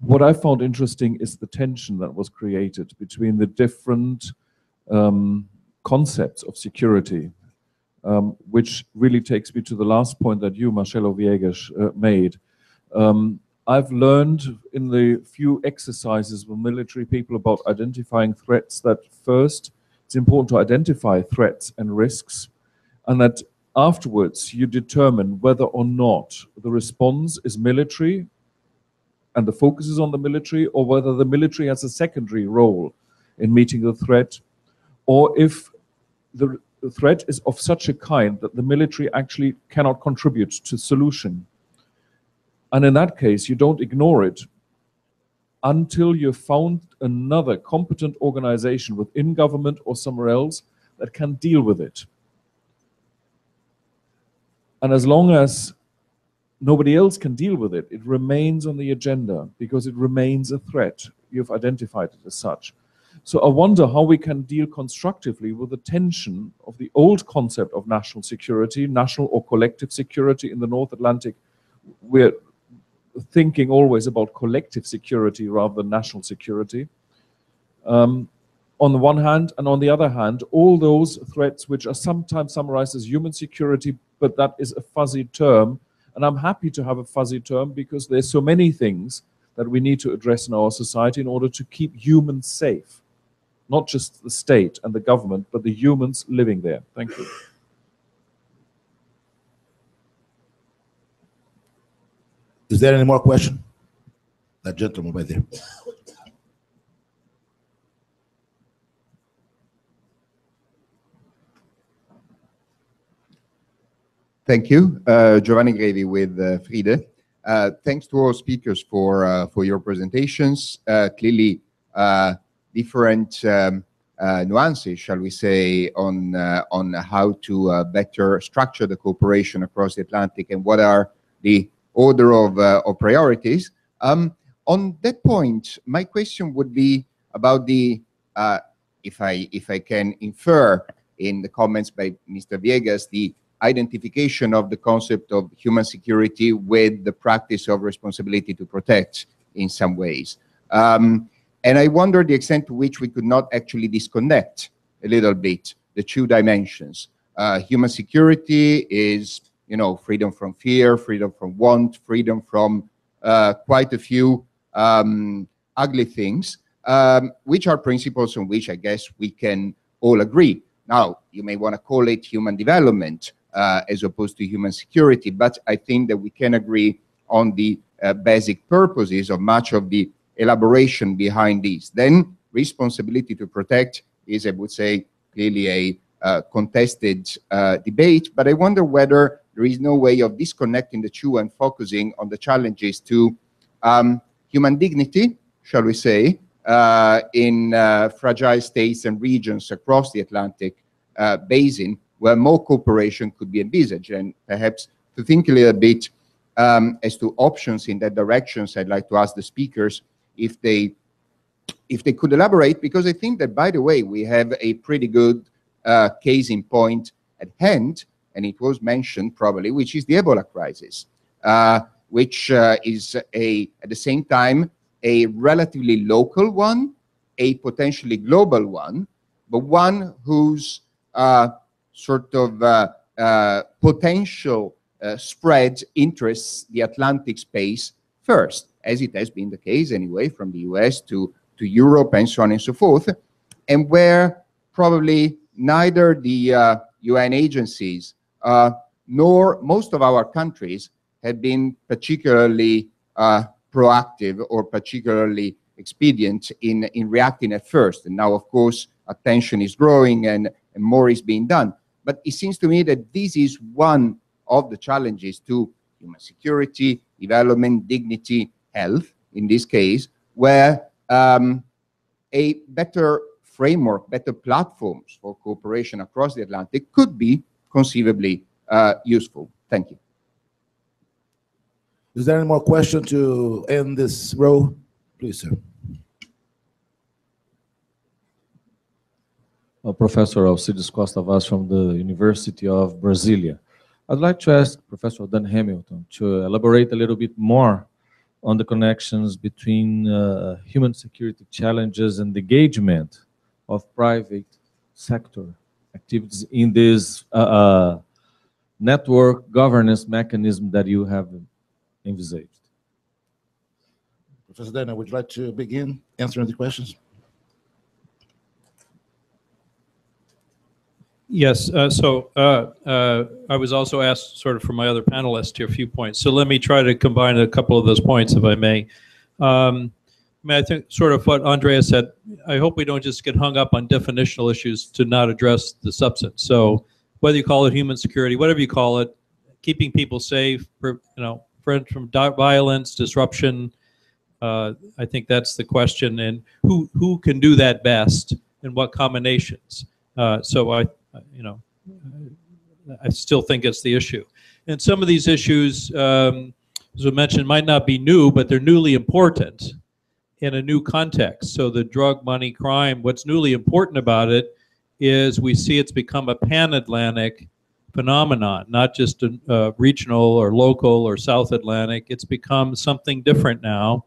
S13: what I found interesting is the tension that was created between the different concepts of security, which really takes me to the last point that you, Marcelo Viegas, made. I've learned in the few exercises with military people about identifying threats that first, it's important to identify threats and risks, and that afterwards you determine whether or not the response is military and the focus is on the military, or whether the military has a secondary role in meeting the threat, or if the threat is of such a kind that the military actually cannot contribute to solution. And in that case, you don't ignore it until you've found another competent organization within government or somewhere else that can deal with it. And as long as nobody else can deal with it, it remains on the agenda because it remains a threat. You've identified it as such. So I wonder how we can deal constructively with the tension of the old concept of national security, national or collective security in the North Atlantic. We're thinking always about collective security rather than national security. On the one hand, and on the other hand, all those threats which are sometimes summarized as human security, but that is a fuzzy term. And I'm happy to have a fuzzy term because there's so many things that we need to address in our society in order to keep humans safe. Not just the state and the government, but the humans living there. Thank you.
S9: Is there any more question? That gentleman right there.
S14: Thank you. Giovanni Grevi with FRIDE. Thanks to all speakers for your presentations. Clearly, different nuances, shall we say, on how to better structure the cooperation across the Atlantic and what are the order of priorities. On that point, my question would be about the, if I can infer in the comments by Mr. Viegas, the identification of the concept of human security with the practice of responsibility to protect in some ways. And I wonder the extent to which we could not actually disconnect a little bit the two dimensions. Human security is, you know, freedom from fear, freedom from want, freedom from quite a few ugly things, which are principles on which I guess we can all agree. Now, you may want to call it human development as opposed to human security, but I think that we can agree on the basic purposes of much of the elaboration behind these. Then responsibility to protect is, I would say, clearly a contested debate, but I wonder whether there is no way of disconnecting the two and focusing on the challenges to human dignity, shall we say, in fragile states and regions across the Atlantic basin, where more cooperation could be envisaged, and perhaps to think a little bit as to options in that direction. I'd like to ask the speakers if they could elaborate, because I think that, by the way, we have a pretty good case in point at hand, and it was mentioned probably, which is the Ebola crisis, which is at the same time a relatively local one, a potentially global one, but one whose sort of potential spread interests the Atlantic space first, as it has been the case anyway, from the US to Europe and so on and so forth, and where probably neither the UN agencies nor most of our countries have been particularly proactive or particularly expedient in reacting at first. And now, of course, attention is growing and more is being done. But it seems to me that this is one of the challenges to human security, development, dignity, health, in this case, where a better framework, better platforms for cooperation across the Atlantic could be conceivably useful. Thank you.
S9: Is there any more question to end this row? Please, sir.
S13: Professor Alcides Costa Vaz from the University of Brasilia. I'd like to ask Professor Dan Hamilton to elaborate a little bit more on the connections between human security challenges and engagement of private sector activities in this network governance mechanism that you have envisaged.
S9: Professor Dana, would you like to begin answering the questions?
S10: Yes, I was also asked sort of from my other panelists here a few points. So let me try to combine a couple of those points, if I may. I think sort of what Andrea said, I hope we don't just get hung up on definitional issues to not address the substance. So whether you call it human security, whatever you call it, keeping people safe, from violence, disruption, I think that's the question. And who can do that best and what combinations? So I still think it's the issue. And some of these issues, as I mentioned, might not be new, but they're newly important in a new context. So the drug money crime, what's newly important about it is we see it's become a pan-Atlantic phenomenon, not just a regional or local or South Atlantic. It's become something different now.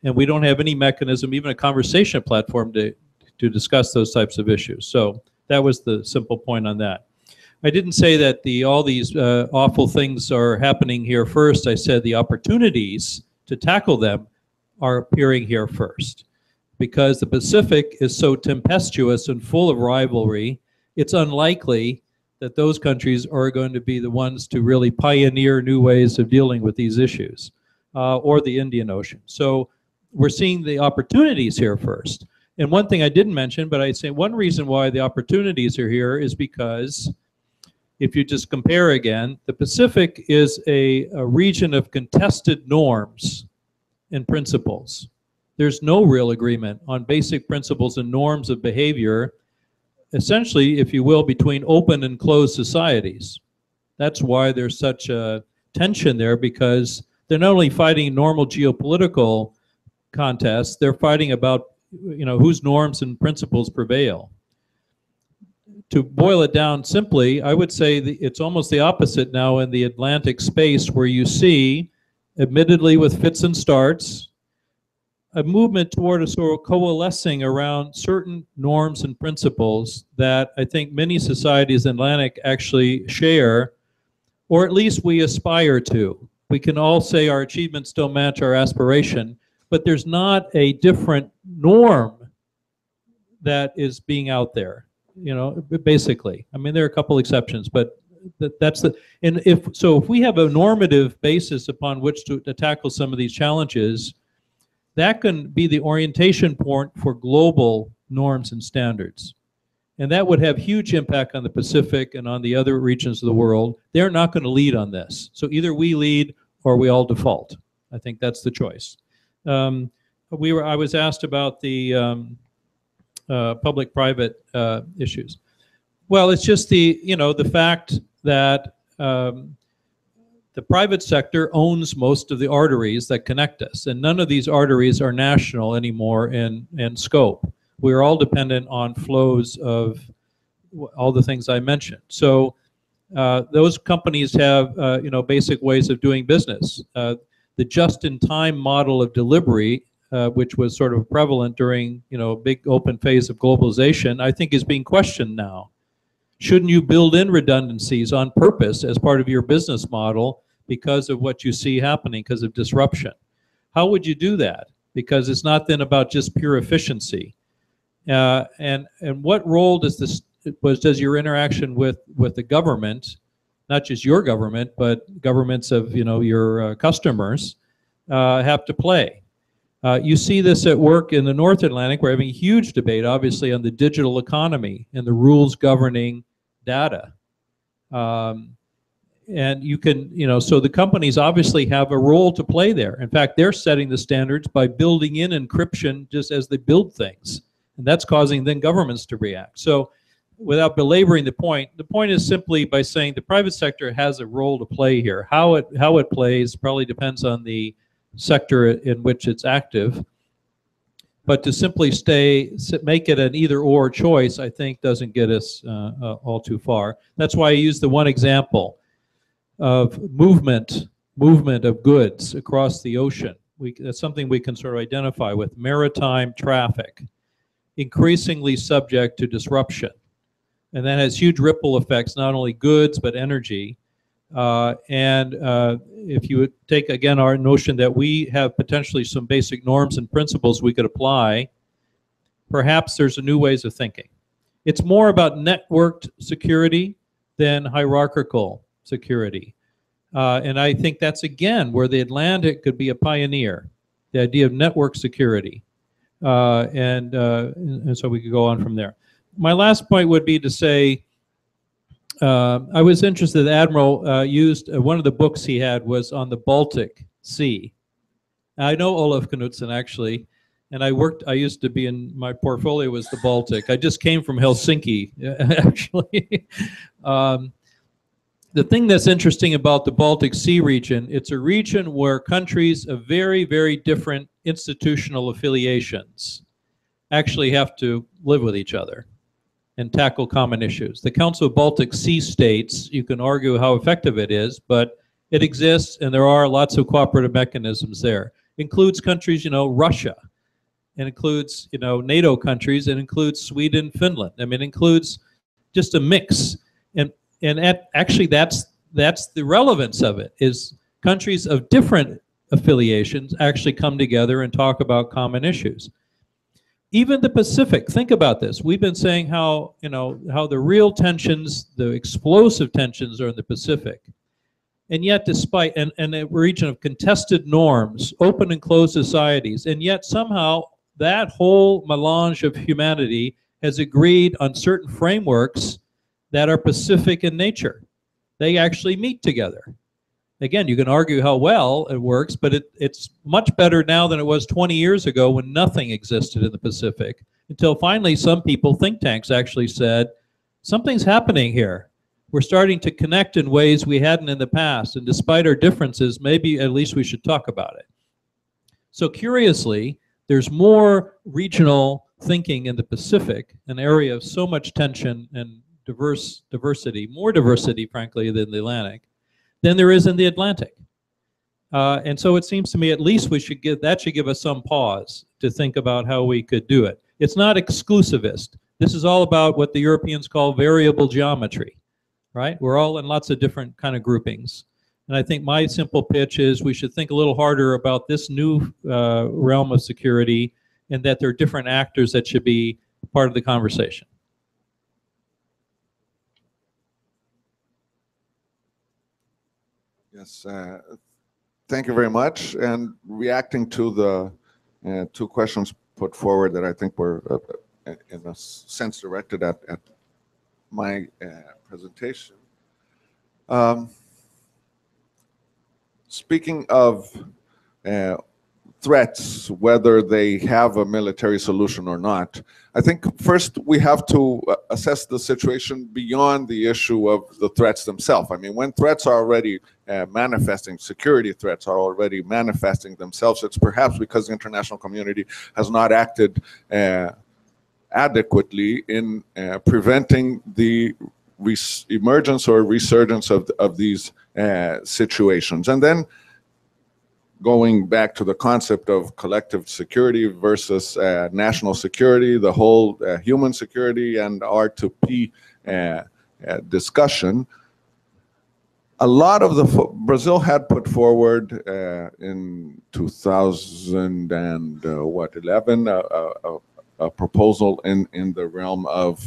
S10: And we don't have any mechanism, even a conversation platform to discuss those types of issues. So that was the simple point on that. I didn't say that all these awful things are happening here first. I said the opportunities to tackle them are appearing here first. Because the Pacific is so tempestuous and full of rivalry, it's unlikely that those countries are going to be the ones to really pioneer new ways of dealing with these issues, or the Indian Ocean. So we're seeing the opportunities here first. And one thing I didn't mention, but I'd say one reason why the opportunities are here is because if you just compare again, the Pacific is a region of contested norms and principles. There's no real agreement on basic principles and norms of behavior, essentially, if you will, between open and closed societies. That's why there's such a tension there, because they're not only fighting normal geopolitical contests, they're fighting about, you know, whose norms and principles prevail. To boil it down simply, I would say it's almost the opposite now in the Atlantic space, where you see, admittedly with fits and starts, a movement toward a sort of coalescing around certain norms and principles that I think many societies in Atlantic actually share, or at least we aspire to. We can all say our achievements don't match our aspiration, but there's not a different norm that is being out there, you know, basically. I mean, there are a couple exceptions, but that's the, and if we have a normative basis upon which to tackle some of these challenges, that can be the orientation point for global norms and standards. And that would have huge impact on the Pacific and on the other regions of the world. They're not going to lead on this. So either we lead or we all default. I think that's the choice. I was asked about the public-private issues. Well, it's just the fact that the private sector owns most of the arteries that connect us, and none of these arteries are national anymore in scope. We're all dependent on flows of all the things I mentioned. So those companies have basic ways of doing business. The just-in-time model of delivery, which was sort of prevalent during a big open phase of globalization, I think is being questioned now. Shouldn't you build in redundancies on purpose as part of your business model because of what you see happening, because of disruption? How would you do that? Because it's not then about just pure efficiency. And what role does your interaction with the government, not just your government, but governments of your customers, have to play? You see this at work in the North Atlantic. We're having a huge debate, obviously, on the digital economy and the rules governing data. And you can, so the companies obviously have a role to play there. In fact, they're setting the standards by building in encryption just as they build things. And that's causing then governments to react. So without belaboring the point is simply by saying the private sector has a role to play here. How it plays probably depends on the sector in which it's active. But to simply make it an either-or choice, I think doesn't get us all too far. That's why I use the one example of movement of goods across the ocean. That's something we can sort of identify with. Maritime traffic, increasingly subject to disruption. And that has huge ripple effects, not only goods, but energy. If you would take, again, our notion that we have potentially some basic norms and principles we could apply, perhaps there's new ways of thinking. It's more about networked security than hierarchical security. And I think that's, again, where the Atlantic could be a pioneer, the idea of network security. And so we could go on from there. My last point would be to say, I was interested that Admiral used, one of the books he had was on the Baltic Sea. I know Olaf Knudsen, actually, and I used to be in, my portfolio was the Baltic. I just came from Helsinki, actually. The thing that's interesting about the Baltic Sea region, it's a region where countries of very, very different institutional affiliations actually have to live with each other and tackle common issues. The Council of Baltic Sea States, you can argue how effective it is, but it exists and there are lots of cooperative mechanisms there. Includes countries, Russia, and includes, NATO countries, and includes Sweden, Finland. I mean, it includes just a mix. And actually that's the relevance of it, is countries of different affiliations actually come together and talk about common issues. Even the Pacific, think about this. We've been saying how the real tensions, the explosive tensions are in the Pacific. And yet despite, and a region of contested norms, open and closed societies, and yet somehow that whole melange of humanity has agreed on certain frameworks that are Pacific in nature. they actually meet together. Again, you can argue how well it works, but it's much better now than it was 20 years ago when nothing existed in the Pacific, until finally some people, think tanks, actually said, something's happening here. We're starting to connect in ways we hadn't in the past, and despite our differences, maybe at least we should talk about it. So curiously, there's more regional thinking in the Pacific, an area of so much tension and diversity, more diversity, frankly, than the Atlantic, than there is in the Atlantic. And so it seems to me at least that should give us some pause to think about how we could do it. It's not exclusivist. This is all about what the Europeans call variable geometry, right? We're all in lots of different kind of groupings. And I think my simple pitch is we should think a little harder about this new realm of security, and that there are different actors that should be part of the conversation.
S12: Yes, thank you very much. And reacting to the two questions put forward that I think were in a sense directed at my presentation. Speaking of threats, whether they have a military solution or not, I think first we have to assess the situation beyond the issue of the threats themselves. I mean, when threats are already manifesting, security threats are already manifesting themselves, it's perhaps because the international community has not acted adequately in preventing the emergence or resurgence of these situations. And then going back to the concept of collective security versus national security, the whole human security and R2P discussion, a lot of the Brazil had put forward in 2011 a proposal in the realm of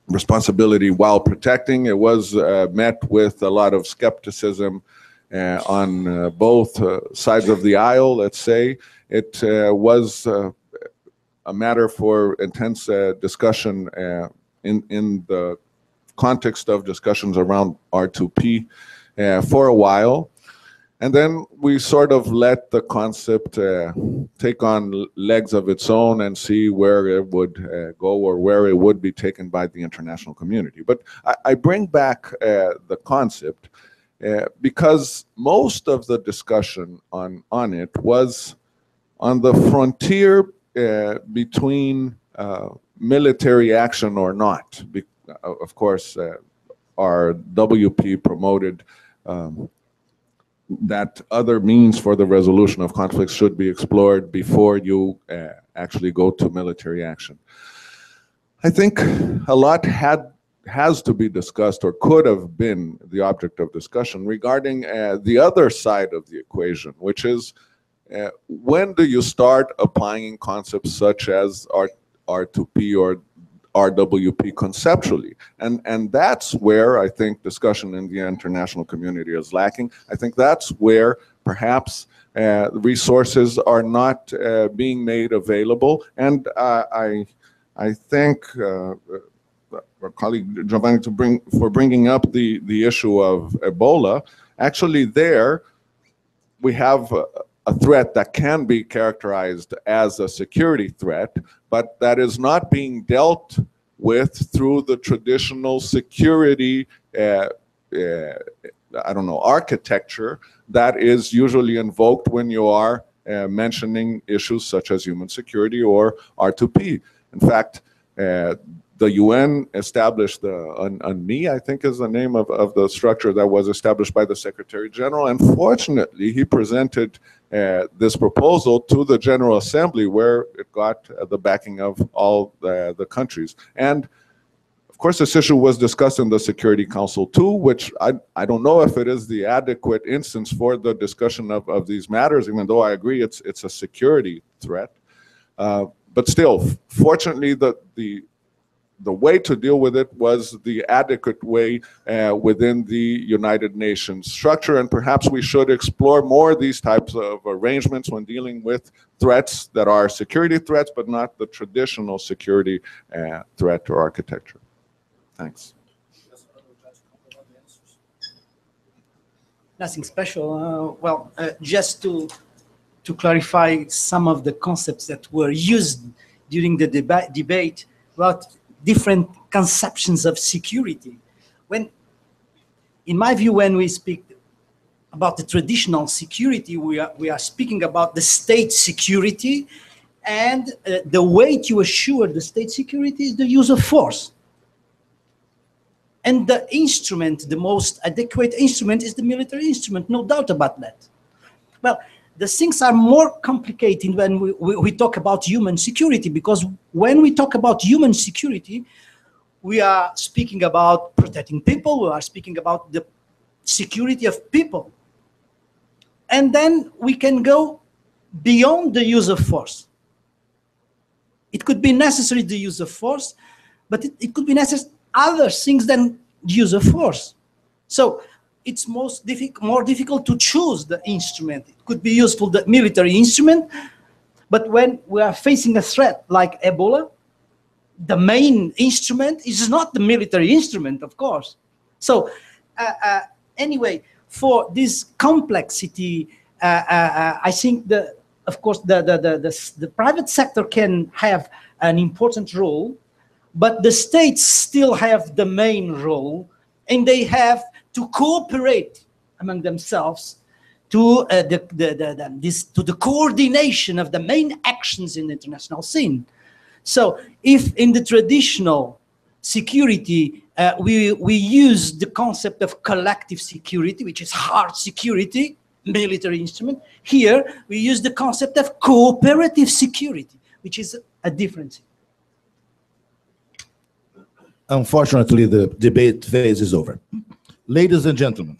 S12: responsibility while protecting. It was met with a lot of skepticism on both sides of the aisle, let's say. It was a matter for intense discussion in the context of discussions around R2P for a while. And then we sort of let the concept take on legs of its own and see where it would go or where it would be taken by the international community. But I bring back the concept because most of the discussion on it was on the frontier between military action or not. Of course, our WP promoted that other means for the resolution of conflicts should be explored before you actually go to military action. I think a lot has to be discussed, or could have been the object of discussion, regarding the other side of the equation, which is when do you start applying concepts such as R2P or RWP conceptually? And that's where I think discussion in the international community is lacking. I think that's where perhaps resources are not being made available. And I thank our colleague Giovanni for bringing up the issue of Ebola. Actually, there we have a threat that can be characterized as a security threat, but that is not being dealt with through the traditional security, I don't know, architecture that is usually invoked when you are mentioning issues such as human security or R2P. In fact, the UN established, UNMI, I think is the name of the structure that was established by the Secretary General. And fortunately, he presented this proposal to the General Assembly, where it got the backing of all the countries. And of course, this issue was discussed in the Security Council too, which I don't know if it is the adequate instance for the discussion of these matters, even though I agree it's a security threat. But still, fortunately, the way to deal with it was the adequate way within the United Nations structure, and perhaps we should explore more these types of arrangements when dealing with threats that are security threats, but not the traditional security threat or architecture. Thanks.
S11: Nothing special. Just to clarify some of the concepts that were used during the debate about different conceptions of security. In my view, when we speak about the traditional security, we are speaking about the state security, and the way to assure the state security is the use of force. And the instrument, the most adequate instrument, is the military instrument, no doubt about that. Well, the things are more complicated when we talk about human security, because when we talk about human security, we are speaking about protecting people, we are speaking about the security of people. And then we can go beyond the use of force. It could be necessary the use of force, but it could be necessary other things than the use of force. So it's more difficult to choose the instrument. It could be useful, the military instrument, but when we are facing a threat like Ebola, the main instrument is not the military instrument, of course. So anyway, for this complexity, I think of course the private sector can have an important role, but the states still have the main role, and they have to cooperate among themselves to the coordination of the main actions in the international scene. So if in the traditional security, we use the concept of collective security, which is hard security, military instrument, here we use the concept of cooperative security, which is a different thing.
S9: Unfortunately, the debate phase is over. Ladies and gentlemen,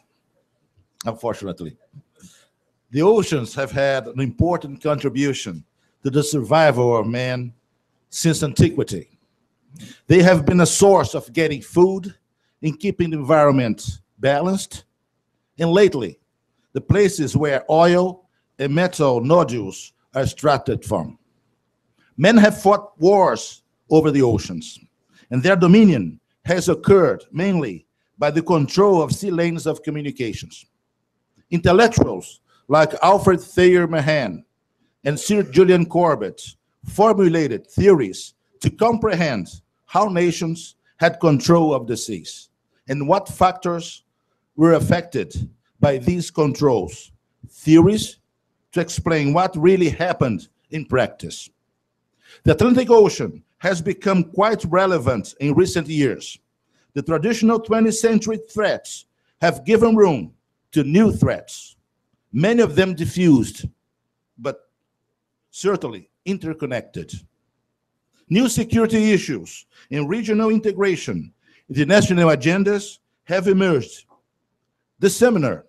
S9: unfortunately, the oceans have had an important contribution to the survival of man since antiquity. They have been a source of getting food and keeping the environment balanced. And lately, the places where oil and metal nodules are extracted from. Men have fought wars over the oceans, and their dominion has occurred mainly by the control of sea lanes of communications. Intellectuals like Alfred Thayer Manhã and Sir Julian Corbett formulated theories to comprehend how nations had control of the seas and what factors were affected by these controls, theories to explain what really happened in practice. The Atlantic Ocean has become quite relevant in recent years. The traditional 20th century threats have given room to new threats, many of them diffused, but certainly interconnected. New security issues and regional integration, international agendas have emerged. The seminar,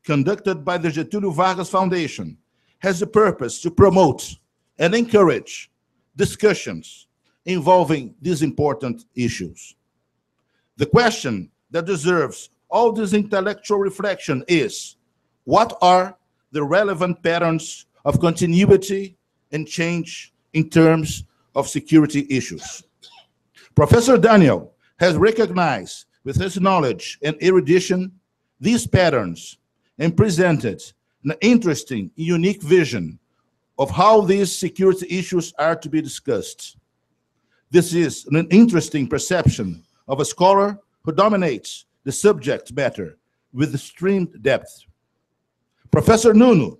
S9: conducted by the Getúlio Vargas Foundation, has the purpose to promote and encourage discussions involving these important issues. The question that deserves all this intellectual reflection is, what are the relevant patterns of continuity and change in terms of security issues? Professor Daniel has recognized with his knowledge and erudition these patterns and presented an interesting, unique vision of how these security issues are to be discussed. This is an interesting perception of a scholar who dominates the subject matter with extreme depth. Professor Nuno,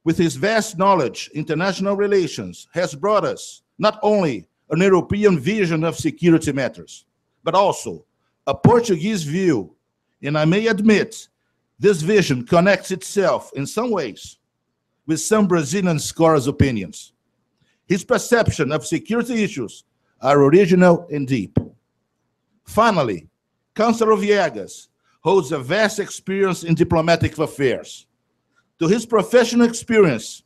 S9: with his vast knowledge in international relations, has brought us not only an European vision of security matters, but also a Portuguese view, and I may admit this vision connects itself in some ways with some Brazilian scholars' opinions. His perception of security issues are original and deep. Finally, Councillor Viegas holds a vast experience in diplomatic affairs. To his professional experience,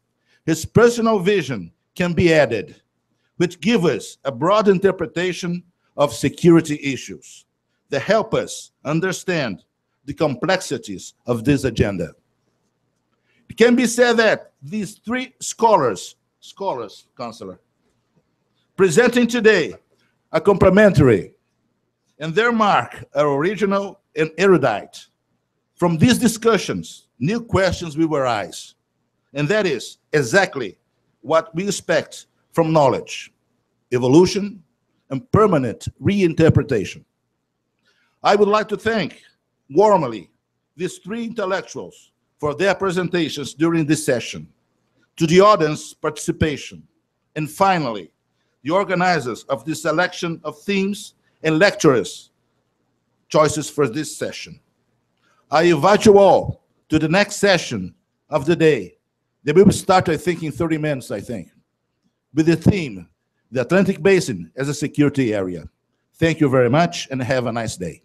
S9: his personal vision can be added, which gives us a broad interpretation of security issues that help us understand the complexities of this agenda. It can be said that these three scholars, Councillor, presenting today are complementary, and their mark are original and erudite. From these discussions, new questions will arise, and that is exactly what we expect from knowledge, evolution, and permanent reinterpretation. I would like to thank warmly these three intellectuals for their presentations during this session, to the audience participation, and finally, the organizers of this selection of themes and lecturers' choices for this session. I invite you all to the next session of the day. They will start, I think, in 30 minutes, with the theme, the Atlantic Basin as a security area. Thank you very much, and have a nice day.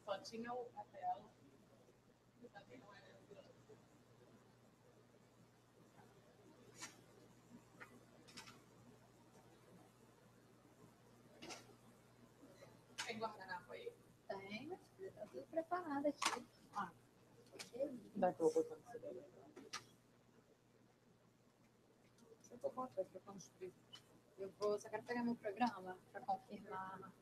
S5: Só tinha a tela. Tem guardanapo aí? Tem, mas tá tudo preparado aqui. Ah, dá que eu vou botando isso daí. Eu tô contando que eu construí. Eu vou, só quero pegar meu programa para confirmar.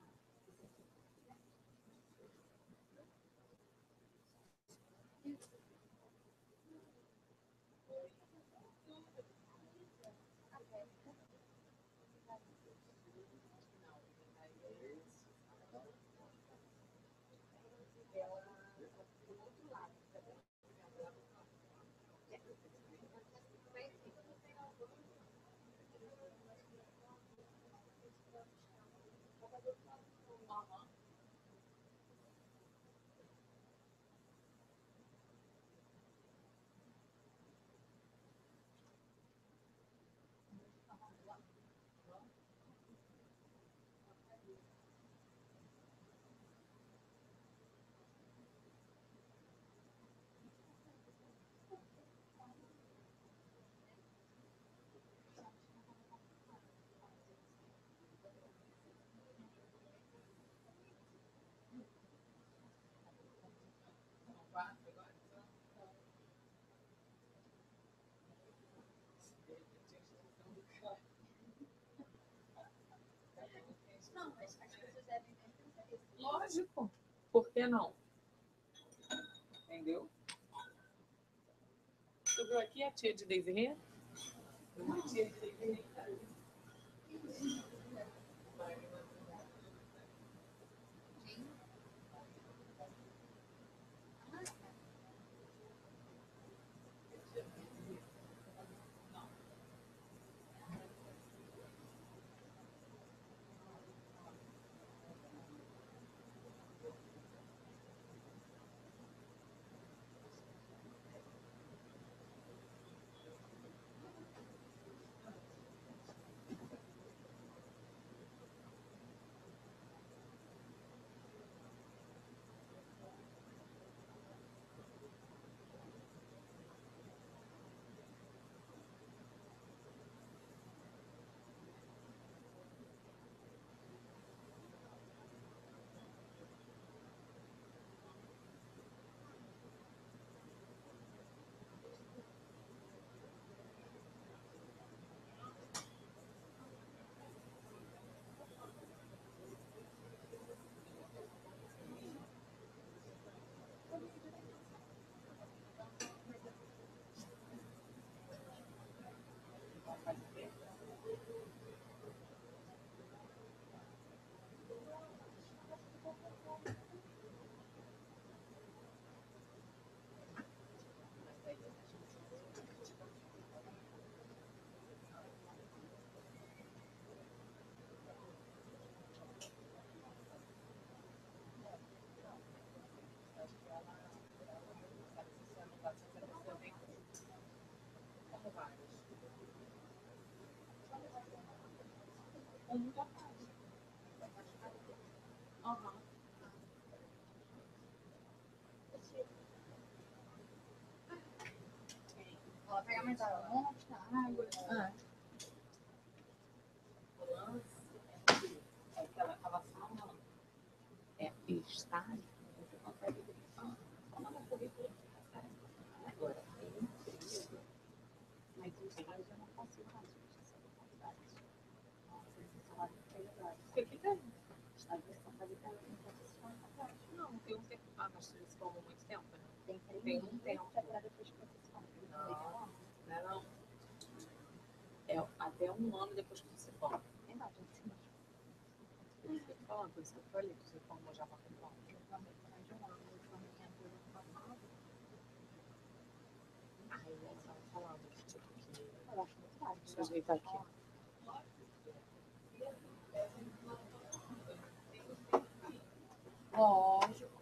S5: Não, mas as pessoas devem ter. Lógico. Por que não? Entendeu? Tu viu aqui a tia de Desirê? Uma tia de Desirê. Aham. Ela pega mais água, água. O lance é que ela fala, estágio, você consegue ver. Só manda currículo. Agora, mas o estágio eu não consigo mais, gente, essa qualidade. Nossa, esse salário é verdade. O que tem? Estágio de qualidade não profissional. Não, tem um tempo. Ah, mas eles tomam muito tempo, né? Tem um tempo. Para depois de profissional. Não. É até um ano depois que você forma. Verdade, sim. Por isso que eu tô falando, por isso que eu falei que você formou já para comprar. Eu formei por mais de um ano, eu formei em abril do ano passado. Aí eles estavam falando que tipo que. Eu acho muito tarde. Deixa eu ajeitar aqui. Lógico.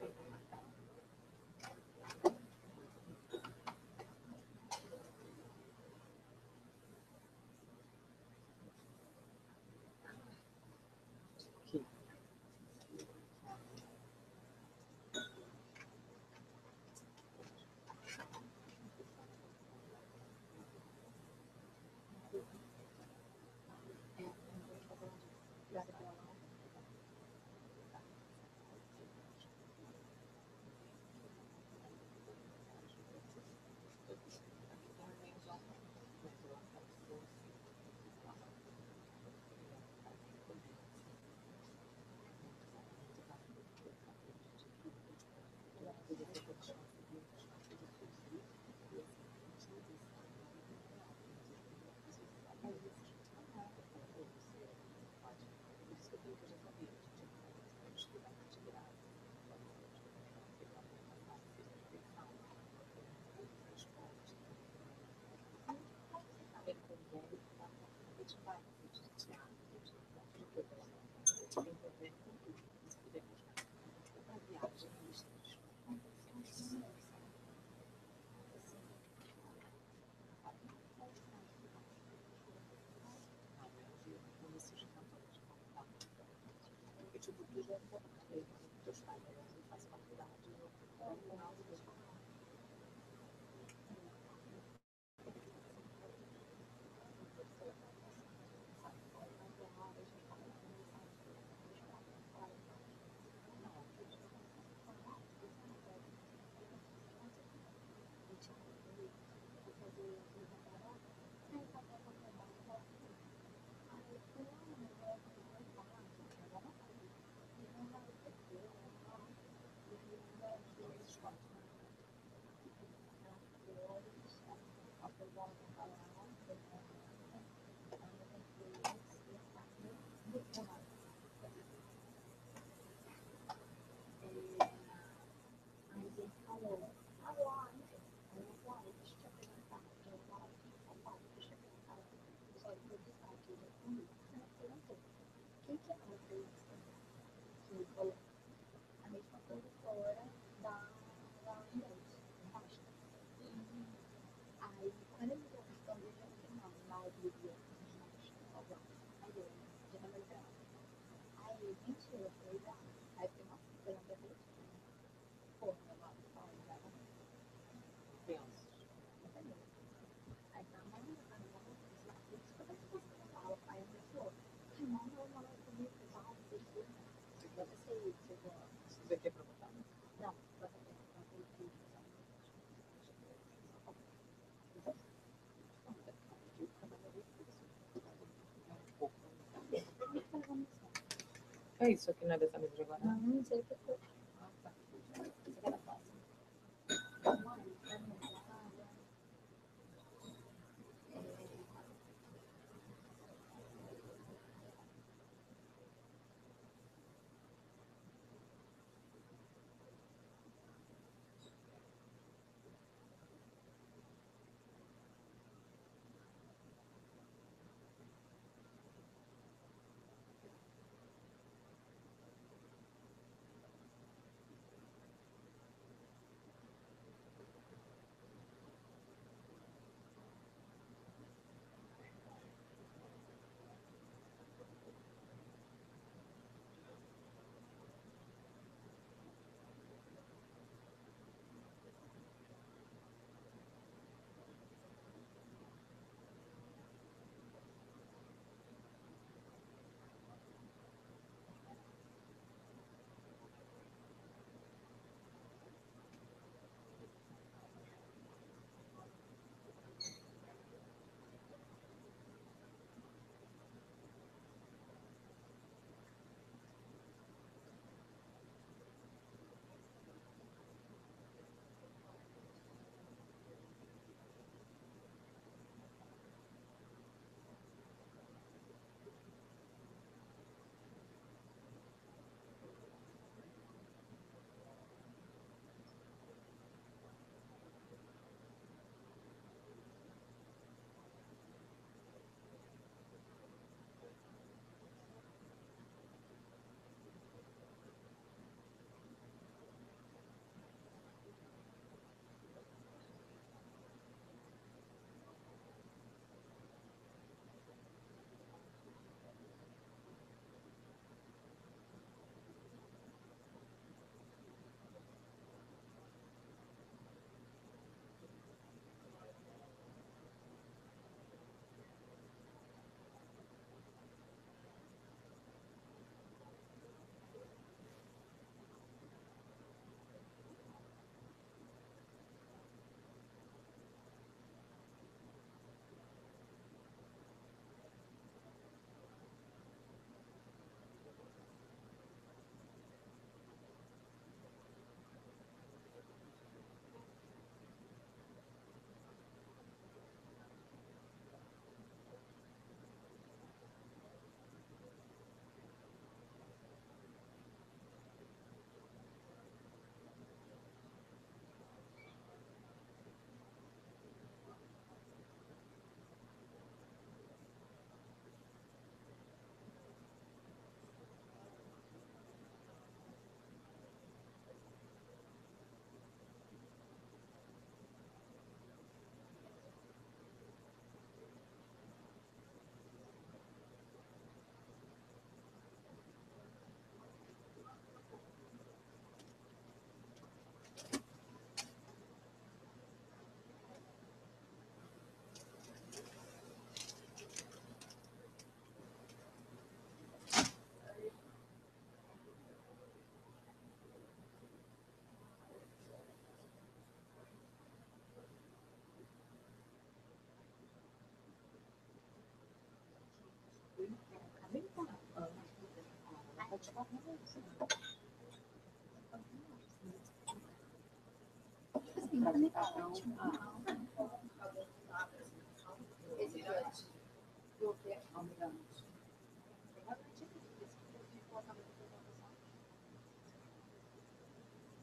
S5: É isso aqui, não é dessa mesa de agora?
S6: Não sei o que foi.
S5: Ah, tá.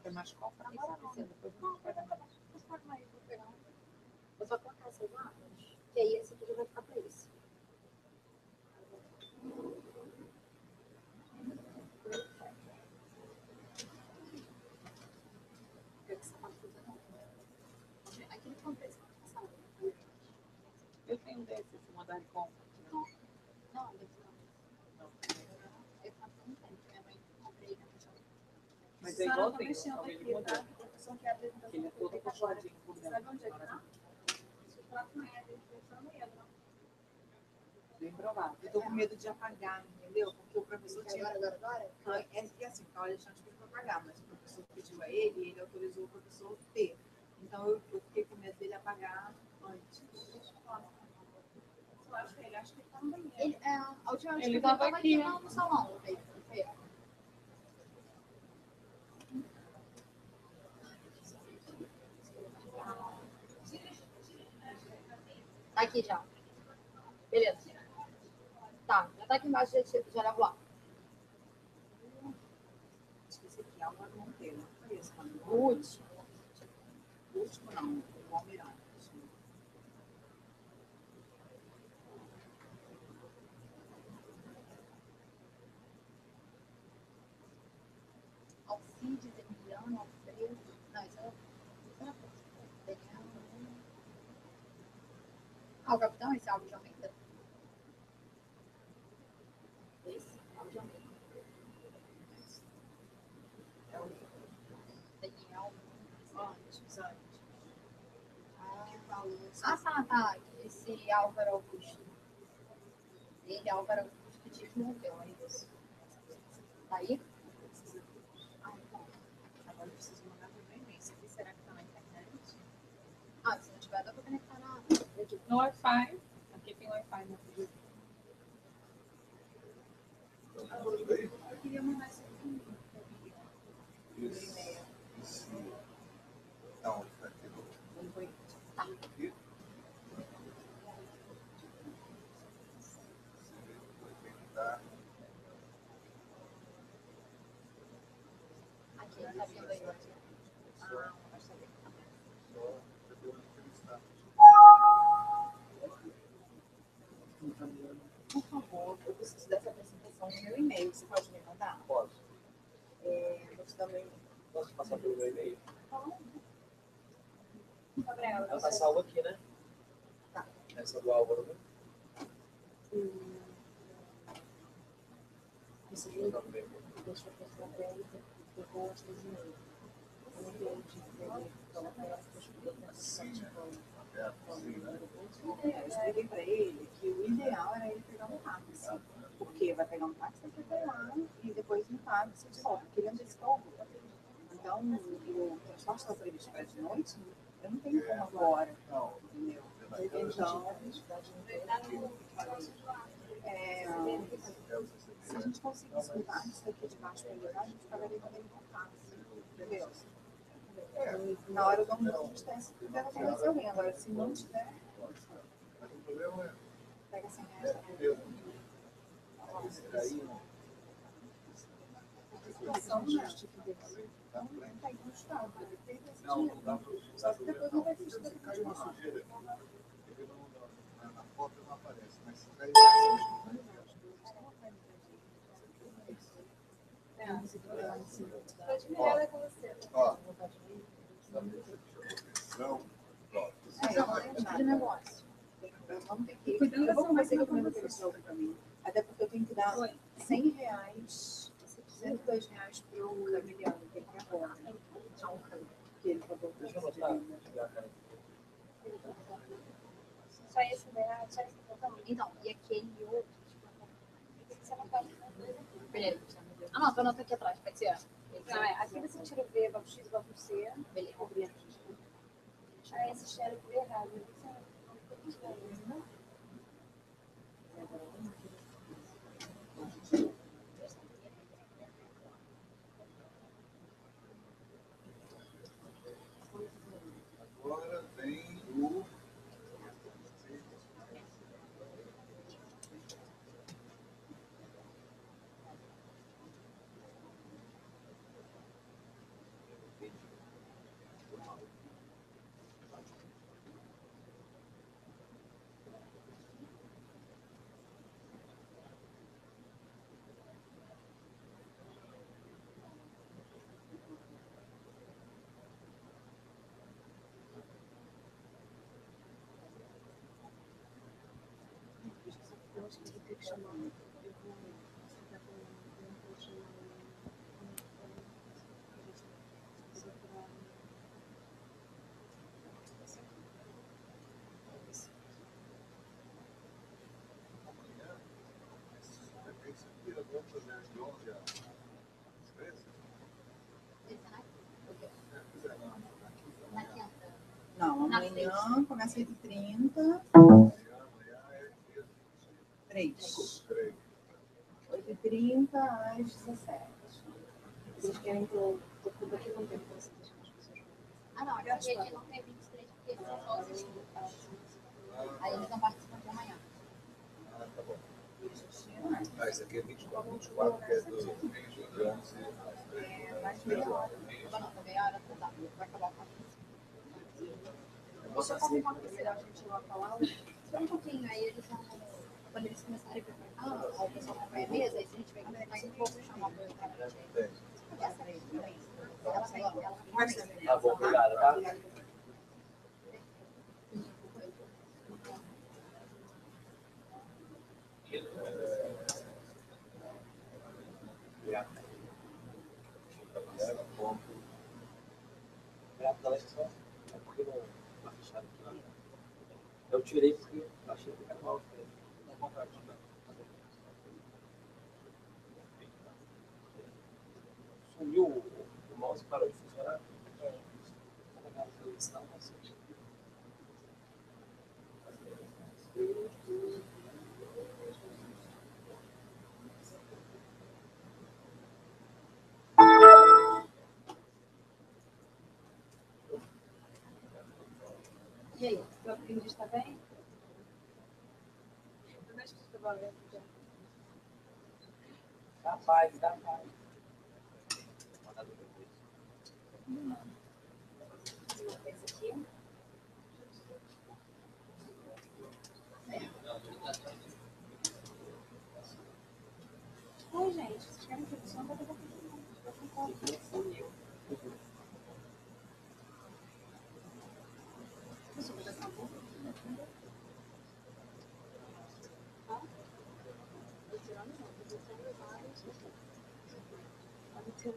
S5: Tem mais compra agora não, né? Depois não pega mais.
S6: Eu vou colocar essas armas, que aí esse aqui já vai ficar para isso.
S5: Eu tenho um desses, se mandar em compra.
S6: Não, eu faço um tempo, minha mãe comprei na questão.
S5: Mas é igualzinho,
S6: Tá?
S5: ele é todo puxadinho por dentro.
S6: Sabe onde é que tá? O próprio é de impressão mesmo.
S5: Bem provável.
S15: Eu tô com medo de apagar, entendeu? Porque o professor tinha...
S6: Agora?
S15: Não, é que assim, o Alexandre pediu para apagar, mas o professor pediu a ele e ele autorizou o professor ter. Então eu fiquei com medo dele apagar antes. Eu acho que ele tá no banheiro.
S6: A última vez
S5: Ele
S6: que eu
S5: tava
S6: tava
S5: aqui,
S6: aqui no salão, não foi?
S15: Tá aqui já. Beleza. Tá, já tá aqui embaixo, já levo lá. Acho que esse aqui é o Monteiro, não conheço. O último. O último não, o Almirante. Alcides, Emiliano, Alfredo. Não, isso é Daniel. Ah, o capitão, esse é Alves de Almeida. Esse, Alves de Almeida. É o Daniel Santos. Tá. Esse Álvaro Augusto. Ele, Álvaro Augusto, que morreu, é isso. Tá aí? Ah, então. Agora eu preciso mandar pro meu e-mail. Esse aqui, será que tá na internet? Ah, se não tiver, dá pra conectar no Wi-Fi. Aqui tem Wi-Fi no vídeo. Eu queria mandar esse aqui no e-mail.
S12: Não, tá aqui.
S15: Tá. Aqui, tá vendo aí? Ah, vai saber. Por favor, eu preciso dessa apresentação no meu e-mail. Você pode me mandar?
S16: Posso.
S15: Vou te dar meu e-mail.
S16: Posso passar pelo meu e-mail?
S15: Gabriela,
S16: Ela tá salva aqui, né?
S15: Tá.
S16: Essa do Álvaro, né?
S15: Deixa eu pensar pra ele, eu vou às 3h30. Eu não tenho de ver, colocar ela para eu expliquei pra ele que o ideal era ele pegar um táxi. Porque vai pegar um táxi, vai pegar lá e depois um táxi de volta. Porque ele antecipou o voo. Então, o transporte está previsto para de noite, eu não tenho como agora. Entendeu? Então, se a gente conseguisse um táxi aqui de baixo para levar, a gente pagaria também com táxi. Entendeu? Na hora do almoço a gente tem esse cuidado para conhecer alguém. Agora, se não tiver, pega R$100. Situação justificativa. Então, tá injustificável. Não dá para. Só que depois não vai ter justificativa de uma sujeira.
S12: Na foto não aparece, mas se cair ó. Não.
S15: De negócio. Eu vou conversar com ele para mim. Até porque eu tenho que dar R$100, R$102 para o Camiliano, que ele quer agora. Que ele falou que só esse daí, só esse também. Então, e aquele outro. Você não pode fazer. Beleza. Ah, não, tô anotando aqui atrás, pode ser. Não, aqui você tira o V, vai pro X, vai pro C. Beleza. Aí esse xero foi errado.
S12: Agora vem o.
S15: Eu acho que eu vou ter que chamar. Não, amanhã começa 8h30. 3. 8h30 às 17h. Vocês querem que eu tudo aqui não tem que você deixar as pessoas. Ah, não, aqui a gente não tem 23, porque são só os estudos. Aí eles não
S16: que é 24, 24, que é do 11
S15: Mais meia hora. Não, meia hora não dá. Vai acabar o papo. Você pode acontecer a gente lá falar? Espera um pouquinho, aí eles vão. Quando eles começarem a preparar, o pessoal vai a mesa, aí se a gente vai mais um pouco, chamar o cara. Essa aí, ela vai.
S16: Tá bom, obrigado, tá? É porque não tá fechado aqui. Eu tirei porque achei que era mal. Sumiu o mouse, parou de funcionar. Não consigo.
S15: E aí, seu aprendiz está bem?
S16: Dá paz, dá paz.
S15: Esse aqui. Oi, gente, vocês querem que eu só vou fazer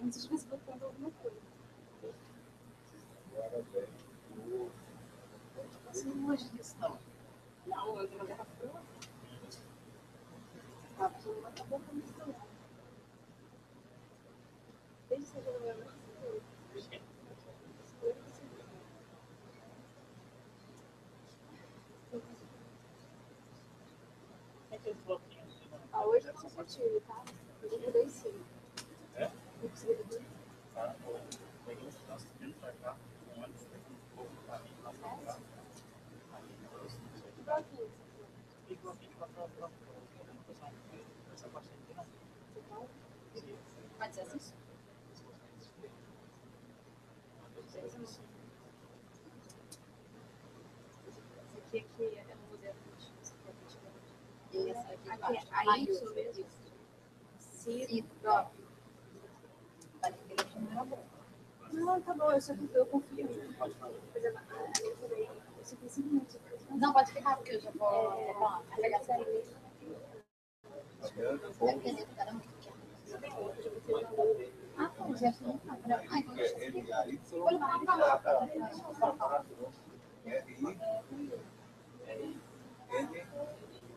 S15: antes de botando alguma coisa. Você não imagina isso, não. Não, eu tenho uma garrafa de água. A pessoa não acabou com isso, não. Desde que seja no meu hoje eu não sou tiro, tá? Eu mudei sim.
S16: É?
S15: Não consegui dormir.
S16: Ah, peguei os nossos vindo pra cá, um ônibus um pouco pra mim, lá pra cá.
S15: Igual aqui.
S16: Ficou aqui de papel pra essa parte aqui, não.
S15: Pode ser assim? Esse aqui é o modelo que essa aqui é a Y mesmo. Sim, ó. Não, tá bom, eu confio. Não, pode ficar, porque eu já vou pegar essa aí. Ah, pô, já foi.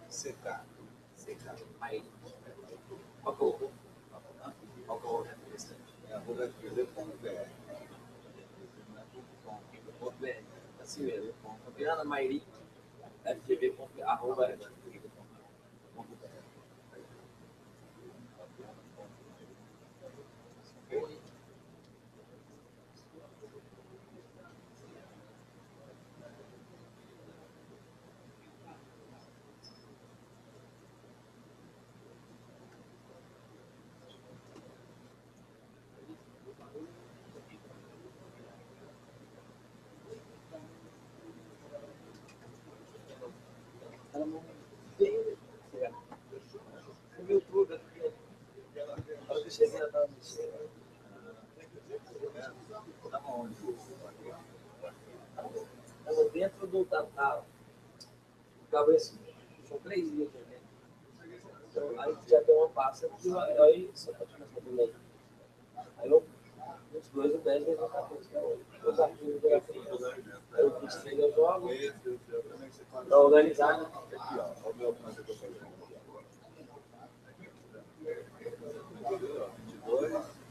S16: CK. Aí, qual que é o referência? É arroba fv.br. Assim mesmo. Campeana Mairi, fgv.arroba sumiu tudo aqui. A hora que eu cheguei, ela estava mexendo. Estava onde? Estava dentro do Tatal. Ficava assim. São 3 dias também. Então, aí já tem uma pasta que aí só pode começar do meio. Aí eu, os dois, o 10 e o 14, que é hoje. Os arquivos da frente. Aí eu postei, eu jogo. Para organizar, né? Aqui, ó. O meu canto que eu falei.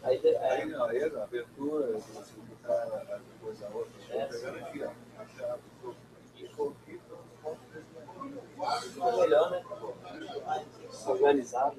S16: Aí não, aí a abertura, você botar depois a outra, pegando aqui, ó. Ficou melhor, né? Organizado.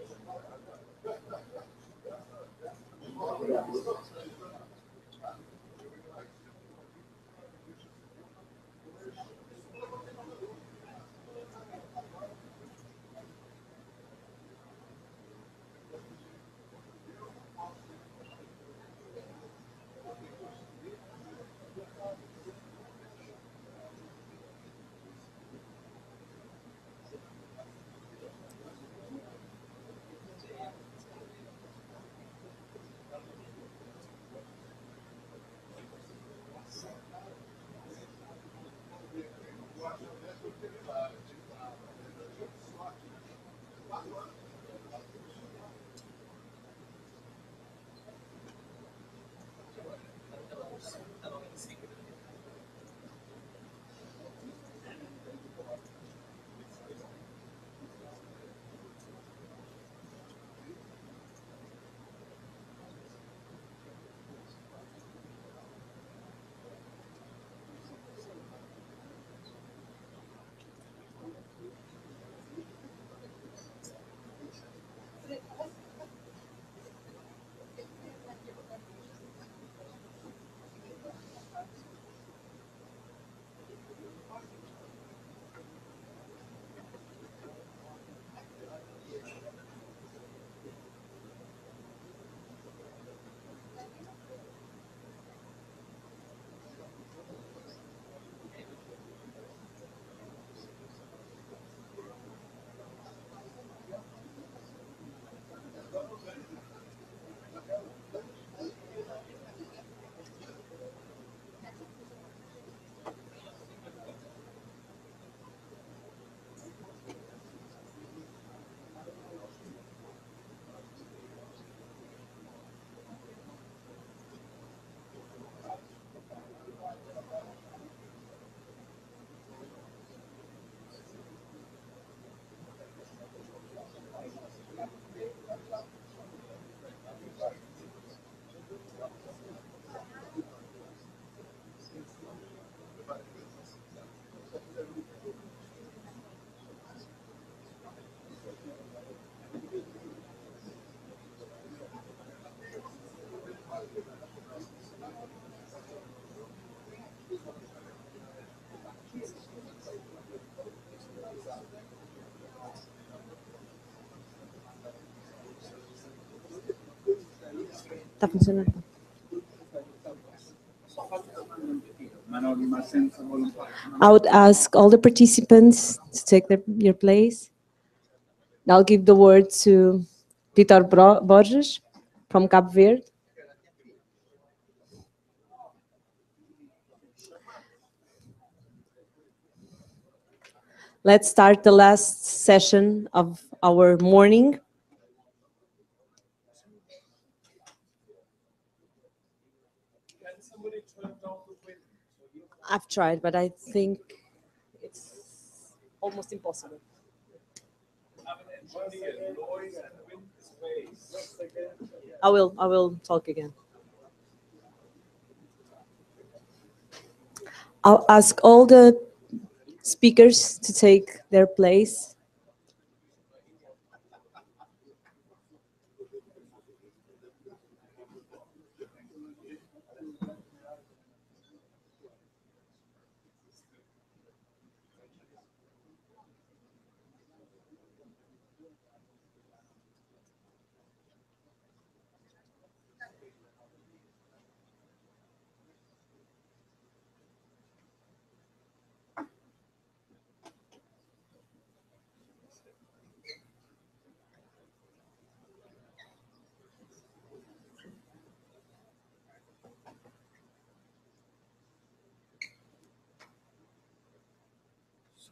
S7: Tá funcionando. I would ask all the participants to take your place. I'll give the word to Vitor Borges from Cabo Verde. Let's start the last session of our morning. I've tried, but I think it's almost impossible. I will talk again. I'll ask all the speakers to take their place.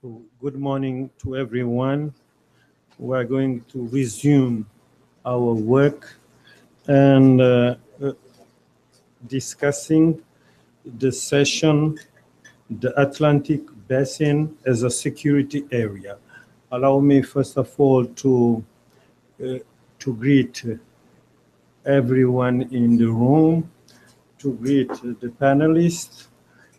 S17: So, good morning to everyone. We are going to resume our work and discussing the session, the Atlantic Basin as a security area. Allow me, first of all, to greet everyone in the room, to greet the panelists,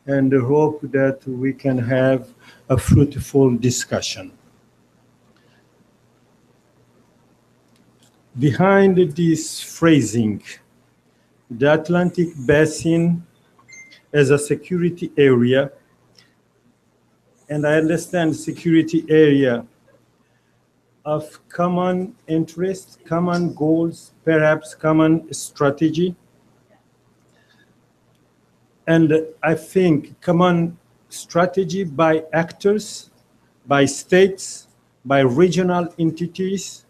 S17: and hope that we can have a fruitful discussion. Behind this phrasing, the Atlantic Basin as a security area, and I understand security area of common interest, common goals, perhaps common strategy, and I think common strategy by actors, by states, by regional entities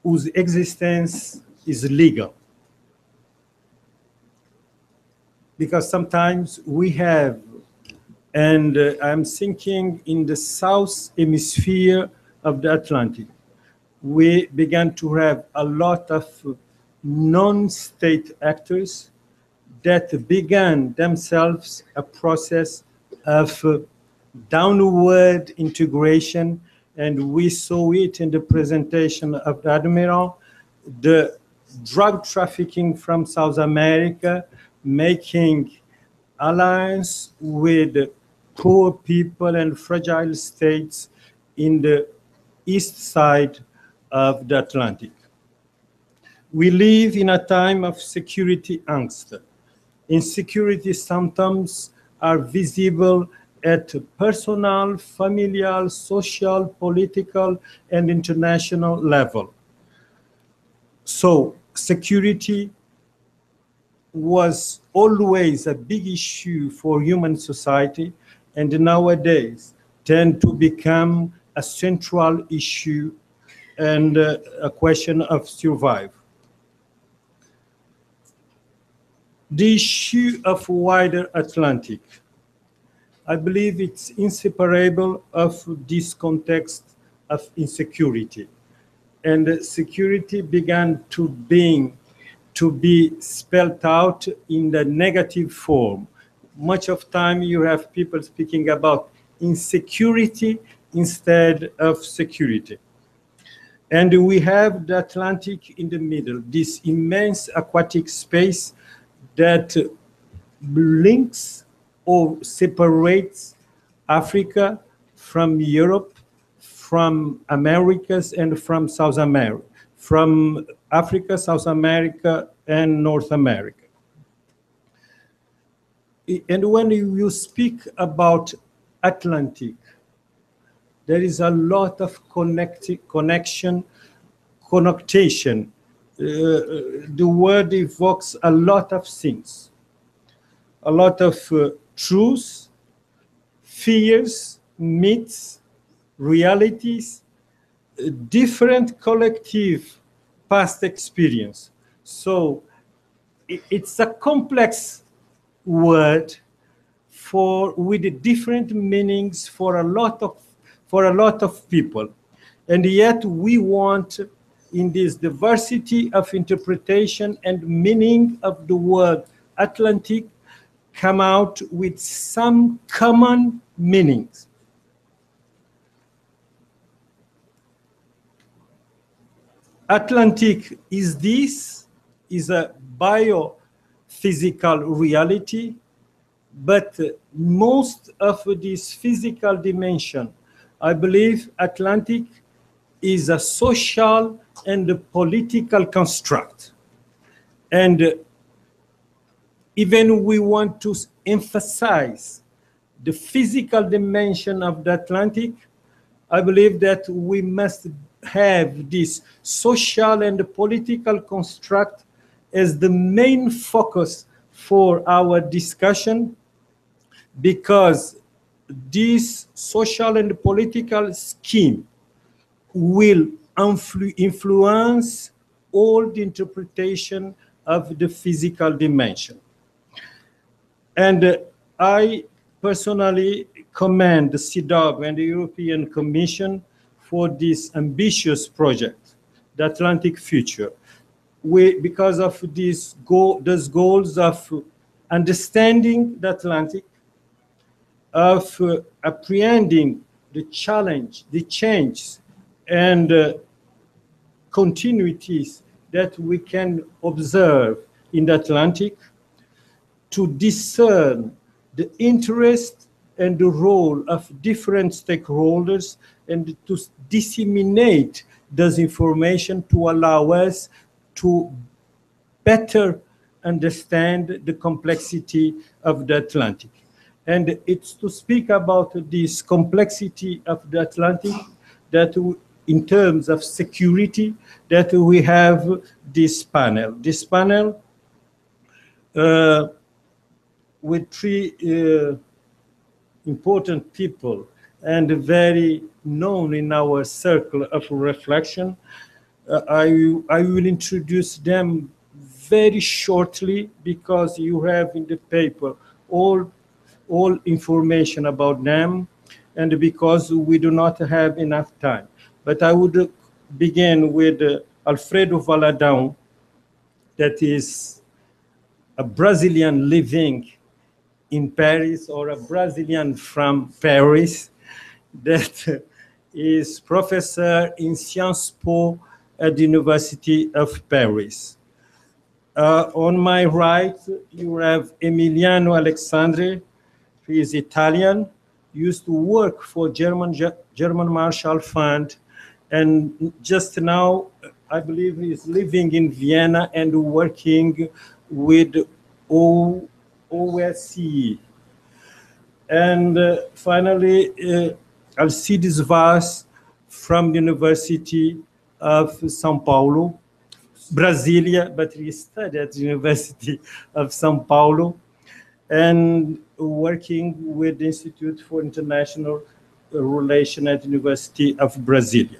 S17: whose existence is legal. Because sometimes we have, and I'm thinking in the south hemisphere of the Atlantic, we began to have a lot of non-state actors that began themselves a process of downward integration, and we saw it in the presentation of the Admiral, the drug trafficking from South America, making alliance with poor people and fragile states in the east side of the Atlantic. We live in a time of security angst. Insecurity symptoms are visible at personal, familial, social, political, and international level. So security was always a big issue for human society, and nowadays tend to become a central issue and a question of survival. The issue of wider Atlantic, I believe it's inseparable of this context of insecurity. And security began to be spelled out in the negative form. Much of time you have people speaking about insecurity instead of security. And we have the Atlantic in the middle, this immense aquatic space that links or separates Africa from Europe, from Americas, and from South America, from Africa, South America, and North America. And when you speak about Atlantic, there is a lot of connotation the word evokes a lot of things, a lot of truths, fears, myths, realities, different collective past experience. So it's a complex word with different meanings for a lot of people. And yet we want, in this diversity of interpretation and meaning of the word Atlantic, come out with some common meanings. Atlantic is a biophysical reality, but most of this physical dimension, I believe Atlantic is a social and a political construct. And even we want to emphasize the physical dimension of the Atlantic, I believe that we must have this social and political construct as the main focus for our discussion, because this social and political scheme will influence all the interpretation of the physical dimension. And I personally commend the CEDAW and the European Commission for this ambitious project, the Atlantic Future. Because of those goals of understanding the Atlantic, of apprehending the challenge, the change, and continuities that we can observe in the Atlantic, to discern the interest and the role of different stakeholders, and to disseminate this information to allow us to better understand the complexity of the Atlantic. And it's to speak about this complexity of the Atlantic that in terms of security, that we have this panel. This panel with three important people and very known in our circle of reflection. I will introduce them very shortly, because you have in the paper all information about them, and because we do not have enough time. But I would begin with Alfredo Valadão, that is a Brazilian living in Paris, or a Brazilian from Paris, that is professor in Sciences Po at the University of Paris. On my right, you have Emiliano Alexandre. He is Italian, used to work for German Marshall Fund, and just now, I believe he is living in Vienna and working with OSCE. And finally, Alcides Vaz from the University of São Paulo, Brasilia, but he studied at the University of São Paulo, and working with the Institute for International Relations at the University of Brasilia.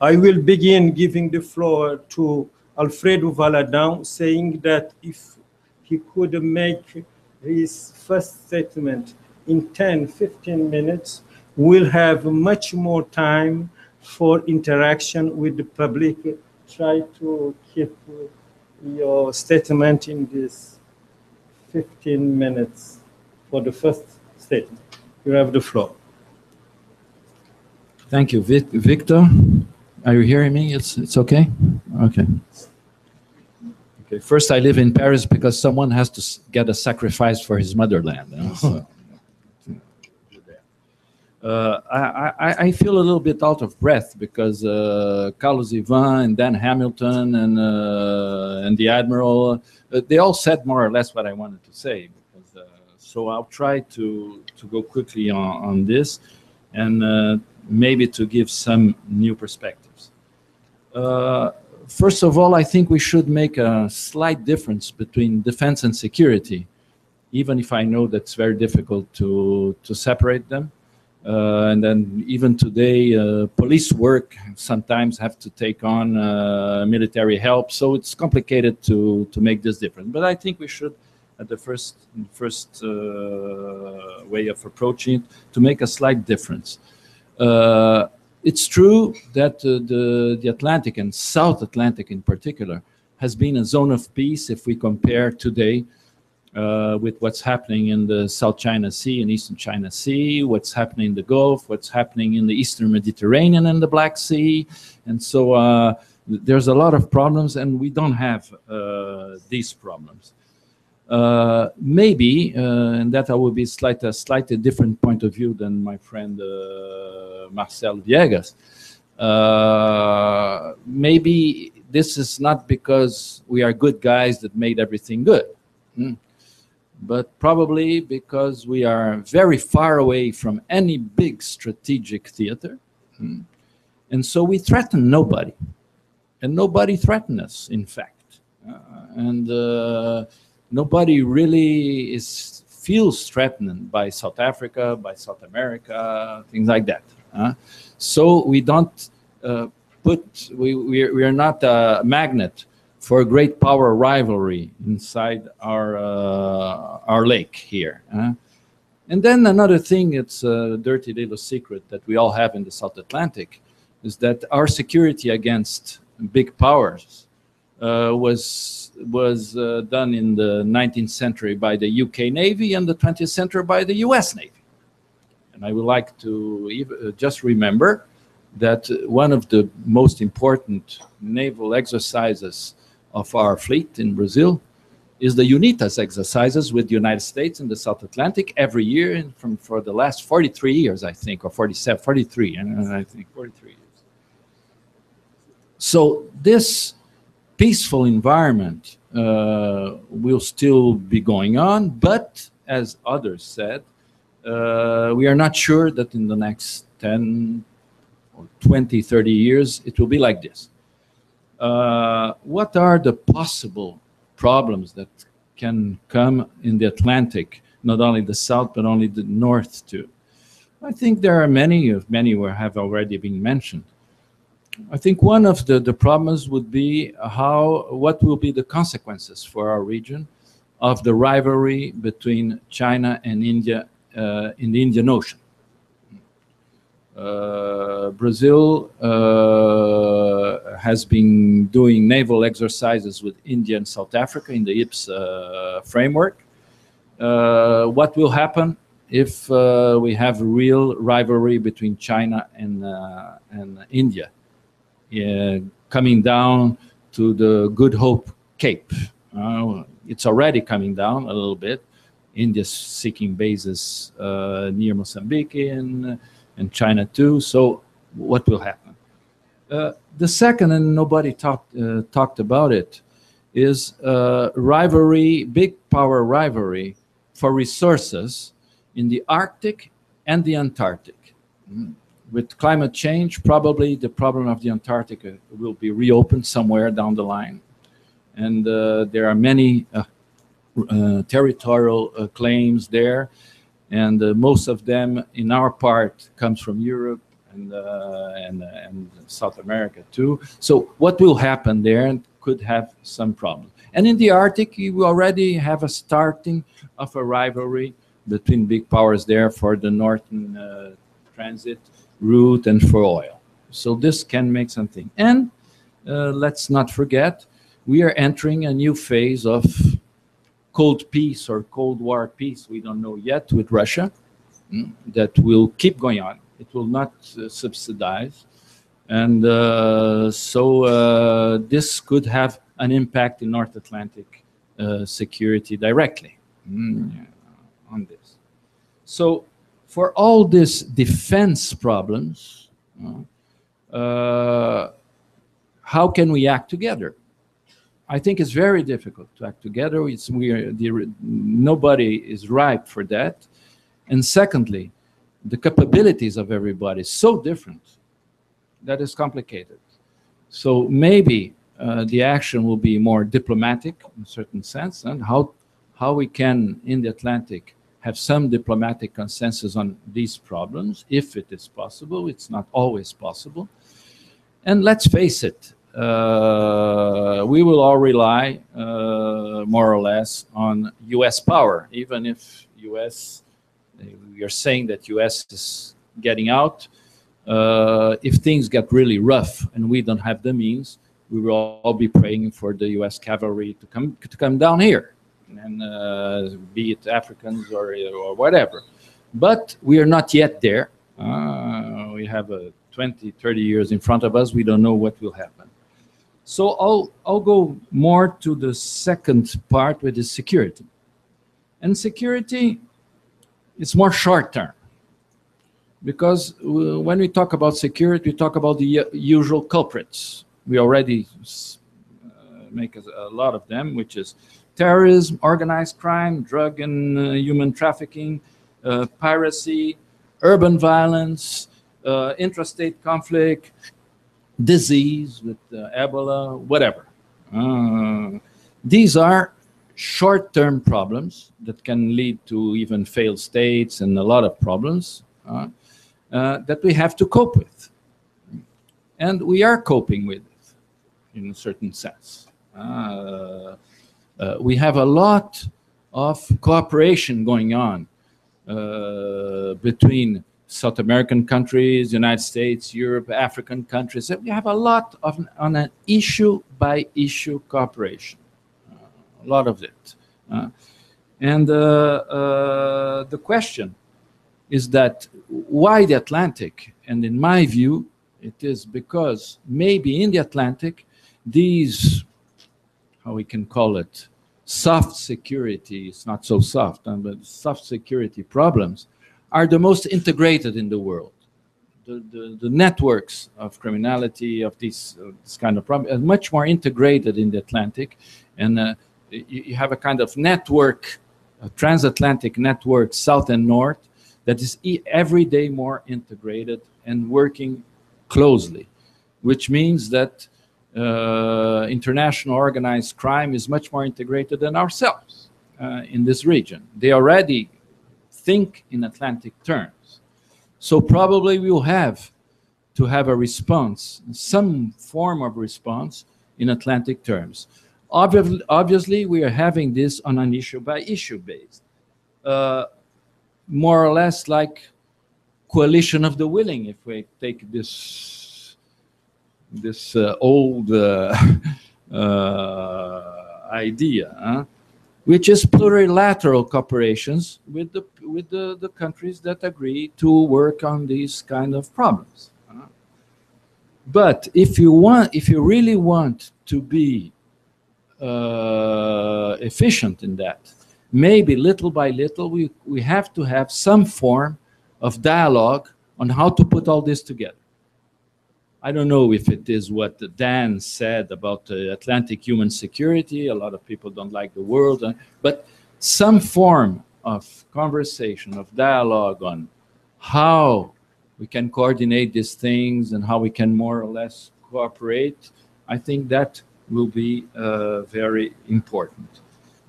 S17: I will begin giving the floor to Alfredo Valadão, saying that if he could make his first statement in 10-15 minutes, we'll have much more time for interaction with the public. Try to keep your statement in this 15 minutes for the first statement. You have the floor.
S18: Thank you, Victor. Are you hearing me? It's okay? Okay. Okay. First, I live in Paris because someone has to get a sacrifice for his motherland. So. I feel a little bit out of breath because Carlos Ivan and Dan Hamilton and the Admiral, they all said more or less what I wanted to say. Because, so I'll try to go quickly on this, and maybe to give some new perspectives. First of all, I think we should make a slight difference between defense and security, even if I know that's very difficult to separate them. And then even today, police work sometimes have to take on military help, so it's complicated to make this difference. But I think we should, at the first way of approaching it, to make a slight difference. It's true that the Atlantic and South Atlantic in particular has been a zone of peace if we compare today with what's happening in the South China Sea and Eastern China Sea, what's happening in the Gulf, what's happening in the Eastern Mediterranean and the Black Sea. And so there's a lot of problems, and we don't have these problems. Maybe, and that I will be a slightly different point of view than my friend Marcel Viegas. Maybe this is not because we are good guys that made everything good, but probably because we are very far away from any big strategic theater. And so we threaten nobody, and nobody threatens us, in fact. Nobody really feels threatened by South Africa, by South America, things like that. So we don't we are not a magnet for a great power rivalry inside our lake here. And then another thing, it's a dirty little secret that we all have in the South Atlantic, is that our security against big powers was done in the 19th century by the UK Navy and the 20th century by the US Navy. And I would like to just remember that one of the most important naval exercises of our fleet in Brazil is the UNITAS exercises with the United States in the South Atlantic every year for the last 43 years, I think, or 47, 43, and I think 43 years. So this peaceful environment will still be going on, but as others said, we are not sure that in the next 10 or 20, 30 years, it will be like this. What are the possible problems that can come in the Atlantic, not only the South, but only the North too? I think there are many have already been mentioned. I think one of the problems would be what will be the consequences for our region of the rivalry between China and India in the Indian Ocean. Brazil has been doing naval exercises with India and South Africa in the IPS framework. What will happen if we have a real rivalry between China and India coming down to the Good Hope Cape? It's already coming down a little bit. India's seeking bases near Mozambique and China too. So what will happen? The second, and nobody talked about it, is rivalry, big power rivalry for resources in the Arctic and the Antarctic. With climate change, probably the problem of the Antarctic will be reopened somewhere down the line. And there are many territorial claims there, and most of them in our part comes from Europe and South America too. So what will happen there could have some problems. And in the Arctic, you already have a starting of a rivalry between big powers there for the northern transit route and for oil. So this can make something. And let's not forget, we are entering a new phase of Cold Peace or Cold War peace, we don't know yet, with Russia, that will keep going on. It will not subsidize. And so this could have an impact in North Atlantic security directly on this. So for all these defense problems, how can we act together? I think it's very difficult to act together. Nobody is ripe for that. And secondly, the capabilities of everybody is so different that it's complicated. So maybe the action will be more diplomatic in a certain sense, and how we can, in the Atlantic, have some diplomatic consensus on these problems, if it is possible. It's not always possible. And let's face it, we will all rely more or less on US power, even if US, we are saying that US is getting out. If things get really rough and we don't have the means, we will all be praying for the US cavalry to come down here, and be it Africans or whatever. But we are not yet there. We have 20, 30 years in front of us. We don't know what will happen. So I'll go more to the second part, which is security. And security is more short term, because when we talk about security, we talk about the usual culprits. We already make a lot of them, which is terrorism, organized crime, drug and human trafficking, piracy, urban violence, intrastate conflict, disease with Ebola, whatever. These are short-term problems that can lead to even failed states and a lot of problems that we have to cope with. And we are coping with it in a certain sense. We have a lot of cooperation going on between South American countries, United States, Europe, African countries. We have a lot of on an issue-by-issue cooperation, a lot of it. And the question is that why the Atlantic? And in my view, it is because maybe in the Atlantic, these, how we can call it, soft security, it's not so soft, but soft security problems are the most integrated in the world. The networks of criminality, of this kind of problem, are much more integrated in the Atlantic. And you have a kind of network, a transatlantic network, south and north, that is every day more integrated and working closely, which means that international organized crime is much more integrated than ourselves in this region. They already think in Atlantic terms. So probably we will have to have a response, some form of response in Atlantic terms. Obviously, we are having this on an issue-by-issue basis, more or less like coalition of the willing, if we take this old idea, which is plurilateral cooperations with the countries that agree to work on these kind of problems. But if you really want to be efficient in that, maybe little by little we have to have some form of dialogue on how to put all this together. I don't know if it is what Dan said about Atlantic human security. A lot of people don't like the word, but some form of conversation, of dialogue on how we can coordinate these things and how we can more or less cooperate, I think that will be very important.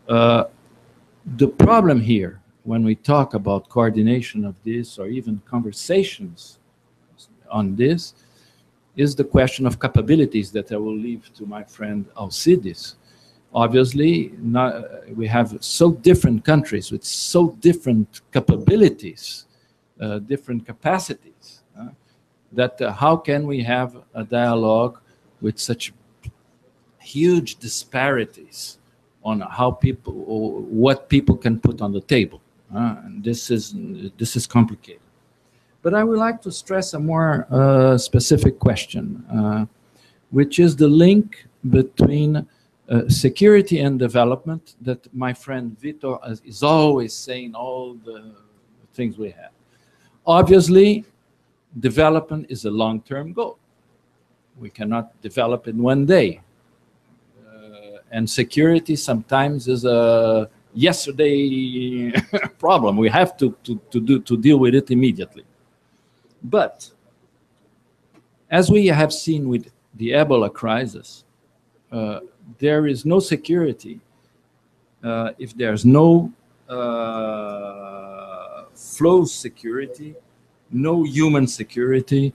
S18: The problem here, when we talk about coordination of this or even conversations on this, is the question of capabilities that I will leave to my friend Alcides. Obviously, we have so different countries with so different capabilities, different capacities, that how can we have a dialogue with such huge disparities on how people, or what people can put on the table? And this is complicated. But I would like to stress a more specific question, which is the link between security and development that my friend Vitor is always saying all the things we have. Obviously, development is a long-term goal. We cannot develop in one day. And security sometimes is a yesterday problem. We have to deal with it immediately. But as we have seen with the Ebola crisis, there is no security if there's no flow security, no human security,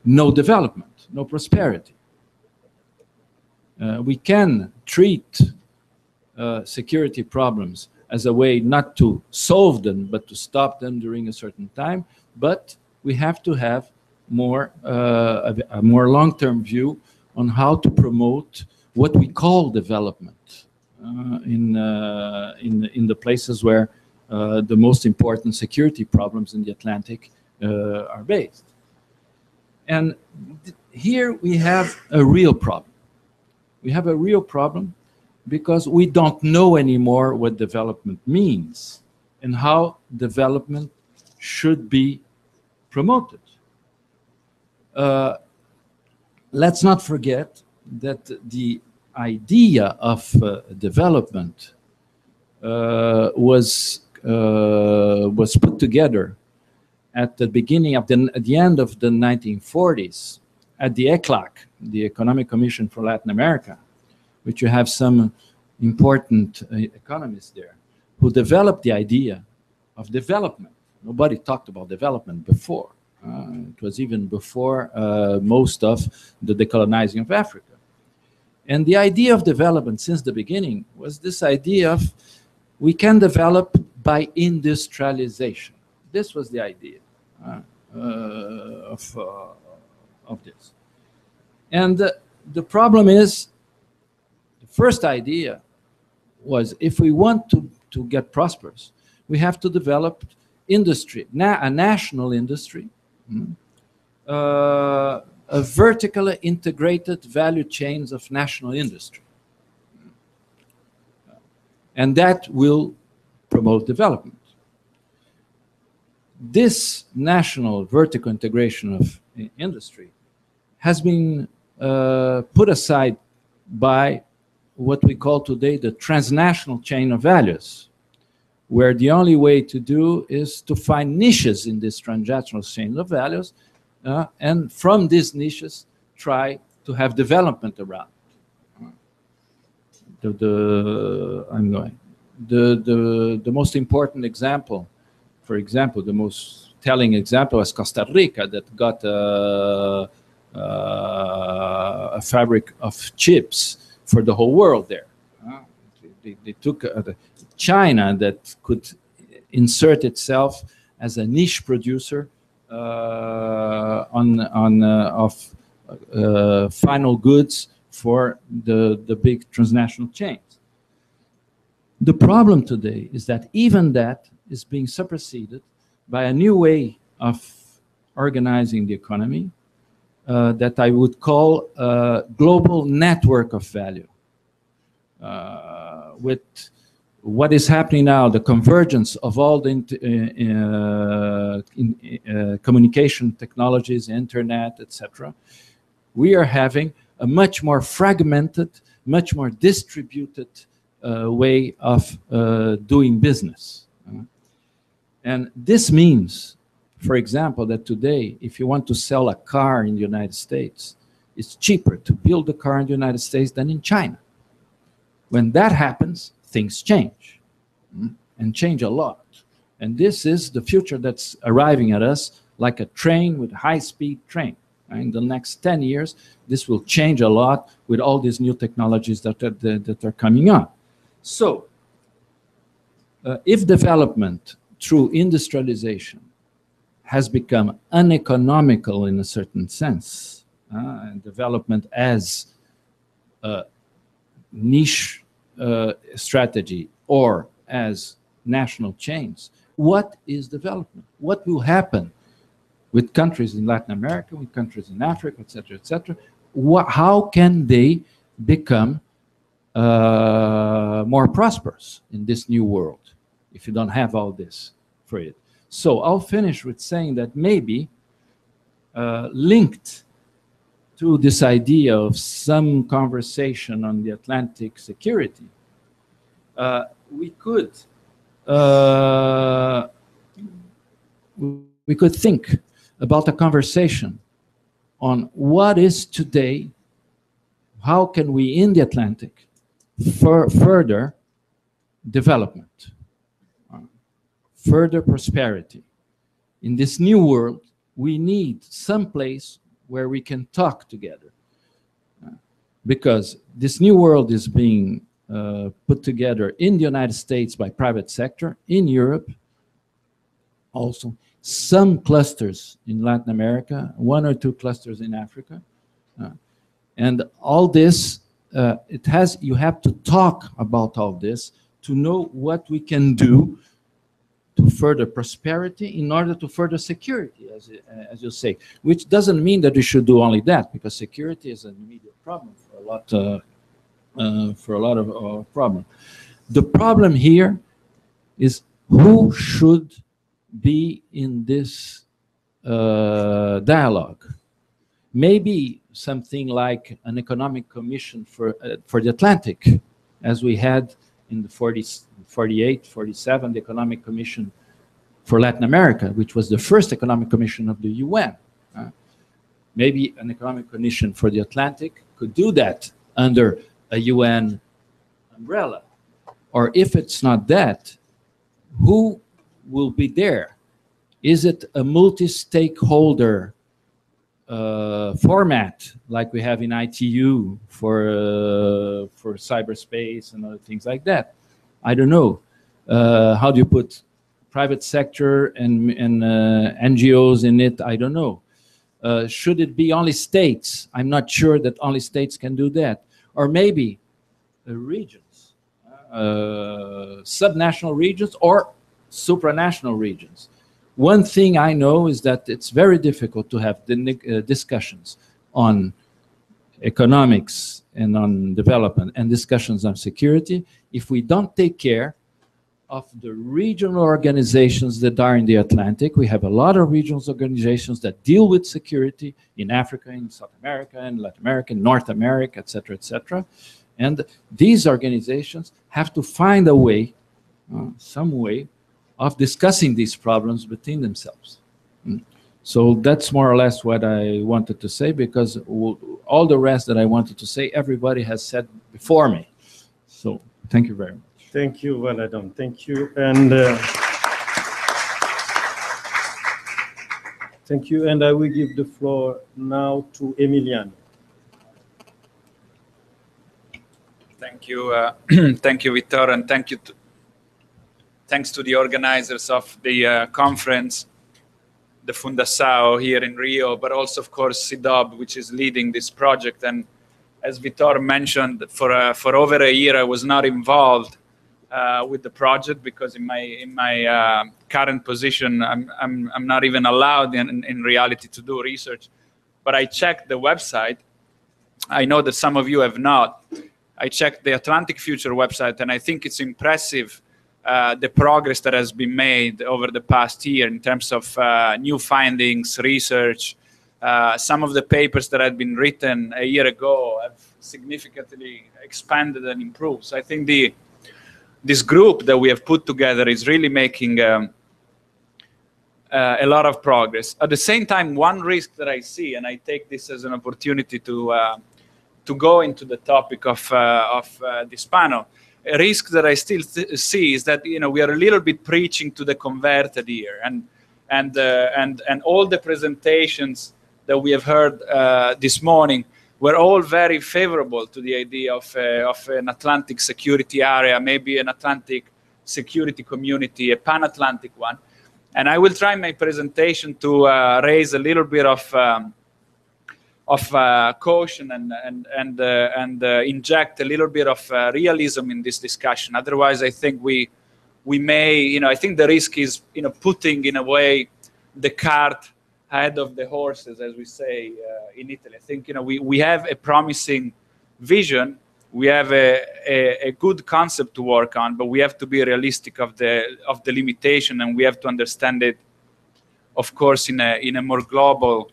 S18: no development, no prosperity. We can treat security problems as a way not to solve them, but to stop them during a certain time. But we have to have a more long-term view on how to promote what we call development in the places where the most important security problems in the Atlantic are based. And here we have a real problem. We have a real problem because we don't know anymore what development means and how development should be promoted. Let's not forget that the idea of development was put together at the beginning of at the end of the 1940s at the ECLAC, the Economic Commission for Latin America, which you have some important economists there, who developed the idea of development. Nobody talked about development before. It was even before most of the decolonizing of Africa. And the idea of development since the beginning was this idea of we can develop by industrialization. This was the idea of this. And the problem is, the first idea was if we want to get prosperous, we have to develop industry, a national industry, a vertically integrated value chains of national industry. And that will promote development. This national vertical integration of industry has been put aside by what we call today the transnational chain of values, where the only way to do is to find niches in this transnational chain of values, and from these niches try to have development around. The most important example, for example, the most telling example was Costa Rica, that got a fabric of chips for the whole world there. They took China, that could insert itself as a niche producer of final goods for the big transnational chains. The problem today is that even that is being superseded by a new way of organizing the economy that I would call a global network of value. With what is happening now, the convergence of all the communication technologies, internet, etc., we are having a much more fragmented, much more distributed way of doing business. And this means, for example, that today, if you want to sell a car in the United States, it's cheaper to build a car in the United States than in China. When that happens, things change, and change a lot. And this is the future that's arriving at us like a train with high-speed train. In the next 10 years, this will change a lot with all these new technologies that are coming on. So, if development through industrialization has become uneconomical in a certain sense, and development as a niche strategy or as national chains, what is development? What will happen with countries in Latin America, with countries in Africa, etc., etc.? How can they become more prosperous in this new world if you don't have all this for it? So I'll finish with saying that maybe linked to this idea of some conversation on the Atlantic security, we could think about a conversation on what is today how can we in the Atlantic further development, further prosperity. In this new world, we need some place where we can talk together. Because this new world is being put together in the United States by private sector, in Europe, also some clusters in Latin America, 1 or 2 clusters in Africa. And all this, you have to talk about all this to know what we can do to further prosperity in order to further security, as you say, which doesn't mean that we should do only that, because security is an immediate problem for a lot of problems. The problem here is who should be in this dialogue. Maybe something like an economic commission for the Atlantic, as we had in the 48, 47, the Economic Commission for Latin America, which was the first Economic Commission of the UN. Maybe an Economic Commission for the Atlantic could do that under a UN umbrella. Or if it's not that, who will be there? Is it a multi-stakeholder format like we have in ITU for cyberspace and other things like that? I don't know. How do you put private sector and NGOs in it? I don't know. Should it be only states? I'm not sure that only states can do that. Or maybe regions, subnational regions or supranational regions. One thing I know is that it's very difficult to have discussions on economics and on development and discussions on security if we don't take care of the regional organizations that are in the Atlantic. We have a lot of regional organizations that deal with security in Africa, in South America, in Latin America, in North America, etc., etc. And these organizations have to find a way, some way, of discussing these problems between themselves. So that's more or less what I wanted to say, because all the rest that I wanted to say, everybody has said before me. So thank you very much.
S17: Thank you, Valadon. Thank you. And thank you. And I will give the floor now to Emiliano.
S4: Thank you. Thank you, Vittor, and thanks to the organizers of the conference, the Fundação here in Rio, but also, of course, CIDOB, which is leading this project. And as Vittor mentioned, for over a year, I was not involved with the project because in my current position, I'm not even allowed in reality to do research. But I checked the website. I know that some of you have not. I checked the Atlantic Future website, and I think it's impressive the progress that has been made over the past year in terms of new findings, research. Some of the papers that had been written a year ago have significantly expanded and improved. So I think this group that we have put together is really making a lot of progress. At the same time, one risk that I see, and I take this as an opportunity to go into the topic of this panel, a risk that I still see is that we are a little bit preaching to the converted here, and all the presentations that we have heard this morning were all very favorable to the idea of an Atlantic security area, maybe an Atlantic security community, a pan-Atlantic one. And I will try in my presentation to raise a little bit of caution and inject a little bit of realism in this discussion. Otherwise, I think we may, I think the risk is, putting in a way the cart ahead of the horses, as we say in Italy. I think, we have a promising vision. We have a good concept to work on, but we have to be realistic of the limitation, and we have to understand it, of course, in a more global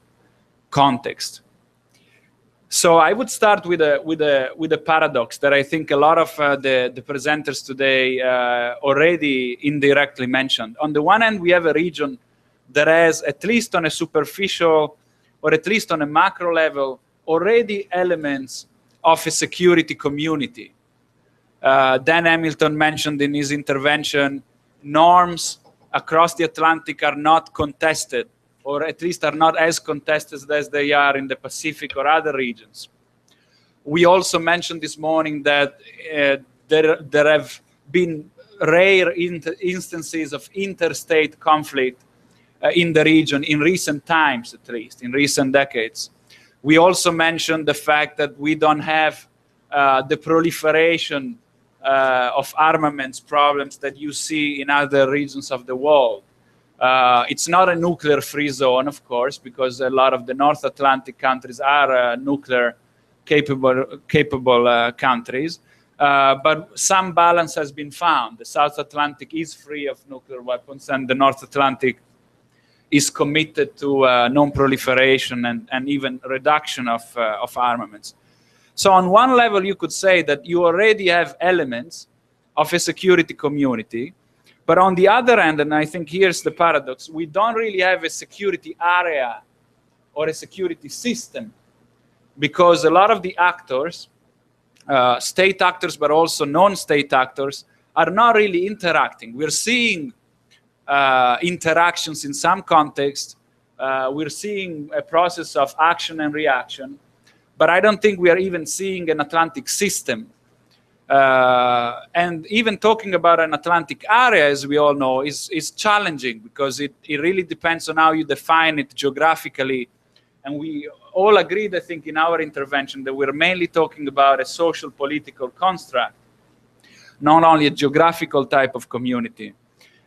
S4: context. So I would start with a paradox that I think a lot of the presenters today already indirectly mentioned. On the one hand, we have a region that has, at least on a superficial or at least on a macro level, already elements
S19: of a security community. Dan Hamilton mentioned in his intervention, norms across the Atlantic are not contested, or at least are not as contested as they are in the Pacific or other regions. We also mentioned this morning that there have been rare instances of interstate conflict in the region, in recent times at least, in recent decades. We also mentioned the fact that we don't have the proliferation of armaments problems that you see in other regions of the world. It's not a nuclear-free zone, of course, because a lot of the North Atlantic countries are nuclear-capable countries. But some balance has been found. The South Atlantic is free of nuclear weapons, and the North Atlantic is committed to non-proliferation and even reduction of armaments. So on one level, you could say that you already have elements of a security community. But on the other hand, and I think here's the paradox, we don't really have a security area or a security system, because a lot of the actors, state actors, but also non-state actors, are not really interacting. We're seeing interactions in some contexts. We're seeing a process of action and reaction, but I don't think we are even seeing an Atlantic system. And even talking about an Atlantic area, as we all know, is challenging, because it really depends on how you define it geographically. And we all agreed, I think, in our intervention that we're mainly talking about a social political construct, not only a geographical type of community.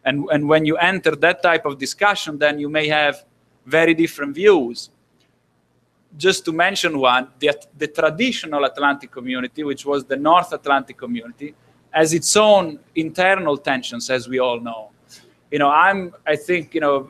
S19: And when you enter that type of discussion, then you may have very different views. Just to mention one, the traditional Atlantic community, which was the North Atlantic community, has its own internal tensions, as we all know. You know, I think, you know,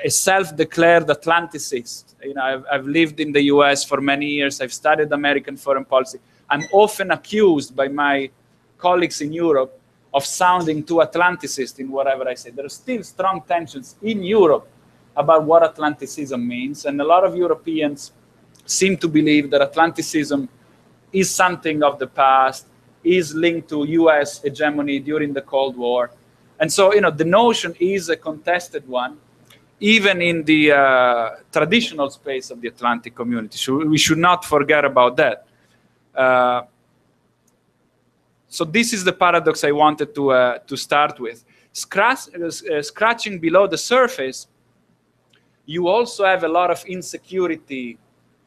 S19: a self-declared Atlanticist. You know, I've lived in the US for many years. I've studied American foreign policy. I'm often accused by my colleagues in Europe of sounding too Atlanticist in whatever I say. There are still strong tensions in Europe about what Atlanticism means. And a lot of Europeans seem to believe that Atlanticism is something of the past, is linked to US hegemony during the Cold War. And so, you know, the notion is a contested one, even in the traditional space of the Atlantic community. So we should not forget about that. So this is the paradox I wanted to start with. Scratching below the surface, you also have a lot of insecurity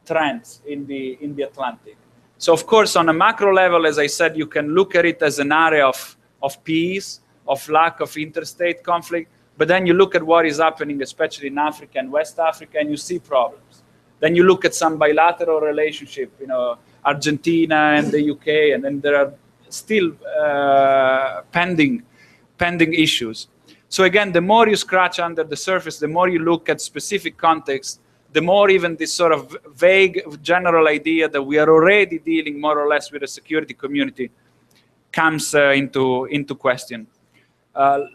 S19: trends in the Atlantic. So of course, on a macro level, as I said, you can look at it as an area of peace, of lack of interstate conflict. But then you look at what is happening, especially in Africa and West Africa, and you see problems. Then you look at some bilateral relationship, you know, Argentina and the UK, and then there are still pending issues. So again, the more you scratch under the surface, the more you look at specific contexts, the more even this sort of vague general idea that we are already dealing more or less with a security community comes into question.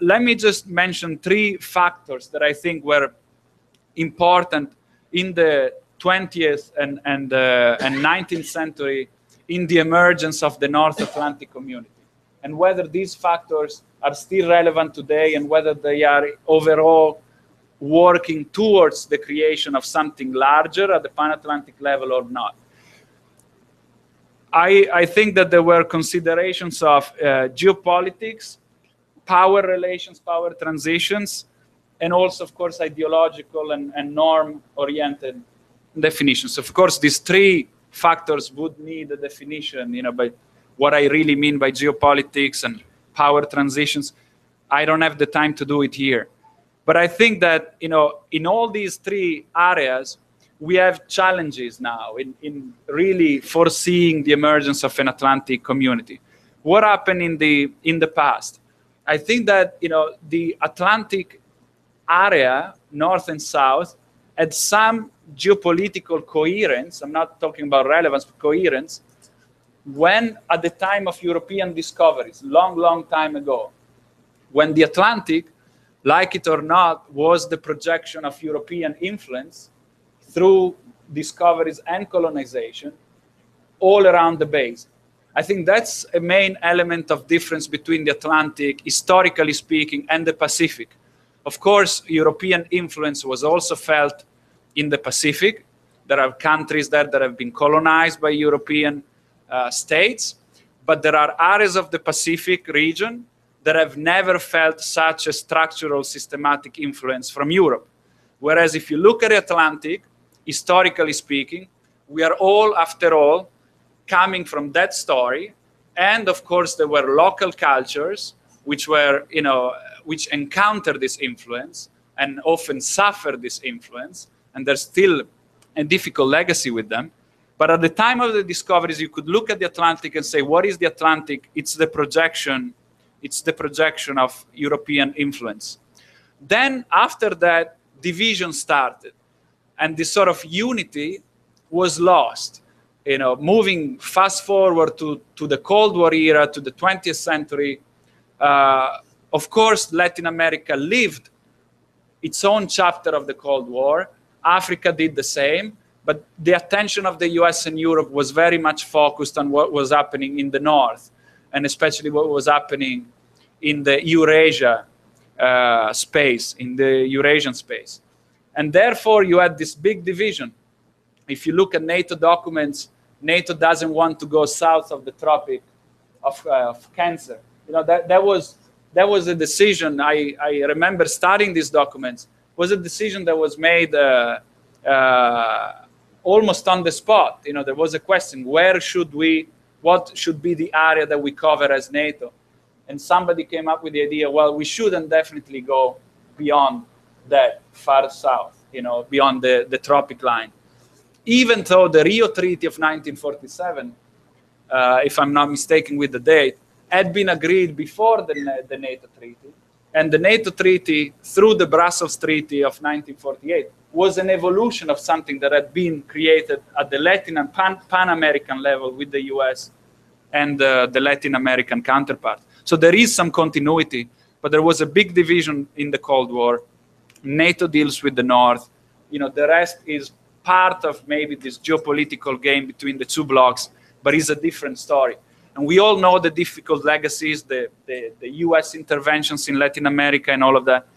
S19: Let me just mention 3 factors that I think were important in the 20th and 19th century in the emergence of the North Atlantic community, and whether these factors are still relevant today, and whether they are overall working towards the creation of something larger at the pan-Atlantic level or not. I think that there were considerations of geopolitics, power relations, power transitions, and also, of course, ideological and norm-oriented definitions. Of course, these 3 factors would need a definition, you know, by what I really mean by geopolitics and power transitions. I don't have the time to do it here. But I think that, you know, in all these 3 areas, we have challenges now in really foreseeing the emergence of an Atlantic community. What happened in the past? I think that, you know, the Atlantic area, north and south, had some geopolitical coherence. I'm not talking about relevance, but coherence, when at the time of European discoveries, long time ago, when the Atlantic, like it or not, was the projection of European influence through discoveries and colonization, all around the base. I think that's a main element of difference between the Atlantic, historically speaking, and the Pacific. Of course, European influence was also felt in the Pacific. There are countries there that have been colonized by European states, but there are areas of the Pacific region that have never felt such a structural, systematic influence from Europe. Whereas if you look at the Atlantic, historically speaking, we are all, after all, coming from that story. And of course, there were local cultures which were, which encountered this influence and often suffered this influence. And there's still a difficult legacy with them. But at the time of the discoveries, you could look at the Atlantic and say, what is the Atlantic? It's the projection of European influence. Then after that, division started. And this sort of unity was lost. Moving fast forward to the Cold War era, to the 20th century, of course, Latin America lived its own chapter of the Cold War. Africa did the same, but the attention of the US and Europe was very much focused on what was happening in the North, and especially what was happening in the Eurasia space, in the Eurasian space. And therefore, you had this big division. If you look at NATO documents, NATO doesn't want to go south of the Tropic of Cancer. That was a decision. I remember studying these documents. Was a decision that was made almost on the spot. There was a question: what should be the area that we cover as NATO? And somebody came up with the idea: well, we shouldn't definitely go beyond that far south, beyond the tropic line. Even though the Rio Treaty of 1947, if I'm not mistaken with the date, had been agreed before the NATO treaty. And the NATO treaty, through the Brussels Treaty of 1948, was an evolution of something that had been created at the Latin and Pan-American level with the US and the Latin American counterpart. So there is some continuity, but there was a big division in the Cold War. NATO deals with the North. The rest is part of maybe this geopolitical game between the two blocs, but it's a different story. And we all know the difficult legacies, the US interventions in Latin America and all of that.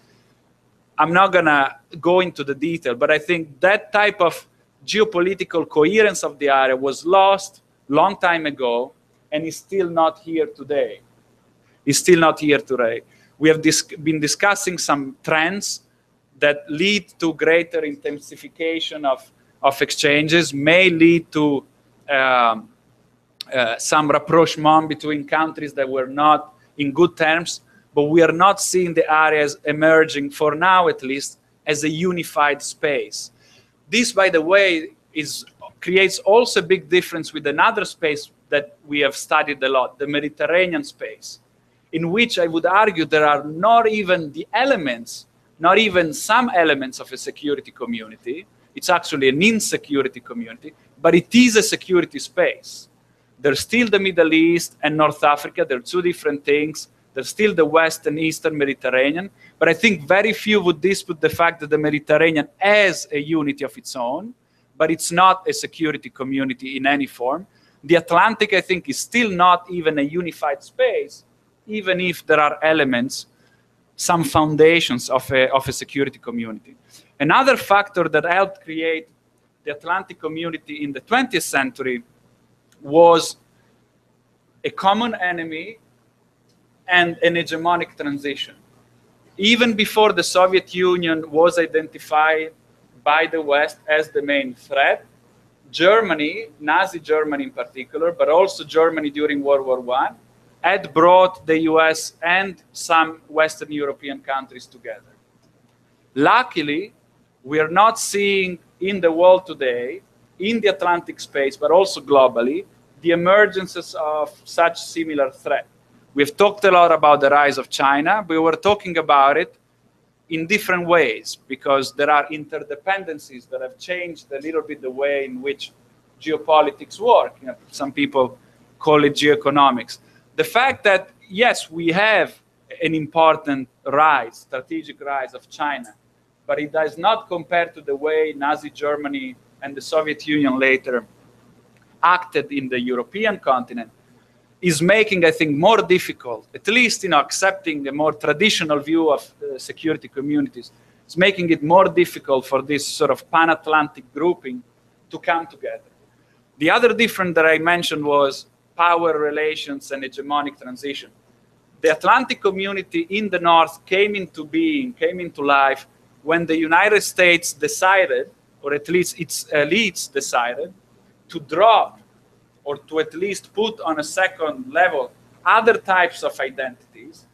S19: I'm not going to go into the detail, but I think that type of geopolitical coherence of the area was lost long time ago and is still not here today. It's still not here today. We have been discussing some trends that lead to greater intensification of exchanges, may lead to some rapprochement between countries that were not in good terms, but we are not seeing the areas emerging, for now at least, as a unified space. This, by the way, creates also a big difference with another space that we have studied a lot, the Mediterranean space, in which I would argue there are not even the elements, not even some elements of a security community. It's actually an insecurity community, but it is a security space. There's still the Middle East and North Africa. They're two different things. There's still the West and Eastern Mediterranean. But I think very few would dispute the fact that the Mediterranean has a unity of its own, but it's not a security community in any form. The Atlantic, I think, is still not even a unified space, even if there are elements, some foundations of a security community. Another factor that helped create the Atlantic community in the 20th century was a common enemy and an hegemonic transition. Even before the Soviet Union was identified by the West as the main threat, Germany, Nazi Germany in particular, but also Germany during World War I, had brought the US and some Western European countries together. Luckily, we are not seeing in the world today, in the Atlantic space, but also globally, the emergences of such similar threat. We've talked a lot about the rise of China, but we were talking about it in different ways because there are interdependencies that have changed a little bit the way in which geopolitics work. Some people call it geoeconomics. The fact that, yes, we have an important rise, strategic rise of China, but it does not compare to the way Nazi Germany and the Soviet Union later acted in the European continent is making, I think, more difficult, at least accepting a more traditional view of security communities. It's making it more difficult for this sort of pan-Atlantic grouping to come together. The other difference that I mentioned was power relations and hegemonic transition. The Atlantic community in the North came into being, came into life when the United States decided, or at least its elites decided, to drop or to at least put on a second level other types of identities,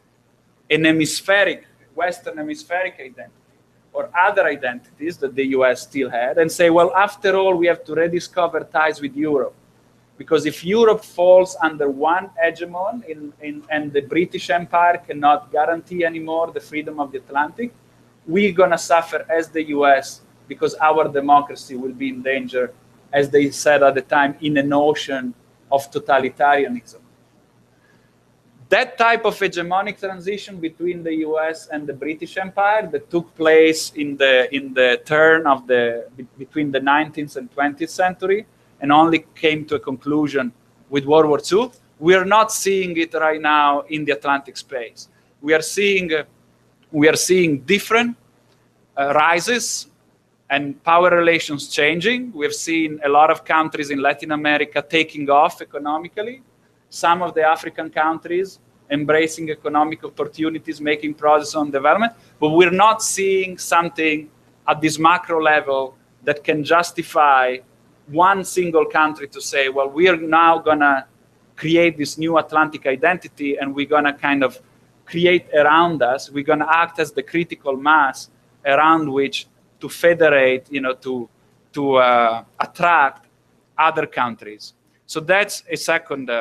S19: an hemispheric, Western hemispheric identity, or other identities that the US still had, and say, well, after all, we have to rediscover ties with Europe. Because if Europe falls under one hegemon and the British Empire cannot guarantee anymore the freedom of the Atlantic, we're going to suffer as the US because our democracy will be in danger, as they said at the time, in an ocean of totalitarianism. That type of hegemonic transition between the US and the British Empire that took place in the turn of between the 19th and 20th century and only came to a conclusion with World War II, we are not seeing it right now in the Atlantic space. We are seeing different rises and power relations changing. We've seen a lot of countries in Latin America taking off economically. Some of the African countries embracing economic opportunities, making progress on development, but we're not seeing something at this macro level that can justify one single country to say, well, we are now going to create this new Atlantic identity and we're going to kind of create around us, we're going to act as the critical mass around which to federate, to attract other countries. So that's a second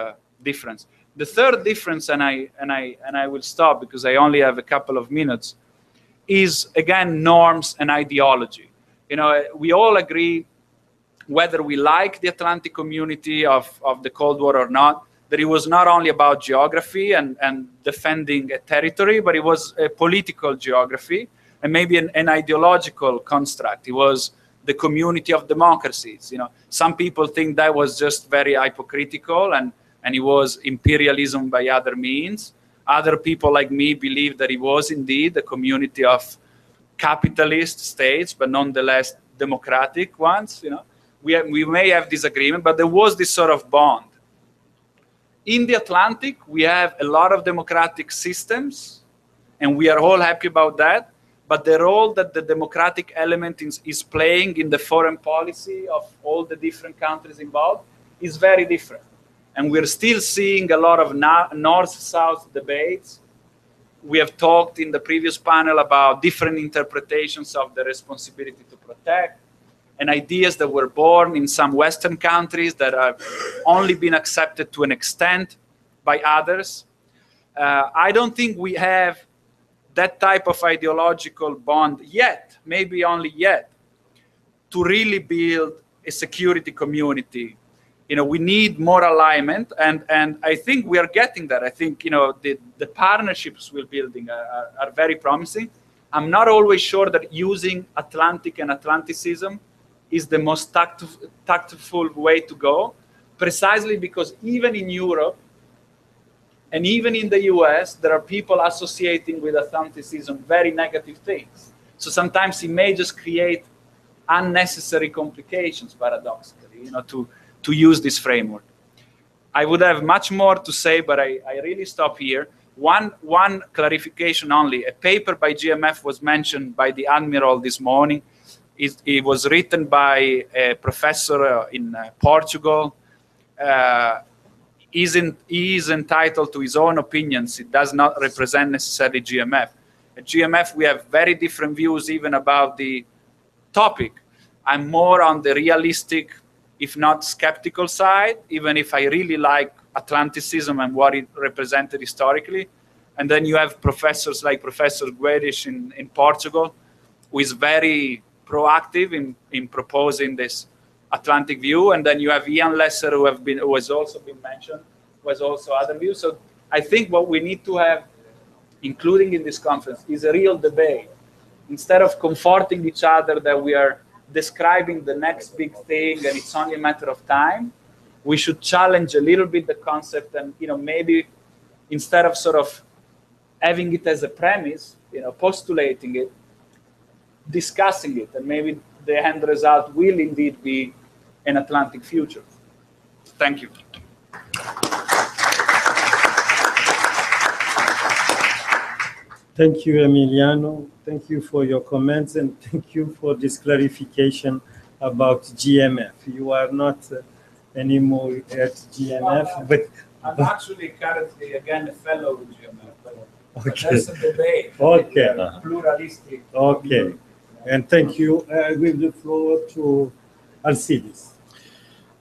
S19: difference. The third difference, and I will stop because I only have a couple of minutes, is again norms and ideology. We all agree, whether we like the Atlantic community of the Cold War or not, that it was not only about geography and defending a territory, but it was a political geography and maybe an ideological construct. It was the community of democracies. Some people think that was just very hypocritical and it was imperialism by other means. Other people like me believe that it was indeed a community of capitalist states, but nonetheless democratic ones. We may have disagreement, but there was this sort of bond. In the Atlantic, we have a lot of democratic systems, and we are all happy about that. But the role that the democratic element is playing in the foreign policy of all the different countries involved is very different. And we're still seeing a lot of north-south debates. We have talked in the previous panel about different interpretations of the responsibility to protect, and ideas that were born in some Western countries that have only been accepted to an extent by others. I don't think we have that type of ideological bond yet, maybe only yet, to really build a security community. We need more alignment, and I think we are getting that. I think the partnerships we're building are very promising. I'm not always sure that using Atlantic and Atlanticism is the most tactful way to go, precisely because even in Europe and even in the US, there are people associating with Atlanticism very negative things. So sometimes it may just create unnecessary complications, paradoxically, to use this framework. I would have much more to say, but I really stop here. One clarification only. A paper by GMF was mentioned by the Admiral this morning. It was written by a professor in Portugal. He is entitled to his own opinions. It does not represent necessarily GMF. At GMF, we have very different views even about the topic. I'm more on the realistic, if not skeptical side, even if I really like Atlanticism and what it represented historically. And then you have professors like Professor Guedes in Portugal, who is very proactive in proposing this Atlantic view. And then you have Ian Lesser, who has also been mentioned, who has also other views. So I think what we need to have, including in this conference, is a real debate. Instead of comforting each other that we are describing the next big thing and it's only a matter of time, we should challenge a little bit the concept, and maybe instead of sort of having it as a premise, postulating it, discussing it, and maybe the end result will indeed be an Atlantic future. Thank you.
S17: Thank you, Emiliano. Thank you for your comments, and thank you for this clarification about GMF. You are not anymore at GMF, but
S19: I'm actually currently again a fellow with GMF. But
S17: okay.
S19: That's a debate.
S17: Okay.
S19: Pluralistic.
S17: Okay. And thank you. I give the floor to Alcides.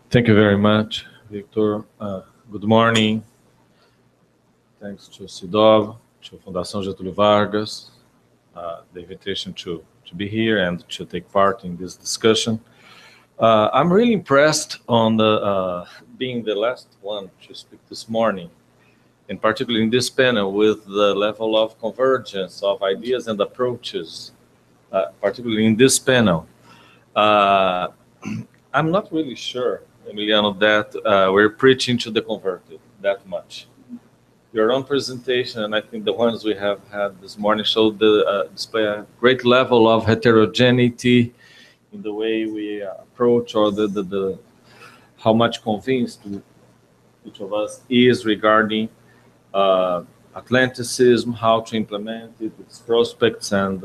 S13: Thank you very much, Victor. Good morning. Thanks to Sidov, to Fundação Getúlio Vargas, the invitation to be here and to take part in this discussion. I'm really impressed on being the last one to speak this morning, and particularly in this panel, with the level of convergence of ideas and approaches, particularly in this panel. I'm not really sure, Emiliano, that we're preaching to the converted that much. Your own presentation, and I think the ones we have had this morning, showed display a great level of heterogeneity in the way we approach, or how much convinced each of us is regarding Atlanticism, how to implement it, its prospects, and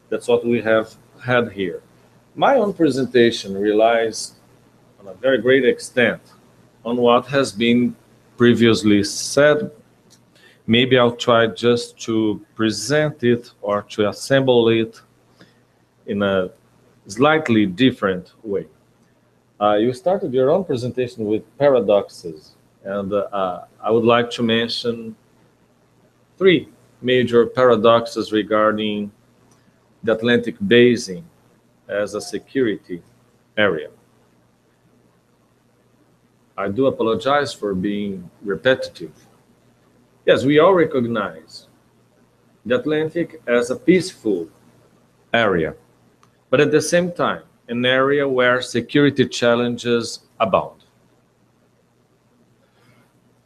S13: that's what we have had here. My own presentation relies on a very great extent on what has been previously said. Maybe I'll try just to present it or to assemble it in a slightly different way. You started your own presentation with paradoxes, and I would like to mention 3 major paradoxes regarding the Atlantic Basin as a security area. I do apologize for being repetitive. Yes, we all recognize the Atlantic as a peaceful area, but at the same time, an area where security challenges abound.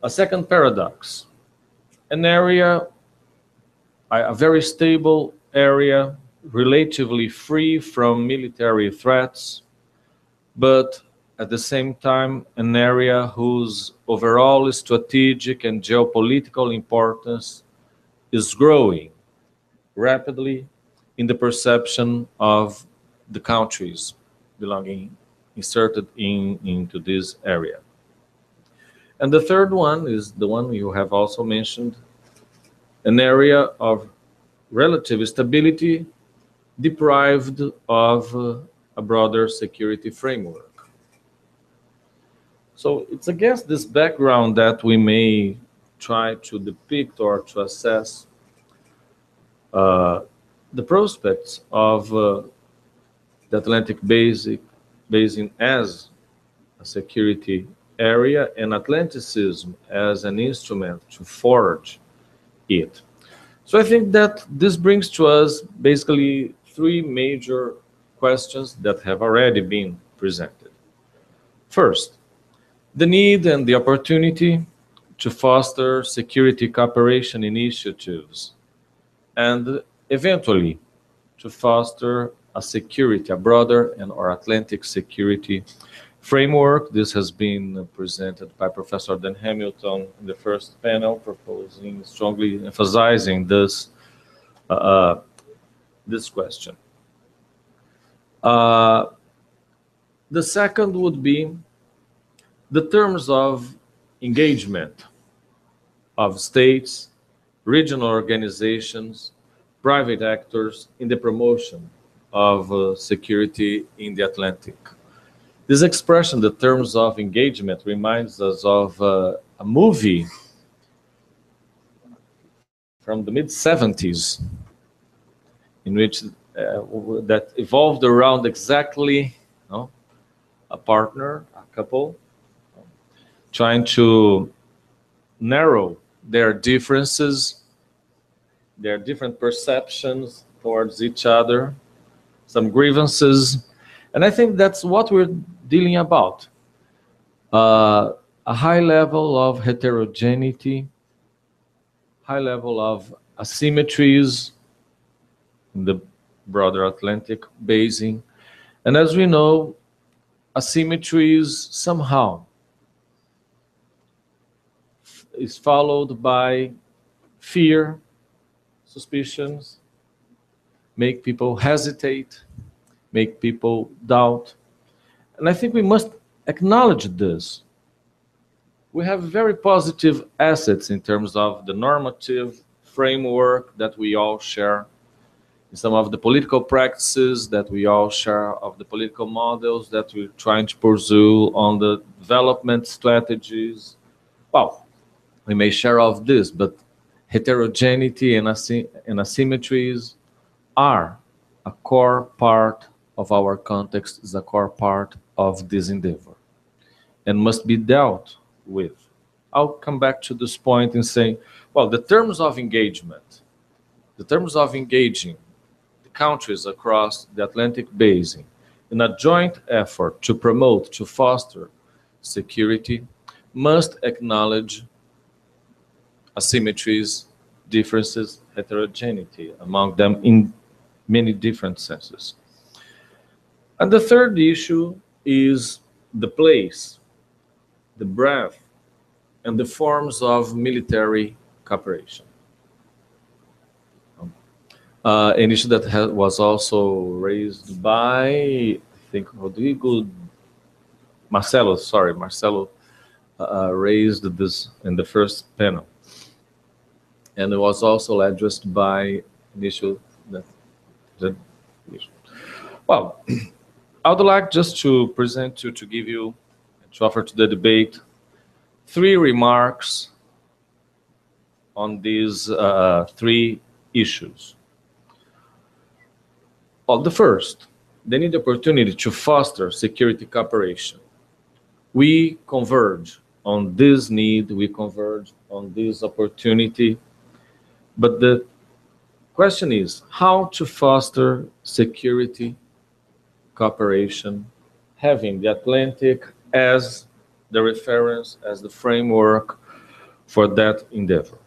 S13: A second paradox, an area, a very stable area, relatively free from military threats, but at the same time, an area whose overall strategic and geopolitical importance is growing rapidly in the perception of the countries inserted into this area. And the third one is the one you have also mentioned, an area of relative stability deprived of a broader security framework. So it's against this background that we may try to depict or to assess the prospects of the Atlantic Basin as a security area and Atlanticism as an instrument to forge it. So I think that this brings to us basically 3 major questions that have already been presented. First, the need and the opportunity to foster security cooperation initiatives, and eventually to foster a broader or Atlantic security framework. This has been presented by Professor Dan Hamilton in the first panel, strongly emphasizing this question. The second would be the terms of engagement of states, regional organizations, private actors in the promotion of security in the Atlantic. This expression, the terms of engagement, reminds us of a movie from the mid-70s in which that evolved around exactly a partner, a couple, trying to narrow their differences, their different perceptions towards each other, some grievances. And I think that's what we're dealing about. a high level of heterogeneity, high level of asymmetries in the broader Atlantic basin. And as we know, asymmetries somehow is followed by fear, suspicions, make people hesitate, make people doubt. And I think we must acknowledge this. We have very positive assets in terms of the normative framework that we all share, some of the political practices that we all share, of the political models that we're trying to pursue, on the development strategies. Well, we may share all of this, but heterogeneity and asymmetries are a core part of our context, is a core part of this endeavor, and must be dealt with. I'll come back to this point in saying, well, the terms of engagement, the terms of engaging the countries across the Atlantic basin in a joint effort to promote, to foster security, must acknowledge asymmetries, differences, heterogeneity among them in many different senses. And the third issue is the place, the breadth, and the forms of military cooperation. An issue that was also raised by, I think, Marcelo raised this in the first panel. And it was also addressed by an issue well, I would like just to present to give you, to offer to the debate, 3 remarks on these 3 issues. Well, the first, they need the opportunity to foster security cooperation. We converge on this need, we converge on this opportunity, but the question is how to foster security cooperation, having the Atlantic as the reference, as the framework for that endeavor.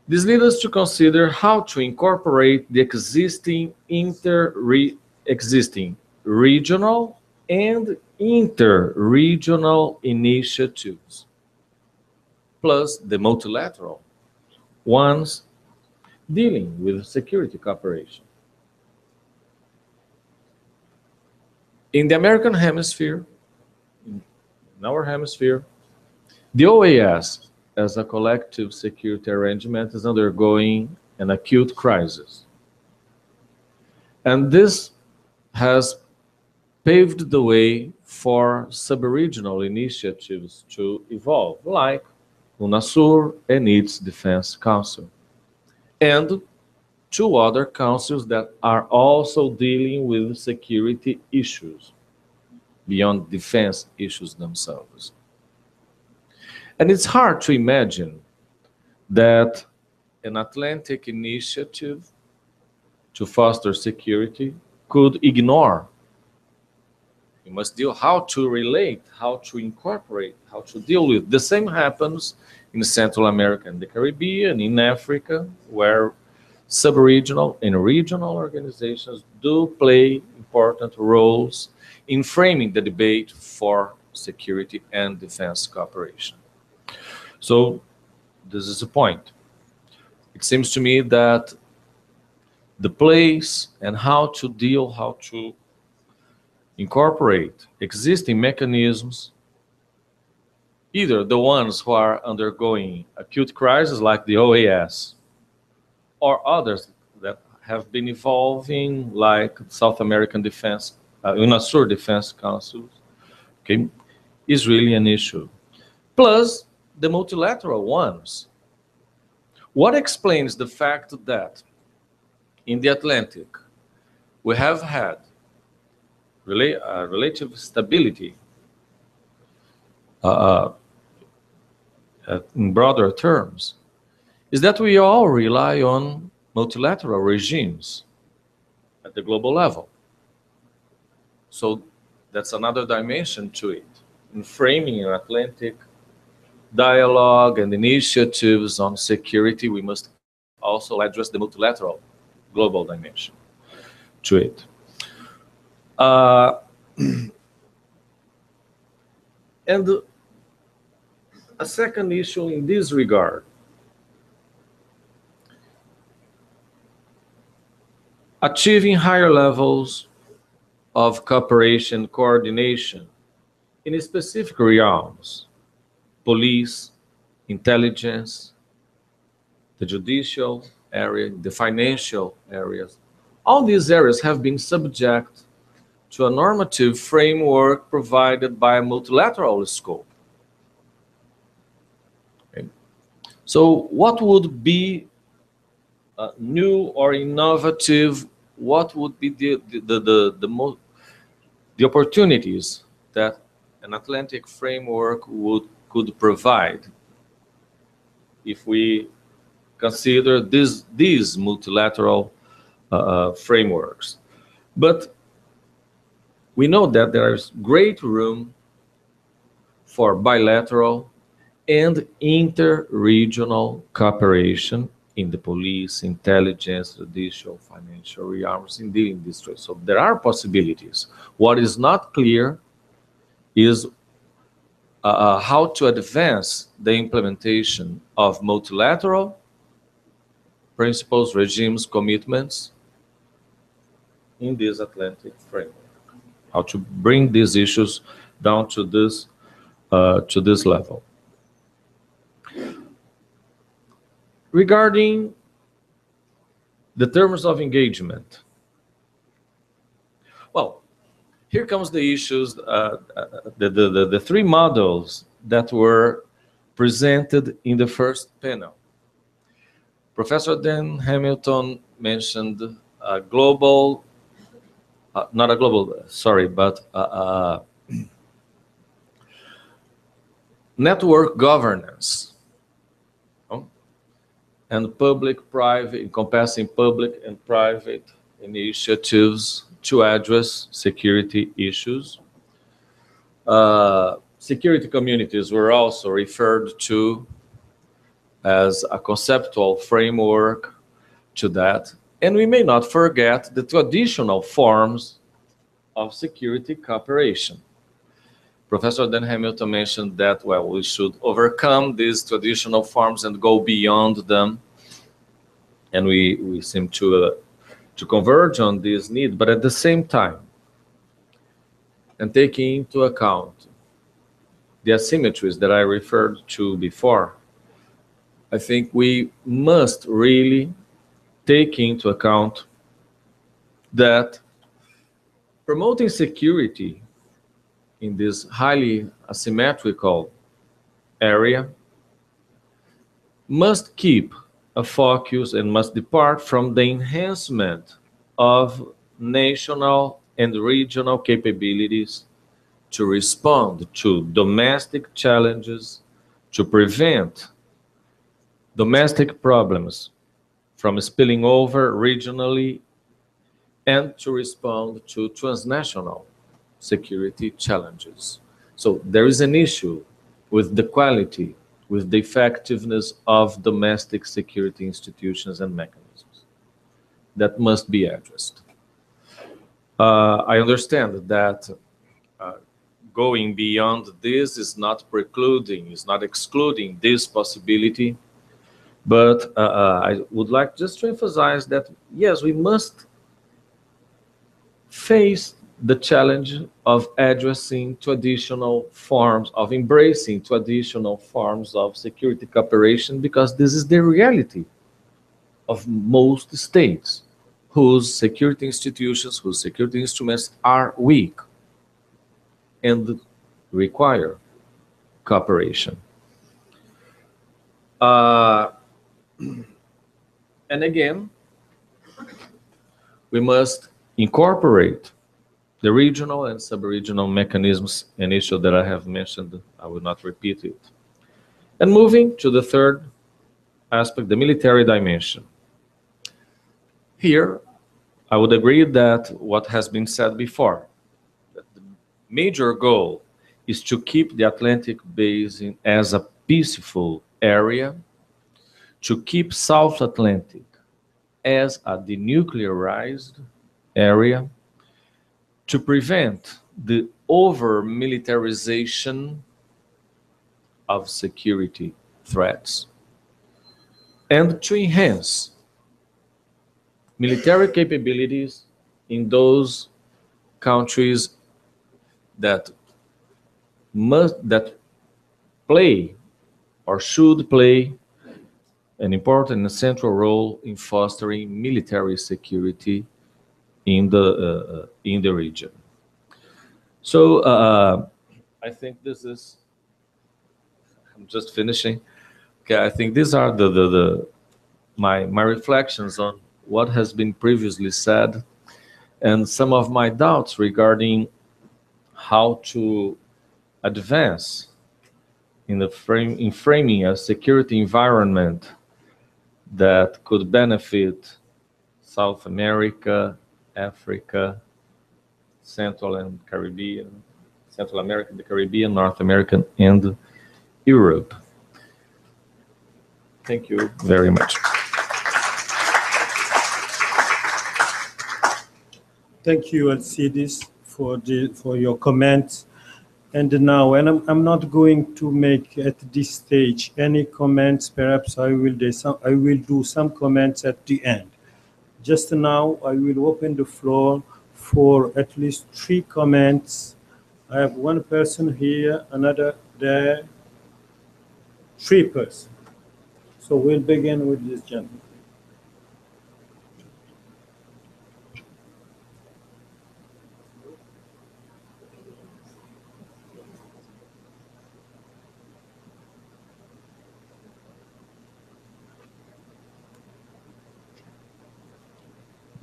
S13: This leads us to consider how to incorporate the existing regional and inter-regional initiatives, plus the multilateral ones dealing with security cooperation. In the American hemisphere, in our hemisphere, the OAS, as a collective security arrangement, is undergoing an acute crisis. And this has paved the way for sub-regional initiatives to evolve, like UNASUR and its Defense Council, and 2 other councils that are also dealing with security issues beyond defense issues themselves. And it's hard to imagine that an Atlantic initiative to foster security could ignore. We must deal how to relate, how to incorporate, how to deal with. The same happens in Central America and the Caribbean, in Africa, where sub-regional and regional organizations do play important roles in framing the debate for security and defense cooperation. So this is the point. It seems to me that the place and how to deal, how to incorporate existing mechanisms, either the ones who are undergoing acute crises like the OAS, or others that have been evolving like South American Defense, UNASUR Defense Councils, okay, is really an issue. Plus the multilateral ones. What explains the fact that in the Atlantic we have had relative stability in broader terms, is that we all rely on multilateral regimes at the global level. So that's another dimension to it. in framing an Atlantic dialogue and initiatives on security, we must also address the multilateral global dimension to it. And a second issue in this regard, achieving higher levels of cooperation, coordination in specific realms, police, intelligence, the judicial area, the financial areas. All these areas have been subject to a normative framework provided by a multilateral scope. Okay. So what would be new or innovative? What would be the opportunities that an Atlantic framework could provide if we consider these multilateral frameworks? But we know that there is great room for bilateral and inter-regional cooperation in the police, intelligence, judicial, financial realms, in the industry. So there are possibilities. What is not clear is how to advance the implementation of multilateral principles, regimes, commitments in this Atlantic framework. How to bring these issues down to this level. Regarding the terms of engagement, well, here comes the issues, the three models that were presented in the first panel. Professor Dan Hamilton mentioned a global, not a global, sorry, but network governance. And public-private, encompassing public and private initiatives to address security issues. Security communities were also referred to as a conceptual framework to that. And we may not forget the traditional forms of security cooperation. Professor Dan Hamilton mentioned that, well, we should overcome these traditional forms and go beyond them. And we seem to converge on this need, but at the same time, and taking into account the asymmetries that I referred to before, I think we must really take into account that promoting security in this highly asymmetrical area must keep a focus and must depart from the enhancement of national and regional capabilities to respond to domestic challenges, to prevent domestic problems from spilling over regionally, and to respond to transnational security challenges. So there is an issue with the quality, with the effectiveness of domestic security institutions and mechanisms that must be addressed. I understand that going beyond this is not precluding, is not excluding this possibility, but I would like just to emphasize that, yes, we must face the challenge of addressing traditional forms, of embracing traditional forms of security cooperation, because this is the reality of most states whose security institutions, whose security instruments are weak and require cooperation. And again, we must incorporate the regional and sub-regional mechanisms and issues that I have mentioned. I will not repeat it. And moving to the third aspect, the military dimension. Here, I would agree that what has been said before, that the major goal
S20: is to keep the Atlantic Basin as a peaceful area, to keep South Atlantic as a denuclearized area, to prevent the over-militarization of security threats, and to enhance military capabilities in those countries that play or should play an important and central role in fostering military security in the region. So I think this is, I'm just finishing. Okay, I think these are my reflections on what has been previously said, and some of my doubts regarding how to advance in framing a security environment that could benefit South America, Africa, Central America, the Caribbean, North America, and Europe. Thank you very much.
S17: Thank you, Alcides, for your comments. And now, and I'm not going to make at this stage any comments. Perhaps I will do some comments at the end. Just now, I will open the floor for at least 3 comments. I have one person here, another there, 3 persons. So we'll begin with this gentleman.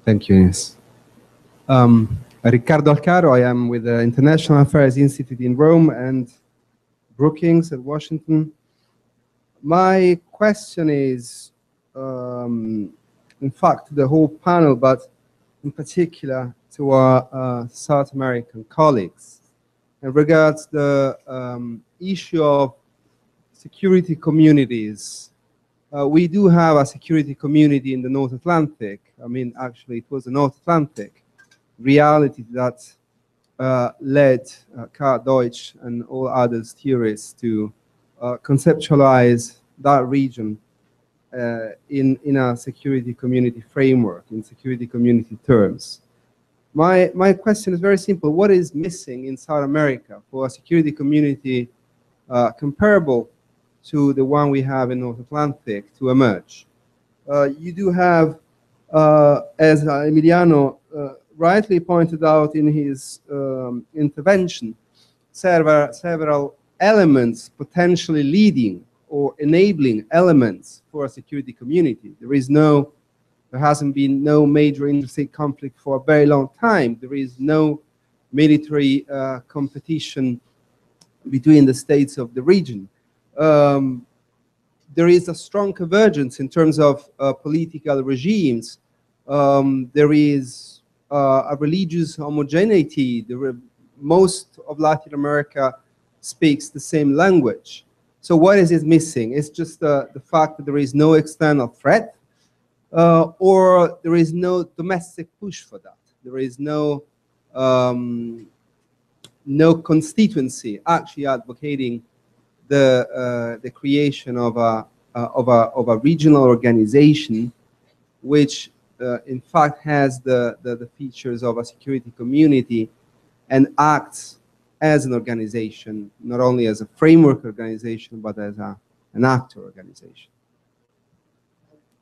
S21: Thank you, Ines. Riccardo Alcaro, I am with the International Affairs Institute in Rome and Brookings at Washington. My question is, in fact, the whole panel, but in particular to our South American colleagues, in regards to the issue of security communities. We do have a security community in the North Atlantic. I mean, actually, it was the North Atlantic reality that led Karl Deutsch and all other theorists to conceptualize that region in a security community framework, in security community terms. My question is very simple. What is missing in South America for a security community comparable to the one we have in North Atlantic to emerge? You do have, as Emiliano rightly pointed out in his intervention, several elements potentially leading or enabling elements for a security community. There hasn't been no major interstate conflict for a very long time. There is no military competition between the states of the region. There is a strong convergence in terms of political regimes. There is a religious homogeneity. Most of Latin America speaks the same language. So what is it missing? It's just the fact that there is no external threat, or there is no domestic push for that. There is no constituency actually advocating the creation of a regional organization, which in fact has the features of a security community and acts as an organization, not only as a framework organization, but as an actor organization.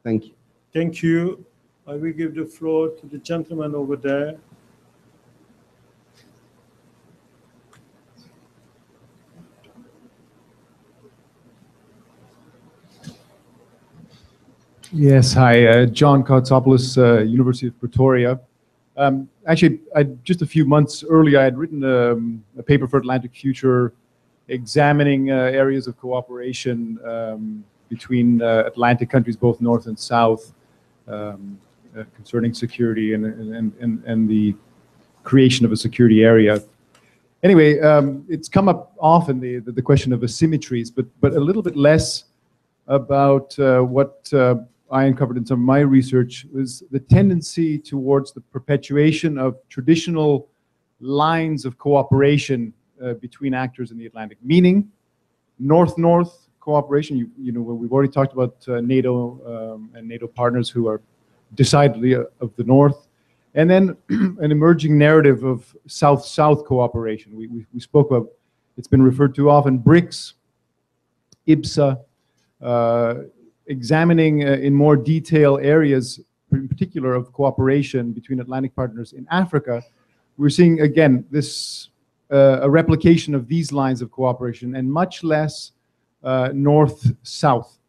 S21: Thank you.
S17: Thank you. I will give the floor to the gentleman over there.
S22: Yes, hi, John Koutsopoulos, University of Pretoria. Actually, just a few months earlier, I had written a paper for Atlantic Future examining areas of cooperation between Atlantic countries, both North and South, concerning security and the creation of a security area. Anyway, it's come up often, the question of asymmetries, but a little bit less about what I uncovered in some of my research was the tendency towards the perpetuation of traditional lines of cooperation between actors in the Atlantic, meaning North-North cooperation. You know, we've already talked about NATO and NATO partners who are decidedly of the North. And then an emerging narrative of South-South cooperation. We spoke of, it's been referred to often, BRICS, IBSA, examining in more detail areas, in particular of cooperation between Atlantic partners in Africa. We're seeing, again, this a replication of these lines of cooperation and much less North-South,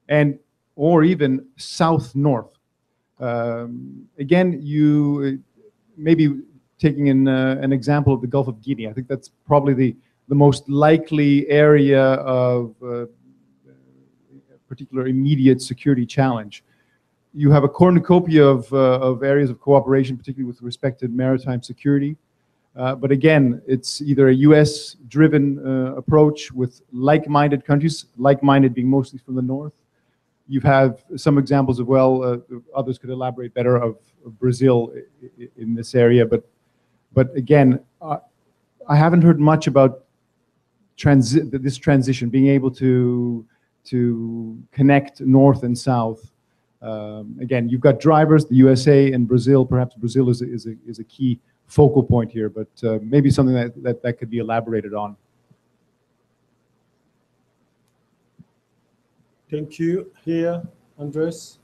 S22: and or even South-North. Again, you maybe taking an example of the Gulf of Guinea. I think that's probably the most likely area of particular immediate security challenge. You have a cornucopia of areas of cooperation, particularly with respect to maritime security. But again, it's either a US-driven approach with like-minded countries, like-minded being mostly from the North. You have some examples of, well, others could elaborate better, of Brazil in this area. But again, I haven't heard much about this transition, being able to connect North and South. Again, you've got drivers, the USA and Brazil. Perhaps Brazil is a key focal point here, but maybe something that could be elaborated on.
S17: Thank you. Here, Andres.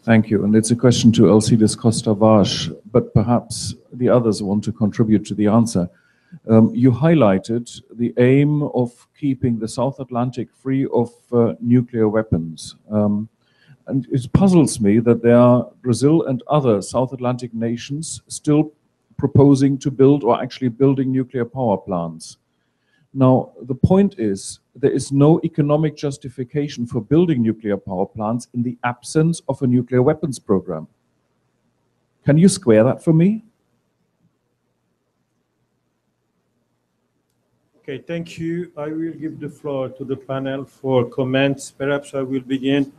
S13: Thank you. And it's a question to Alcides Costa Vaz, but perhaps the others want to contribute to the answer. You highlighted the aim of keeping the South Atlantic free of nuclear weapons. And it puzzles me that there are Brazil and other South Atlantic nations still proposing to build or actually building nuclear power plants. Now, the point is, there is no economic justification for building nuclear power plants in the absence of a nuclear weapons program. Can you square that for me?
S17: Okay, thank you. I will give the floor to the panel for comments. Perhaps I will begin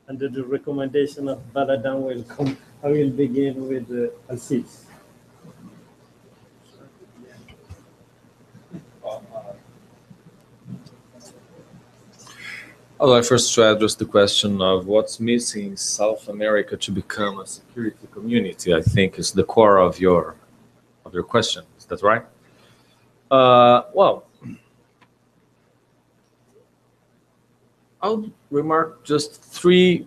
S17: under the recommendation of Baladan. Welcome. I will begin with Alcides.
S20: I'd like first to address the question of what's missing in South America to become a security community. I think is the core of your question. Is that right? Well, I'll remark just three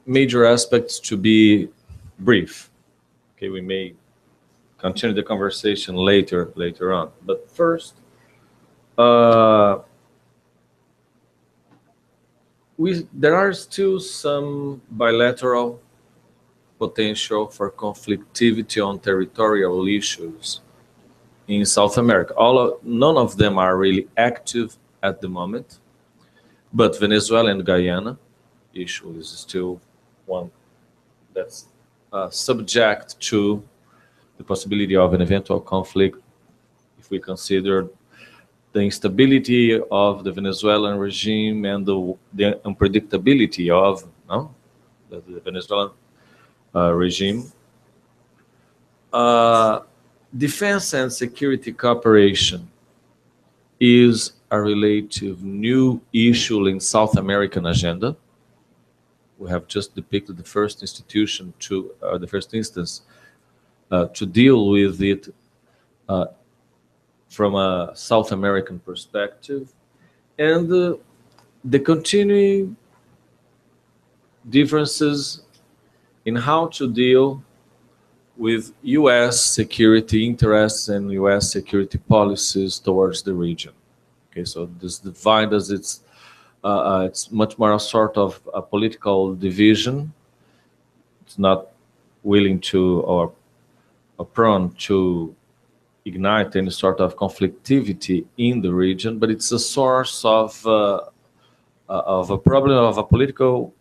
S20: major aspects to be brief. Okay, we may continue the conversation later on. But first, there are still some bilateral potential for conflictivity on territorial issues in South America. None of them are really active at the moment, but Venezuela and Guyana issue is still one that's subject to the possibility of an eventual conflict if we consider the instability of the Venezuelan regime and the unpredictability of the Venezuelan regime. Defense and security cooperation is a relative new issue in South American agenda. We have just depicted the first institution the first instance to deal with it from a South American perspective, and the continuing differences in how to deal with U.S. security interests and U.S. security policies towards the region. Okay, so this divide as it's much more a sort of a political division. It's not willing to or prone to ignite any sort of conflictivity in the region, but it's a source of of a problem of a political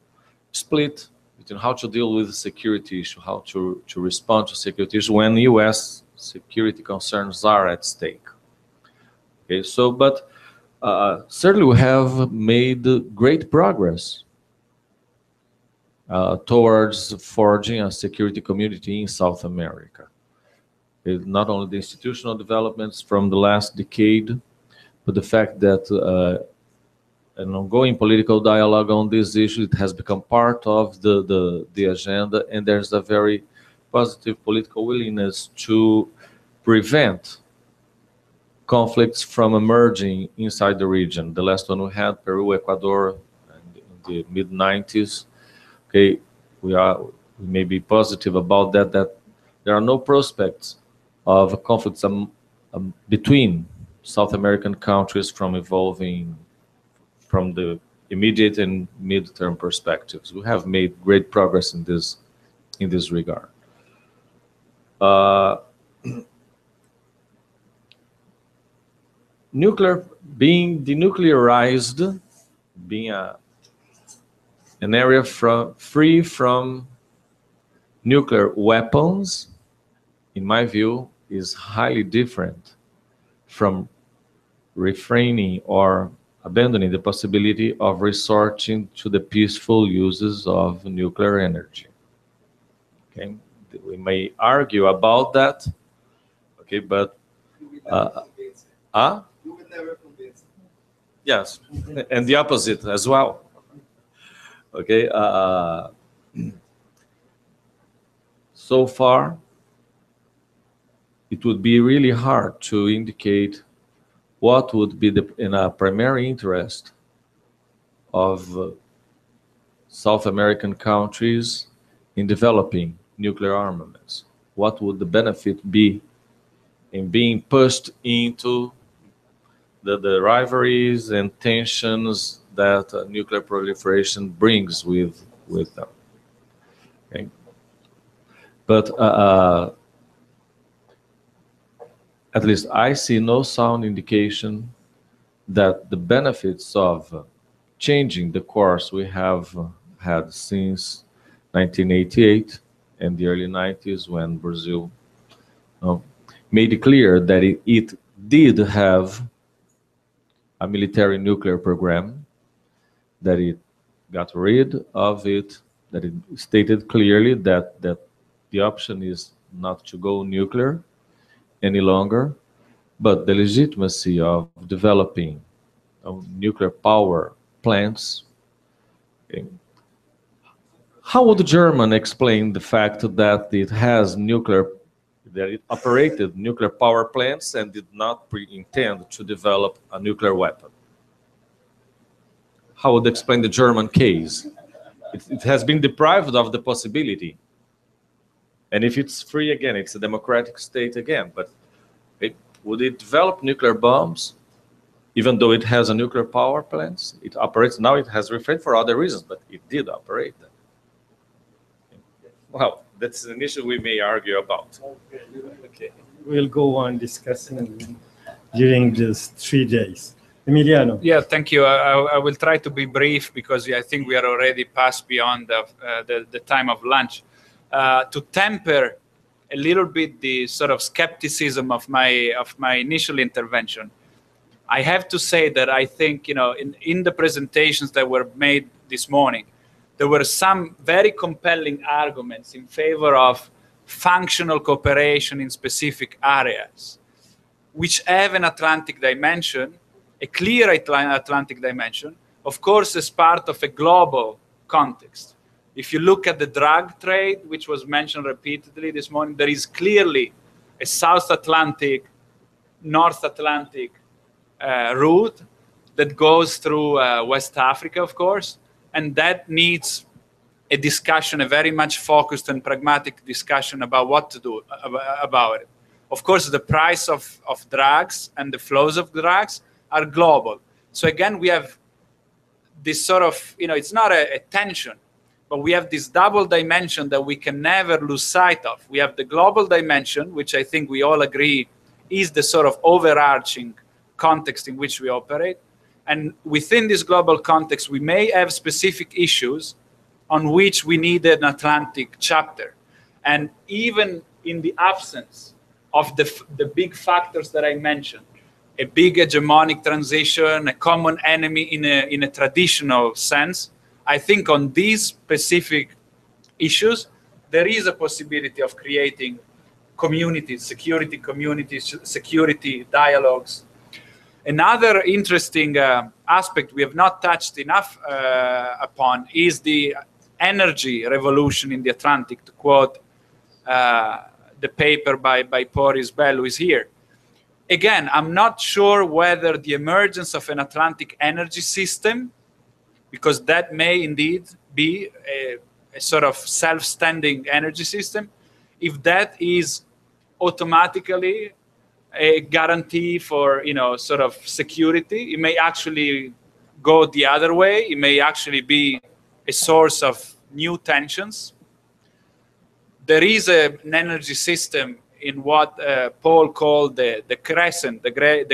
S20: split between how to deal with the security issue, how to respond to security issue when U.S. security concerns are at stake. Okay, so but certainly we have made great progress towards forging a security community in South America. Not only the institutional developments from the last decade, but the fact that an ongoing political dialogue on this issue, it has become part of the agenda, and there's a very positive political willingness to prevent conflicts from emerging inside the region. The last one we had, Peru, Ecuador, in the mid-90s. Okay, we may be positive about that there are no prospects of conflicts between South American countries from evolving from the immediate and mid-term perspectives. We have made great progress in this regard. Nuclear, being denuclearized, being an area free from nuclear weapons, in my view, is highly different from refraining or abandoning the possibility of resorting to the peaceful uses of nuclear energy. Okay, we may argue about that. Okay, but yes, and the opposite as well. Okay, so far, it would be really hard to indicate what would be in a primary interest of South American countries in developing nuclear armaments. What would the benefit be in being pushed into the rivalries and tensions that nuclear proliferation brings with them? Okay. But at least I see no sound indication that the benefits of changing the course we have had since 1988 and the early 90s, when Brazil made it clear that it did have a military nuclear program, that it got rid of it, that it stated clearly that the option is not to go nuclear any longer, but the legitimacy of developing nuclear power plants. How would Germany explain the fact that it has that it operated nuclear power plants and did not intend to develop a nuclear weapon? How would explain the German case? It has been deprived of the possibility. And if it's free again, it's a democratic state again. But would it develop nuclear bombs, even though it has a nuclear power plant? It operates now. It has refrained for other reasons, but it did operate them. Well, that's an issue we may argue about.
S17: Okay. We'll go on discussing during these 3 days. Emiliano.
S19: Yeah, thank you. I will try to be brief because I think we are already past beyond the time of lunch. To temper a little bit the sort of skepticism of my initial intervention, I have to say that I think, in the presentations that were made this morning, there were some very compelling arguments in favor of functional cooperation in specific areas, which have an Atlantic dimension, a clear Atlantic dimension, of course, as part of a global context. If you look at the drug trade, which was mentioned repeatedly this morning, there is clearly a South Atlantic, North Atlantic route that goes through West Africa, of course, and that needs a discussion, a very much focused and pragmatic discussion about what to do about it. Of course, the price of drugs and the flows of drugs are global. So again, we have this sort of, it's not a tension, but we have this double dimension that we can never lose sight of. We have the global dimension, which I think we all agree is the sort of overarching context in which we operate. And within this global context, we may have specific issues on which we need an Atlantic chapter. And even in the absence of the big factors that I mentioned, a big hegemonic transition, a common enemy in a traditional sense, I think on these specific issues, there is a possibility of creating communities, security dialogues. Another interesting aspect we have not touched enough upon is the energy revolution in the Atlantic, to quote the paper by Boris Bell, who is here. Again, I'm not sure whether the emergence of an Atlantic energy system, because that may indeed be a sort of self-standing energy system, if that is automatically a guarantee for, sort of security. It may actually go the other way. It may actually be a source of new tensions. There is an energy system in what Paul called the crescent, the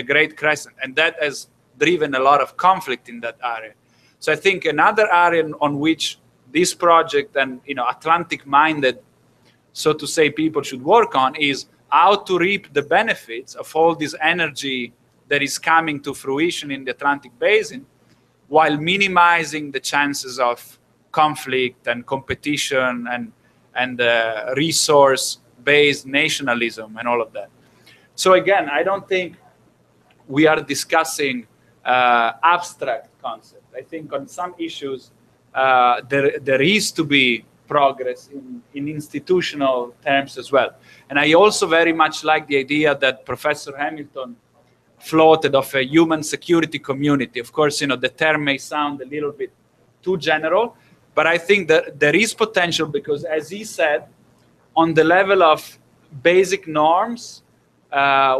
S19: great crescent, and that has driven a lot of conflict in that area. So I think another area on which this project and Atlantic-minded, so to say, people should work on is how to reap the benefits of all this energy that is coming to fruition in the Atlantic basin, while minimizing the chances of conflict and competition and resource-based nationalism and all of that. So again, I don't think we are discussing abstract concepts. I think on some issues there is to be progress in institutional terms as well. And I also very much like the idea that Professor Hamilton floated of a human security community. Of course, the term may sound a little bit too general, but I think that there is potential because, as he said, on the level of basic norms,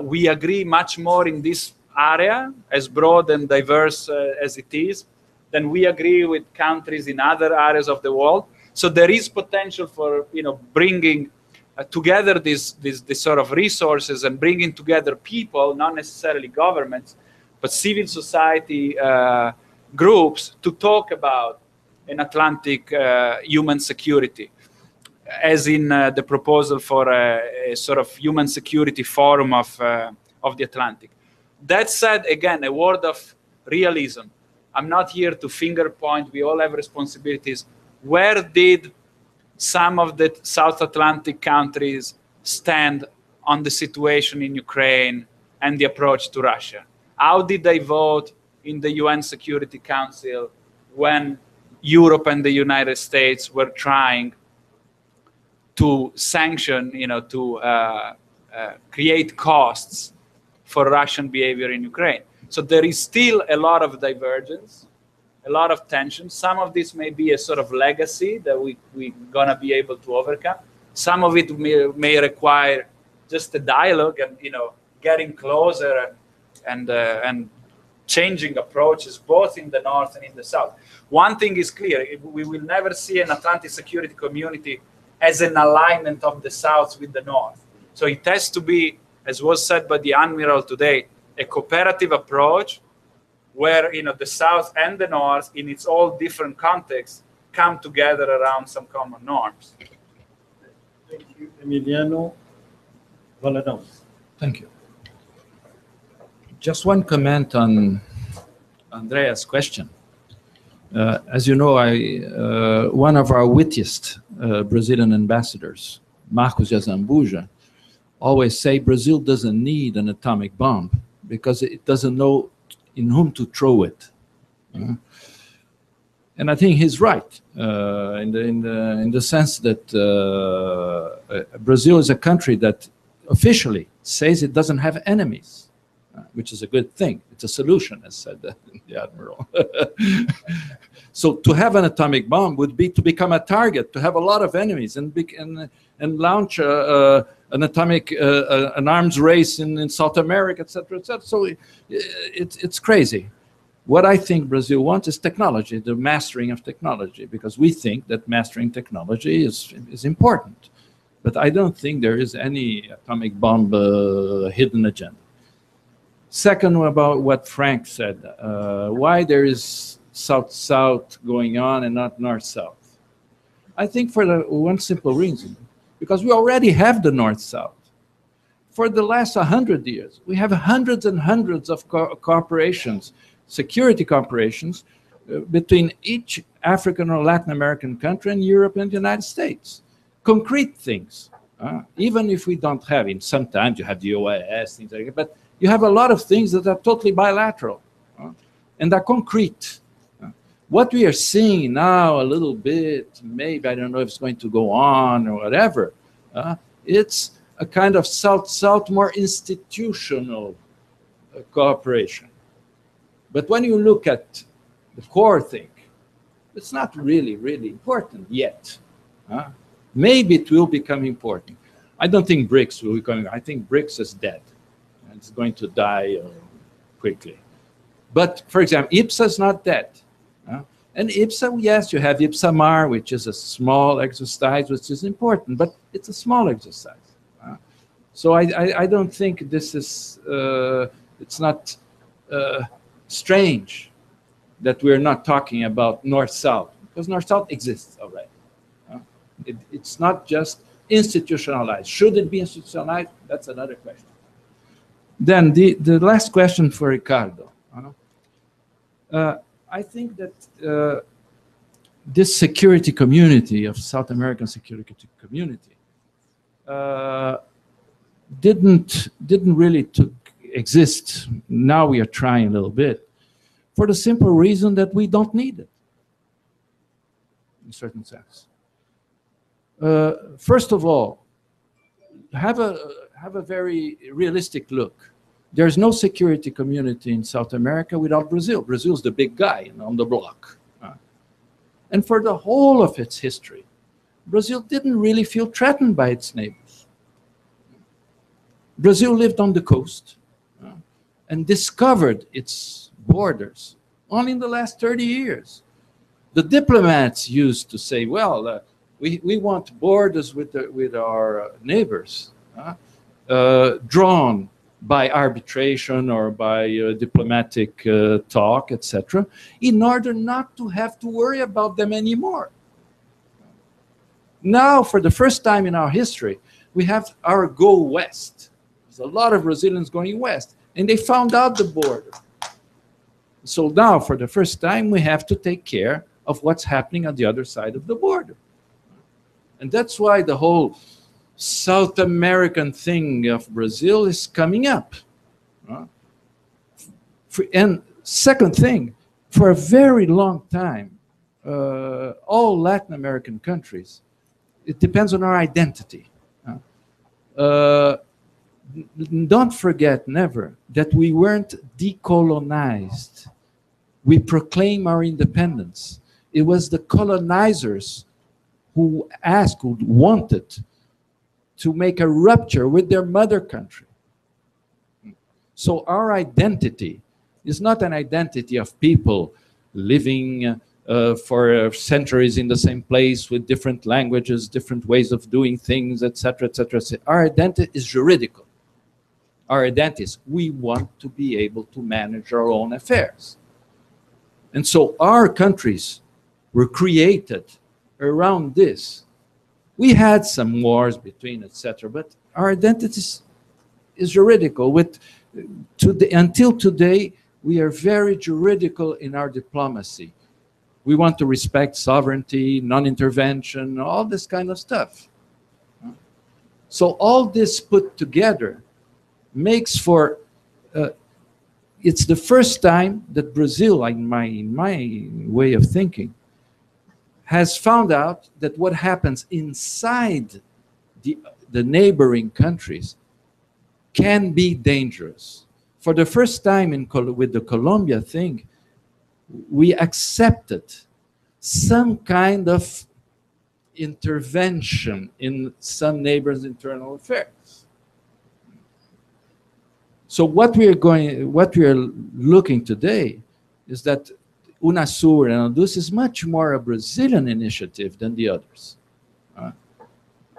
S19: we agree much more in this area, as broad and diverse as it is, than we agree with countries in other areas of the world. So there is potential for bringing together these sort of resources and bringing together people, not necessarily governments, but civil society groups to talk about an Atlantic human security, as in the proposal for a sort of human security forum of the Atlantic. That said, again, a word of realism. I'm not here to finger point. We all have responsibilities. Where did some of the South Atlantic countries stand on the situation in Ukraine and the approach to Russia? How did they vote in the UN Security Council when Europe and the United States were trying to sanction, to create costs for Russian behavior in Ukraine? So there is still a lot of divergence, a lot of tension. Some of this may be a sort of legacy that we're going to be able to overcome. Some of it may require just a dialogue and, getting closer and changing approaches both in the north and in the south. One thing is clear, we will never see an Atlantic security community as an alignment of the south with the north. So it has to be, as was said by the Admiral today, a cooperative approach where the south and the north, in its all different contexts, come together around some common norms.
S17: Thank you, Emiliano. Valadão.
S18: Thank you. Just one comment on Andrea's question. As you know, one of our wittiest Brazilian ambassadors, Marcos de Zambuja, always say Brazil doesn't need an atomic bomb because it doesn't know in whom to throw it. And I think he's right in the sense that Brazil is a country that officially says it doesn't have enemies, which is a good thing. It's a solution, as said the Admiral. So to have an atomic bomb would be to become a target, to have a lot of enemies and launch an atomic, an arms race in South America, etc., etc. So it's crazy. What I think Brazil wants is technology, the mastering of technology, because we think that mastering technology is important. But I don't think there is any atomic bomb hidden agenda. Second, about what Frank said, why there is South-South going on and not North-South. I think for the one simple reason, because we already have the North-South. For the last 100 years, we have hundreds and hundreds of corporations, security corporations, between each African or Latin American country and Europe and the United States. Concrete things. Even if we don't have it, sometimes you have the OIS, things like that, but you have a lot of things that are totally bilateral and are concrete. What we are seeing now a little bit, maybe, I don't know if it's going to go on or whatever, it's a kind of South-South, more institutional cooperation. But when you look at the core thing, it's not really, really important yet. Maybe it will become important. I don't think BRICS will become, I think BRICS is dead. And it's going to die quickly. But, for example, IPSA is not dead. And IPSA, yes, you have IPSA-MAR, which is a small exercise, which is important, but it's a small exercise. So I don't think this is, it's not strange that we're not talking about North-South, because North-South exists already. It's not just institutionalized. Should it be institutionalized? That's another question. Then the last question for Ricardo. I think that this security community of South American security community didn't really exist. Now we are trying a little bit for the simple reason that we don't need it, in a certain sense. First of all, have a very realistic look. There's no security community in South America without Brazil. Brazil's the big guy on the block. And for the whole of its history, Brazil didn't really feel threatened by its neighbors. Brazil lived on the coast and discovered its borders only in the last 30 years. The diplomats used to say, well, we want borders with our neighbors drawn by arbitration or by diplomatic talk, etc., in order not to have to worry about them anymore. Now, for the first time in our history, we have our go west. There's a lot of Brazilians going west, and they found out the border. So now, for the first time, we have to take care of what's happening on the other side of the border. And that's why the whole South American thing of Brazil is coming up. And second thing, for a very long time, all Latin American countries, it depends on our identity. Don't forget, never, that we weren't decolonized. We proclaim our independence. It was the colonizers who asked, who wanted to make a rupture with their mother country. So our identity is not an identity of people living for centuries in the same place with different languages, different ways of doing things, etc., etc. Our identity is juridical. Our identity is we want to be able to manage our own affairs. And so our countries were created around this. We had some wars between, etc., but our identity is juridical. Until today, we are very juridical in our diplomacy. We want to respect sovereignty, non-intervention, all this kind of stuff. So all this put together makes for, it's the first time that Brazil, in my way of thinking, has found out that what happens inside the neighboring countries can be dangerous. For the first time with the Colombia thing, we accepted some kind of intervention in some neighbors' internal affairs. So what we are looking today is that UNASUR and this is much more a Brazilian initiative than the others.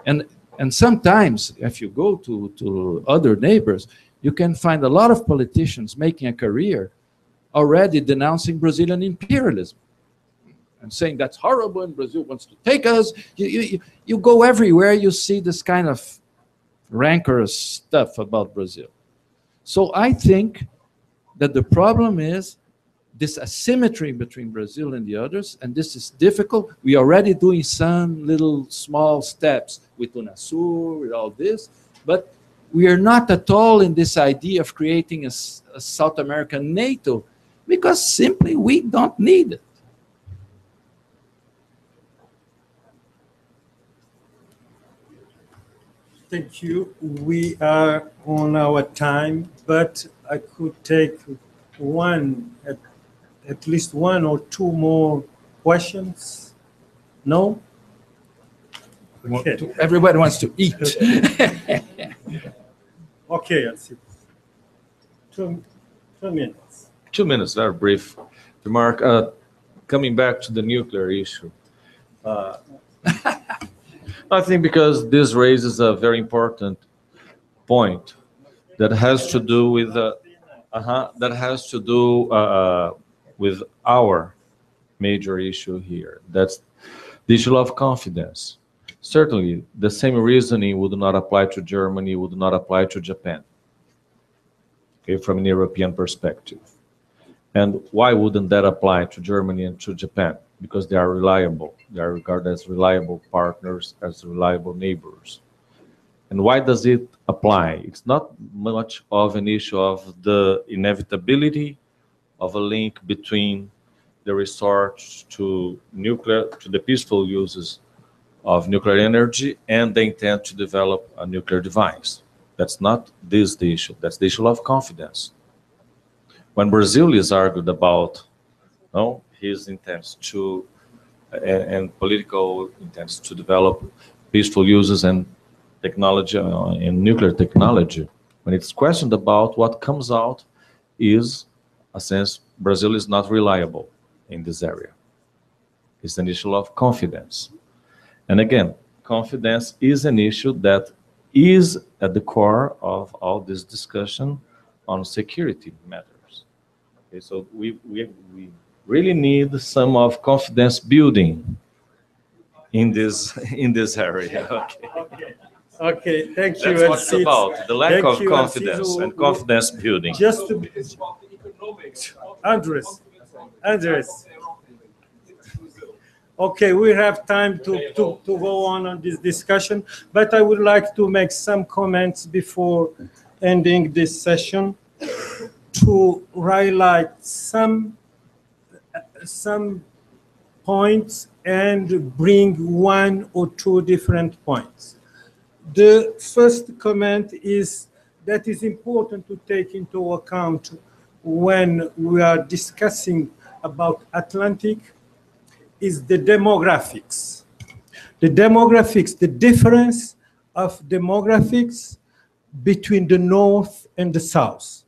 S18: And sometimes, if you go to other neighbors, you can find a lot of politicians making a career already denouncing Brazilian imperialism and saying that's horrible and Brazil wants to take us. You go everywhere, you see this kind of rancorous stuff about Brazil. So I think that the problem is this asymmetry between Brazil and the others, and this is difficult. We are already doing some little small steps with UNASUR, with all this, but we are not at all in this idea of creating a South American NATO, because simply we don't need it.
S17: Thank you. We are on our time, but I could take at least one or two more questions. No? Okay.
S18: Everybody wants to eat.
S17: Okay, that's it. 2 minutes.
S20: 2 minutes, very brief remark. Coming back to the nuclear issue. I think because this raises a very important point that has to do with with our major issue here. That's the issue of confidence. Certainly, the same reasoning would not apply to Germany, would not apply to Japan, okay, from an European perspective. And why wouldn't that apply to Germany and to Japan? Because they are reliable. They are regarded as reliable partners, as reliable neighbors. And why does it apply? It's not much of an issue of the inevitability of a link between the resort to nuclear, to the peaceful uses of nuclear energy and the intent to develop a nuclear device. That's not the issue. That's the issue of confidence. When Brazil is argued about his intents to and political intents to develop peaceful uses and technology in nuclear technology, when it's questioned about, what comes out is a sense Brazil is not reliable in this area. It's an issue of confidence. And again, confidence is an issue that is at the core of all this discussion on security matters. Okay, so we really need some of confidence building in this area. Okay.
S17: Okay, thank you.
S20: That's what it's about, the lack of confidence and confidence building.
S17: Just to Andres. Okay, we have time to go on this discussion, but I would like to make some comments before ending this session to highlight some points and bring one or two different points. The first comment is that is important to take into account when we are discussing about Atlantic is the demographics. The demographics, the difference of demographics between the North and the South.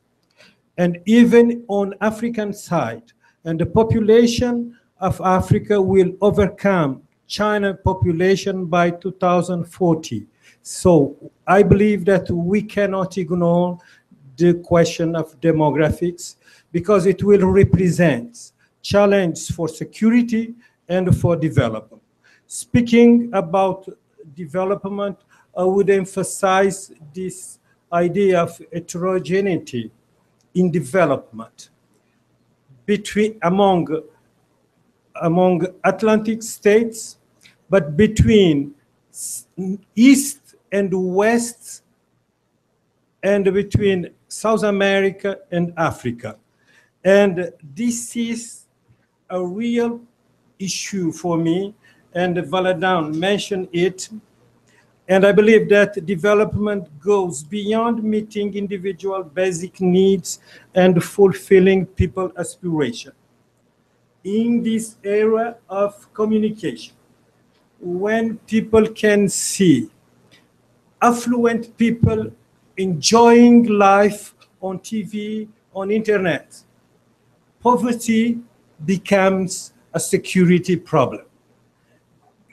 S17: And even on African side, and the population of Africa will overcome China population by 2040. So I believe that we cannot ignore the question of demographics because it will represent challenge for security and for development. Speaking about development, I would emphasize this idea of heterogeneity in development among Atlantic states, but between East and West, and between South America and Africa. And this is a real issue for me, and Valadão mentioned it. And I believe that development goes beyond meeting individual basic needs and fulfilling people's aspiration. In this era of communication, when people can see affluent people enjoying life on TV, on internet, poverty becomes a security problem.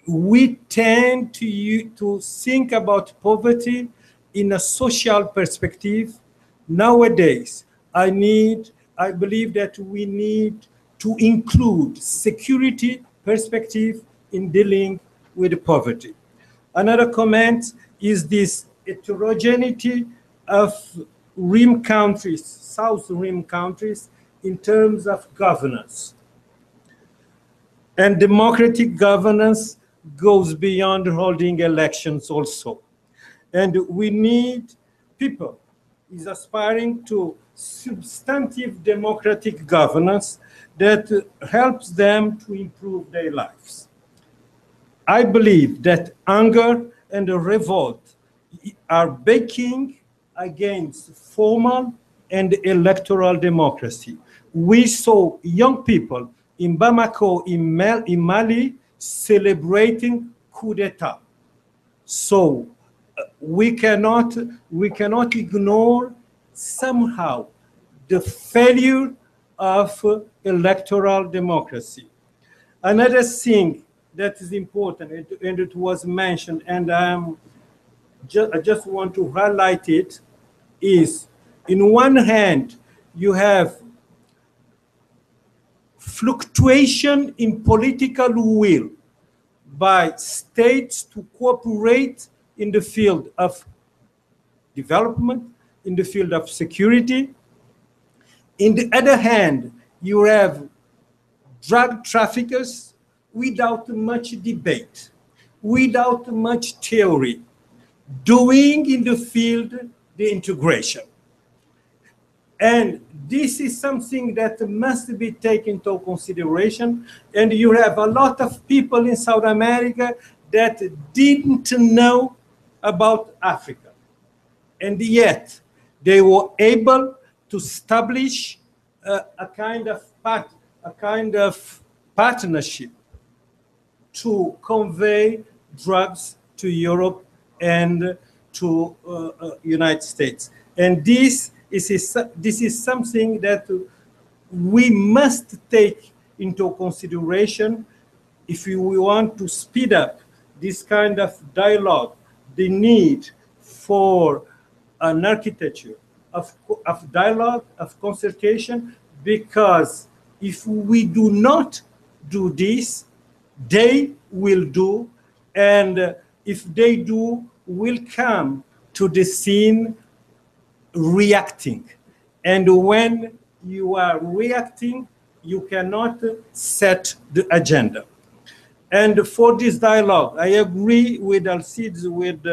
S17: We tend to think about poverty in a social perspective Nowadays, I believe that we need to include security perspective in dealing with poverty. Another comment is this heterogeneity of rim countries, South Rim countries, in terms of governance. And democratic governance goes beyond holding elections also. And we need people is aspiring to substantive democratic governance that helps them to improve their lives. I believe that anger and revolt are baking against formal and electoral democracy. We saw young people in Bamako, in Mali, celebrating coup d'etat. So we cannot ignore somehow the failure of electoral democracy. Another thing that is important, and it was mentioned, and I just want to highlight it, is in one hand, you have fluctuation in political will by states to cooperate in the field of development, in the field of security. In the other hand, you have drug traffickers without much debate, without much theory, doing in the field the integration. And this is something that must be taken into consideration. And you have a lot of people in South America that didn't know about Africa. And yet they were able to establish a kind of partnership to convey drugs to Europe and to United States. And this is something that we must take into consideration if we want to speed up this kind of dialogue, the need for an architecture of dialogue, of consultation, because if we do not do this, they will do, and if they do, will come to the scene reacting. And when you are reacting, you cannot set the agenda. And for this dialogue, I agree with Alcides, with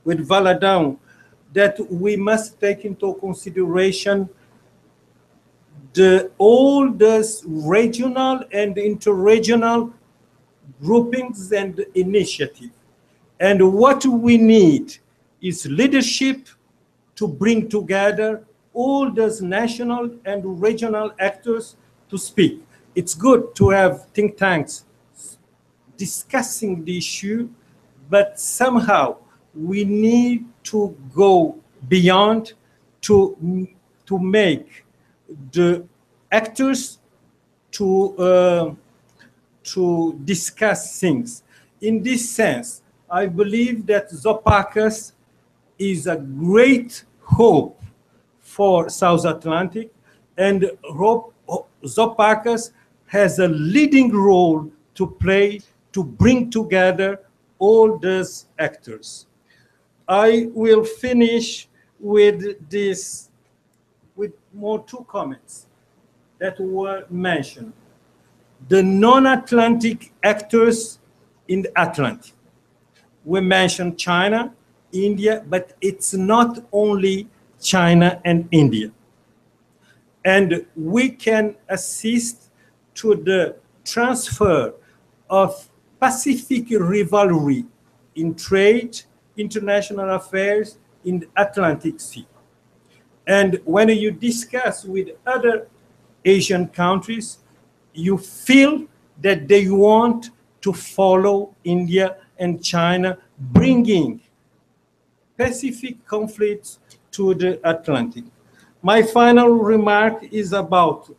S17: Valadão, that we must take into consideration all those regional and interregional groupings and initiatives. And what we need is leadership to bring together all those national and regional actors to speak. It's good to have think tanks discussing the issue, but somehow we need to go beyond to make the actors to discuss things. In this sense, I believe that Zopacus is a great hope for South Atlantic, and Zopacus has a leading role to play to bring together all these actors. I will finish with this, with more two comments that were mentioned. The non-Atlantic actors in the Atlantic. We mentioned China, India, but it's not only China and India. And we can assist to the transfer of Pacific rivalry in trade, international affairs in the Atlantic Sea. And when you discuss with other Asian countries, you feel that they want to follow India and China, bringing Pacific conflicts to the Atlantic. My final remark is about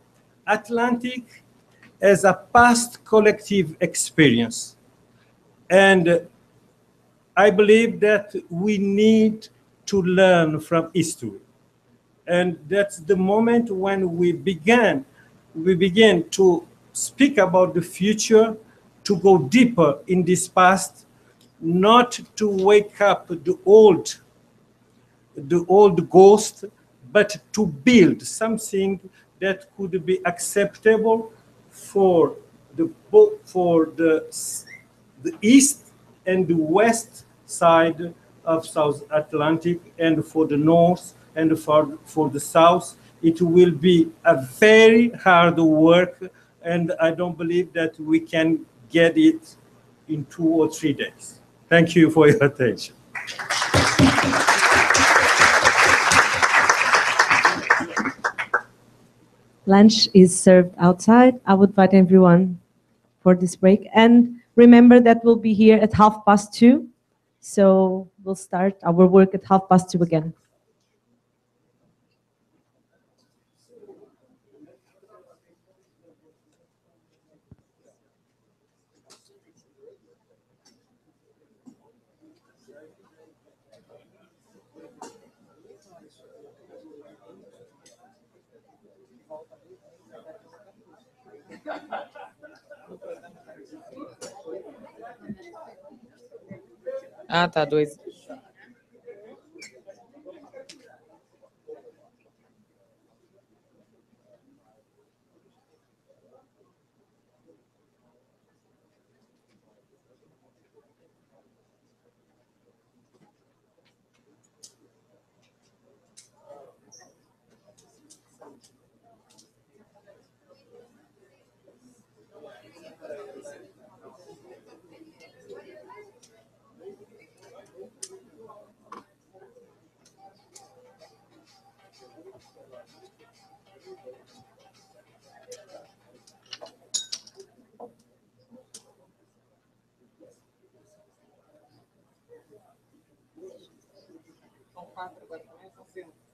S17: Atlantic as a past collective experience. And I believe that we need to learn from history. And that's the moment when we begin to speak about the future, to go deeper in this past, not to wake up the old ghost, but to build something that could be acceptable for the east and the west side of South Atlantic, and for the north and for the south. It will be a very hard work, and I don't believe that we can get it in 2 or 3 days. Thank you for your attention.
S7: Lunch is served outside. I would invite everyone for this break. And remember that we'll be here at 2:30. So we'll start our work at 2:30 again.
S1: Ah, tá, 2. São 4 agora, também são 5.